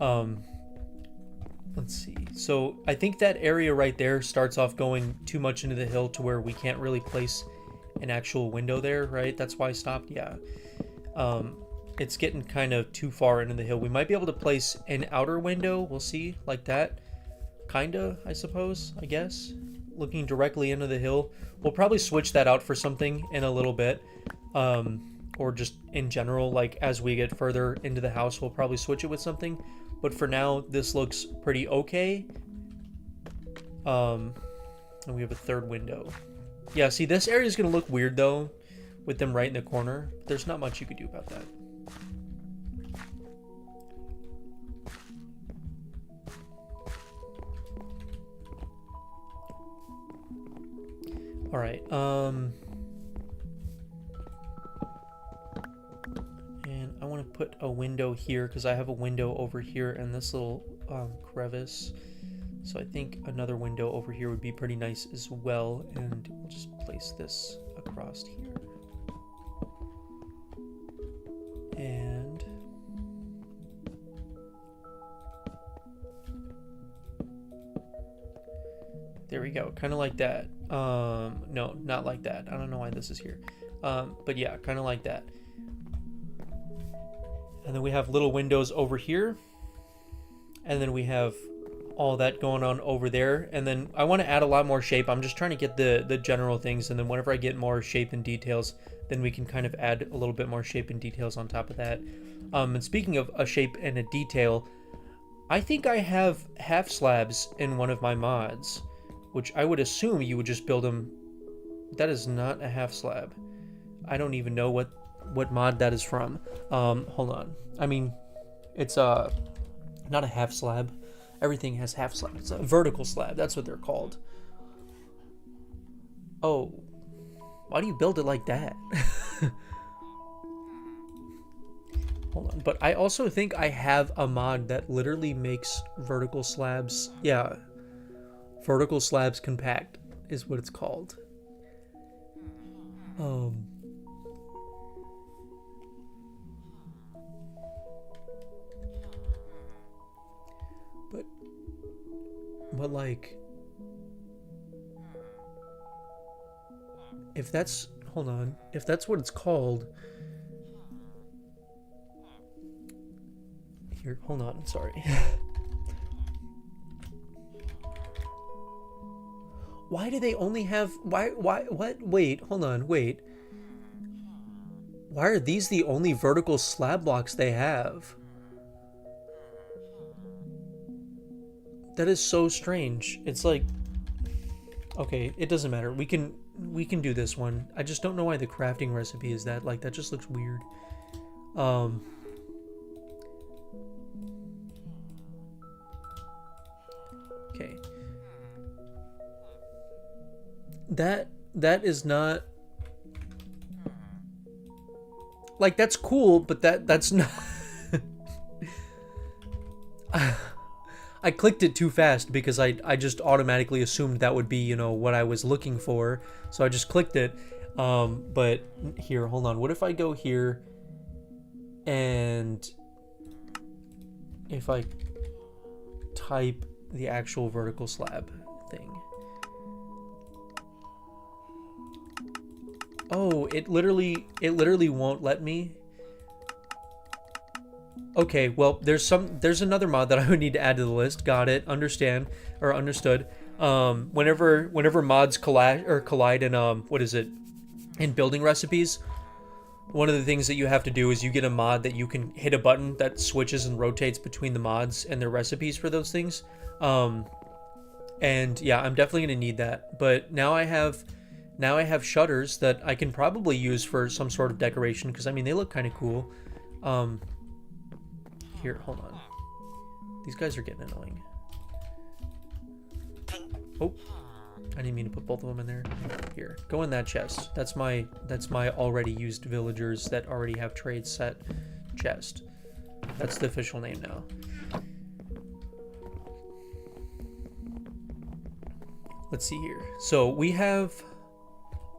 Let's see. So I think that area right there starts off going too much into the hill to where we can't really place an actual window there, right? That's why I stopped. Yeah. It's getting kind of too far into the hill. We might be able to place an outer window. We'll see, like that. Kinda, I suppose, I guess. Looking directly into the hill. We'll probably switch that out for something in a little bit. Or just in general, like as we get further into the house, we'll probably switch it with something. But for now, this looks pretty okay. And we have a third window. Yeah, see, this area is going to look weird, though, with them right in the corner. There's not much you could do about that. All right. And I want to put a window here because I have a window over here in this little crevice. So I think another window over here would be pretty nice as well. And we'll just place this across here. And there we go. Kind of like that. No, not like that. I don't know why this is here. But yeah, kind of like that. And then we have little windows over here. And then we have all that going on over there. And then I want to add a lot more shape. I'm just trying to get the general things. And then whenever I get more shape and details, then we can kind of add a little bit more shape and details on top of that. And speaking of a shape and a detail, I think I have half slabs in one of my mods, which I would assume you would just build them. That is not a half slab. I don't even know what mod that is from. Hold on. I mean, it's not a half slab. Everything has half slab. It's a vertical slab. That's what they're called. Oh, why do you build it like that? Hold on. But I also think I have a mod that literally makes vertical slabs. Yeah. Vertical slabs compact is what it's called. But like, if that's, hold on, if that's what it's called, here, hold on, sorry. Why do they only have, what, wait, hold on, wait. Why are these the only vertical slab blocks they have? That is so strange. It's like, okay, it doesn't matter. We can do this one. I just don't know why the crafting recipe is that. Like, that just looks weird. Okay. That is not, like, that's cool, but that's not. I clicked it too fast because I just automatically assumed that would be, you know, what I was looking for. So I just clicked it. But here, hold on. What if I go here and if I type the actual vertical slab thing? Oh, it literally won't let me. Okay, well, there's another mod that I would need to add to the list. Got it. Understood. Whenever mods collide in what is it, in building recipes, one of the things that you have to do is you get a mod that you can hit a button that switches and rotates between the mods and their recipes for those things. And yeah, I'm definitely gonna need that. But now I have shutters that I can probably use for some sort of decoration, because I mean they look kind of cool. Here, hold on. These guys are getting annoying. Oh, I didn't mean to put both of them in there. Here, go in that chest. That's my already used villagers that already have trades set chest. That's the official name now. Let's see here. So we have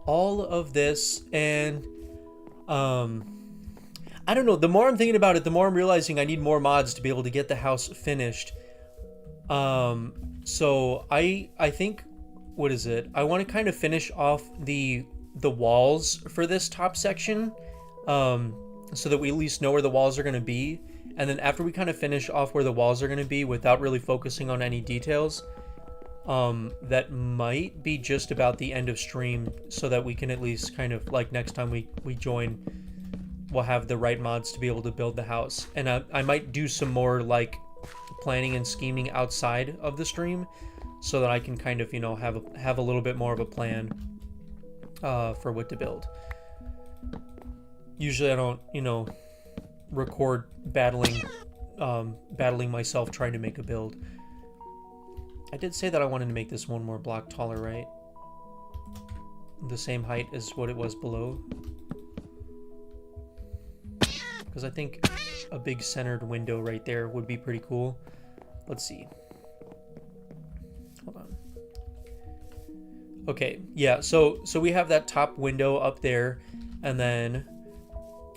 all of this, and I don't know. The more I'm thinking about it, the more I'm realizing I need more mods to be able to get the house finished. So I think, what is it? I want to kind of finish off the walls for this top section, so that we at least know where the walls are going to be. And then after we kind of finish off where the walls are going to be without really focusing on any details, that might be just about the end of stream, so that we can at least kind of, like, next time we join, we'll have the right mods to be able to build the house. And I might do some more, like, planning and scheming outside of the stream, so that I can kind of, you know, have a little bit more of a plan for what to build. Usually I don't, you know, record battling myself trying to make a build. I did say that I wanted to make this one more block taller, right? The same height as what it was below. Because I think a big centered window right there would be pretty cool. Let's see. Hold on. Okay, yeah, so we have that top window up there, and then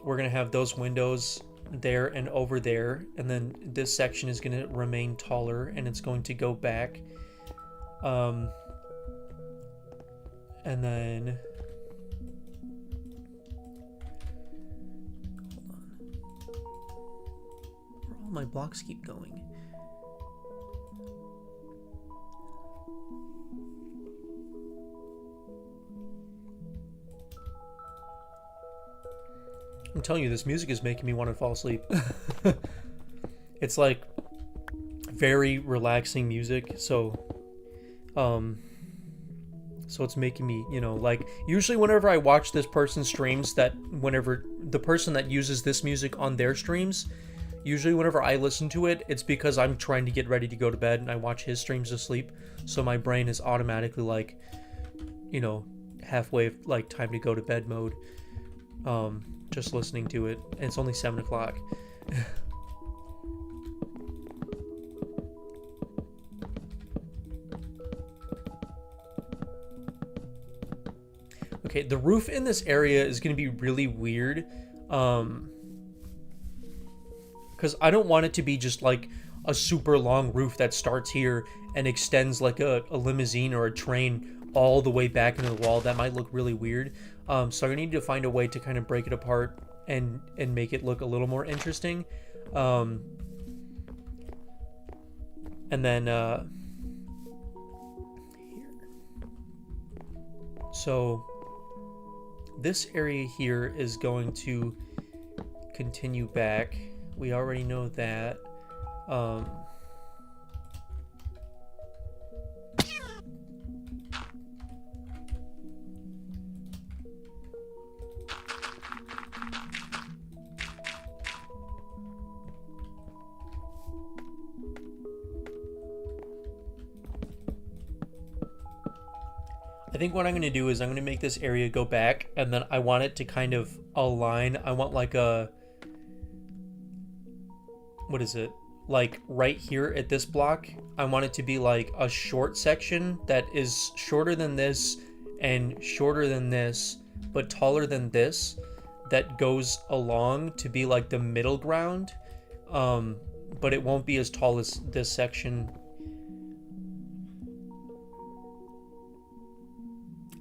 we're gonna have those windows there and over there, and then this section is going to remain taller, and it's going to go back, and then hold on, where all my blocks keep going. I'm telling you, this music is making me want to fall asleep. It's like very relaxing music, so it's making me, you know, like, usually whenever I watch this person's streams, that whenever the person that uses this music on their streams, usually whenever I listen to it, it's because I'm trying to get ready to go to bed and I watch his streams to sleep, so my brain is automatically like, you know, halfway, like, time to go to bed mode. Just listening to it, and it's only 7 o'clock. Okay, the roof in this area is going to be really weird, because I don't want it to be just like a super long roof that starts here and extends like a limousine or a train all the way back into the wall. That might look really weird. So I need to find a way to kind of break it apart and make it look a little more interesting. And then here. So this area here is going to continue back. We already know that. I think what I'm going to do is I'm going to make this area go back, and then I want it to kind of align. I want like a, what is it? Like right here at this block, I want it to be like a short section that is shorter than this and shorter than this, but taller than this, that goes along to be like the middle ground. But it won't be as tall as this section.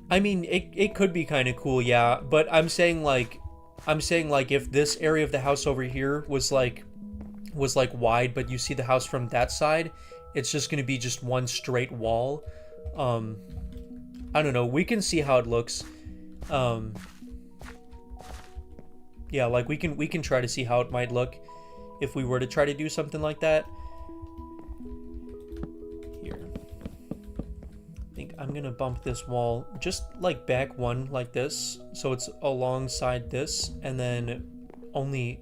I mean, it could be kind of cool, yeah, but I'm saying like if this area of the house over here was like wide, but you see the house from that side, it's just going to be just one straight wall. I don't know, we can see how it looks. Yeah, like we can try to see how it might look if we were to try to do something like that. Here, I think I'm gonna bump this wall just like back one like this, so it's alongside this, and then only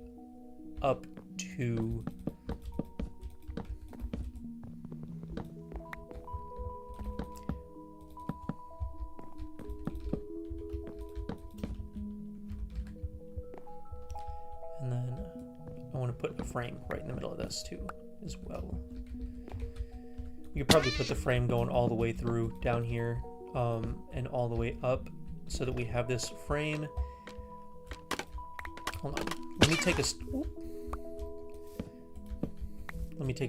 up to and then I want to put a frame right in the middle of this too as well. You could probably put the frame going all the way through down here, and all the way up, so that we have this frame. Hold on, let me take a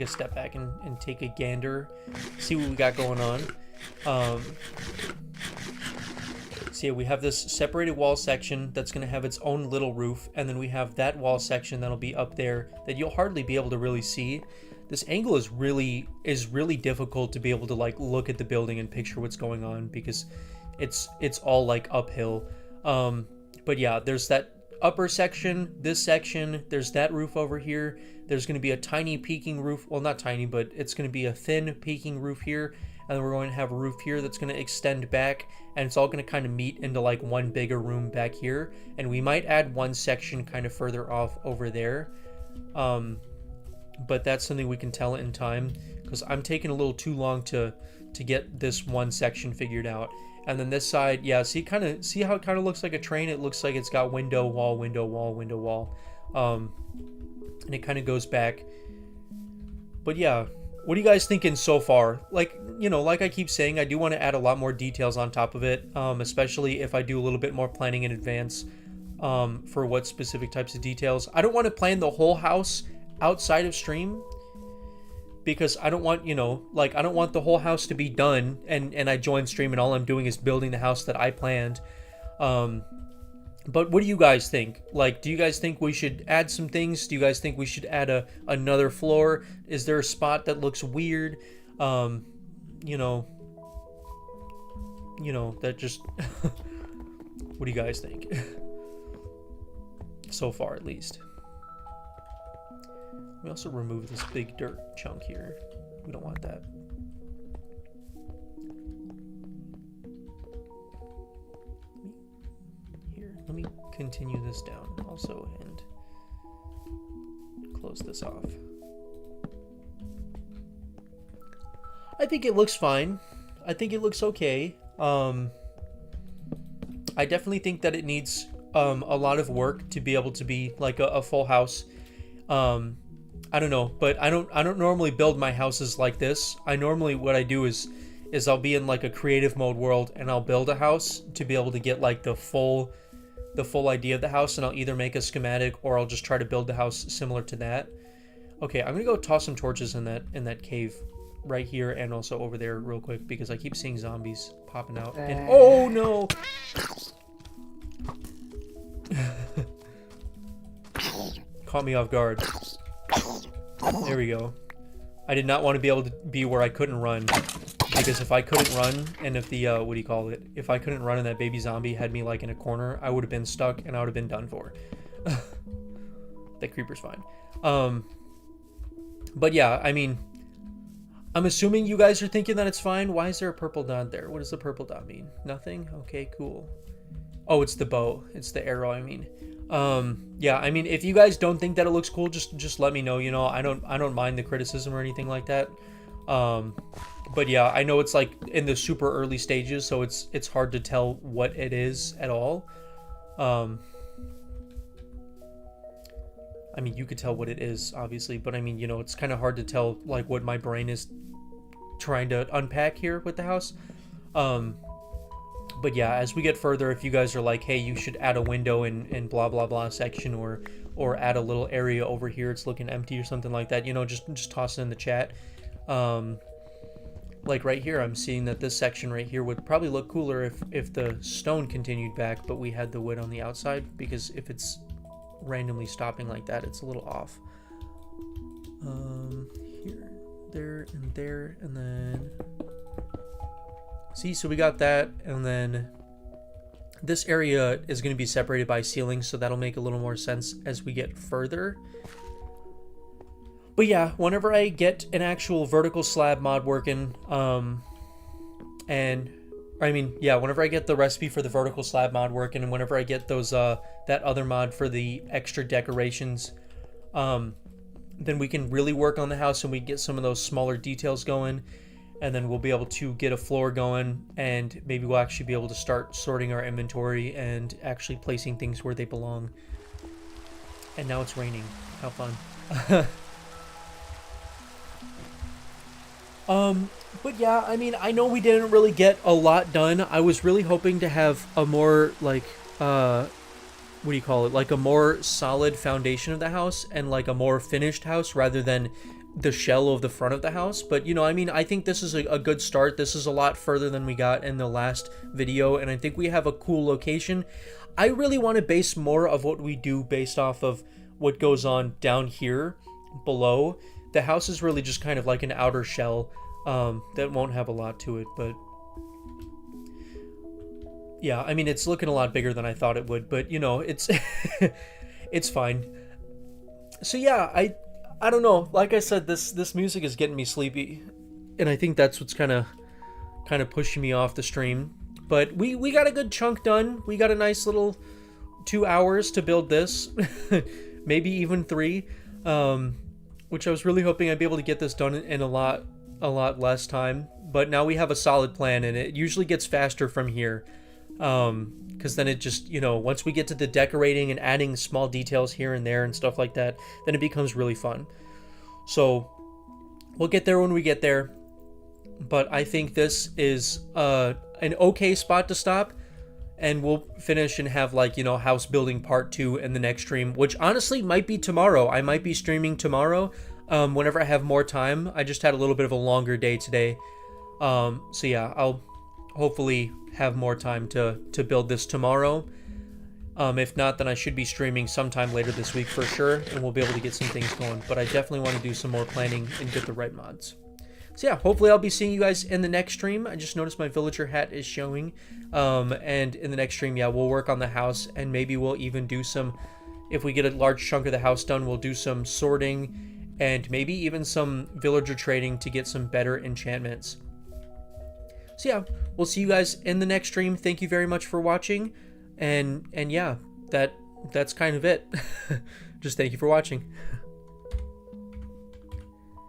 step back and take a gander, see what we got going on. So yeah, we have this separated wall section that's going to have its own little roof, and then we have that wall section that'll be up there that you'll hardly be able to really see. This angle is really difficult to be able to like look at the building and picture what's going on, because it's all like uphill. But yeah, there's that upper section, this section, there's that roof over here. There's going to be a tiny peaking roof, well, not tiny, but it's going to be a thin peaking roof here, and then we're going to have a roof here that's going to extend back, and it's all going to kind of meet into like one bigger room back here, and we might add one section kind of further off over there. But that's something we can tell in time, because I'm taking a little too long to get this one section figured out. And then this side, yeah, see how it kind of looks like a train? It looks like it's got window, wall, window, wall, window, wall. And it kind of goes back. But yeah, what are you guys thinking so far? Like, you know, like I keep saying, I do want to add a lot more details on top of it, especially if I do a little bit more planning in advance, for what specific types of details. I don't want to plan the whole house outside of stream, because I don't want, you know, like, I don't want the whole house to be done and I join stream and all I'm doing is building the house that I planned. But what do you guys think? Like, do you guys think we should add some things? Do you guys think we should add another floor? Is there a spot that looks weird? You know, that just what do you guys think? So far, at least. We also remove this big dirt chunk here. We don't want that. Here, let me continue this down also and close this off. I think it looks fine. I think it looks okay. I definitely think that it needs a lot of work to be able to be like a full house. I don't know, but I don't normally build my houses like this. I normally, what I do is I'll be in like a creative mode world and I'll build a house to be able to get like the full idea of the house, and I'll either make a schematic or I'll just try to build the house similar to that. Okay, I'm gonna go toss some torches in that cave right here and also over there real quick, because I keep seeing zombies popping out. And oh no! Caught me off guard. There we go. I did not want to be able to be where I couldn't run, because if I couldn't run, and if the what do you call it? If I couldn't run and that baby zombie had me like in a corner, I would have been stuck and I would have been done for. That creeper's fine. But yeah, I mean, I'm assuming you guys are thinking that it's fine. Why is there a purple dot there? What does the purple dot mean? Nothing? Okay, cool. Oh, it's the bow. It's the arrow, I mean. Yeah, I mean, if you guys don't think that it looks cool, just let me know, you know. I don't mind the criticism or anything like that. But yeah, I know it's like in the super early stages, so it's hard to tell what it is at all. I mean, you could tell what it is, obviously, but I mean, you know, it's kind of hard to tell like what my brain is trying to unpack here with the house. But yeah, as we get further, if you guys are like, hey, you should add a window in blah blah blah section, or add a little area over here, it's looking empty or something like that, you know, just toss it in the chat. Like right here, I'm seeing that this section right here would probably look cooler if the stone continued back, but we had the wood on the outside, because if it's randomly stopping like that, it's a little off. Here, there, and then See, so we got that, and then this area is going to be separated by ceilings, so that'll make a little more sense as we get further. But yeah, whenever I get an actual vertical slab mod working, whenever I get the recipe for the vertical slab mod working, and whenever I get those that other mod for the extra decorations, then we can really work on the house and we get some of those smaller details going, and then we'll be able to get a floor going, and maybe we'll actually be able to start sorting our inventory and actually placing things where they belong. And now it's raining. How fun. But yeah, I mean, I know we didn't really get a lot done. I was really hoping to have a more, like, what do you call it? Like a more solid foundation of the house and like a more finished house rather than the shell of the front of the house. But, you know, I mean, I think this is a good start. This is a lot further than we got in the last video, and I think we have a cool location. I really want to base more of what we do based off of what goes on down here below. The house is really just kind of like an outer shell that won't have a lot to it, but yeah, I mean, it's looking a lot bigger than I thought it would, but you know, it's it's fine. So yeah, I don't know. Like I said, this music is getting me sleepy, and I think that's what's kind of pushing me off the stream. But we got a good chunk done. We got a nice little 2 hours to build this, maybe even 3. Which I was really hoping I'd be able to get this done in a lot less time. But now we have a solid plan, and it usually gets faster from here. Because then it just, you know, once we get to the decorating and adding small details here and there and stuff like that, then it becomes really fun. So we'll get there when we get there. But I think this is an okay spot to stop. And we'll finish and have, like, you know, house building part 2 in the next stream, which honestly might be tomorrow. I might be streaming tomorrow whenever I have more time. I just had a little bit of a longer day today. So yeah, I'll hopefully have more time to build this tomorrow. If not, then I should be streaming sometime later this week for sure, and we'll be able to get some things going. But I definitely want to do some more planning and get the right mods. So yeah, hopefully I'll be seeing you guys in the next stream. I just noticed my villager hat is showing. And in the next stream, yeah, we'll work on the house, and maybe we'll even do some, if we get a large chunk of the house done, we'll do some sorting and maybe even some villager trading to get some better enchantments. So yeah, we'll see you guys in the next stream. Thank you very much for watching. And yeah, that's kind of it. Just thank you for watching.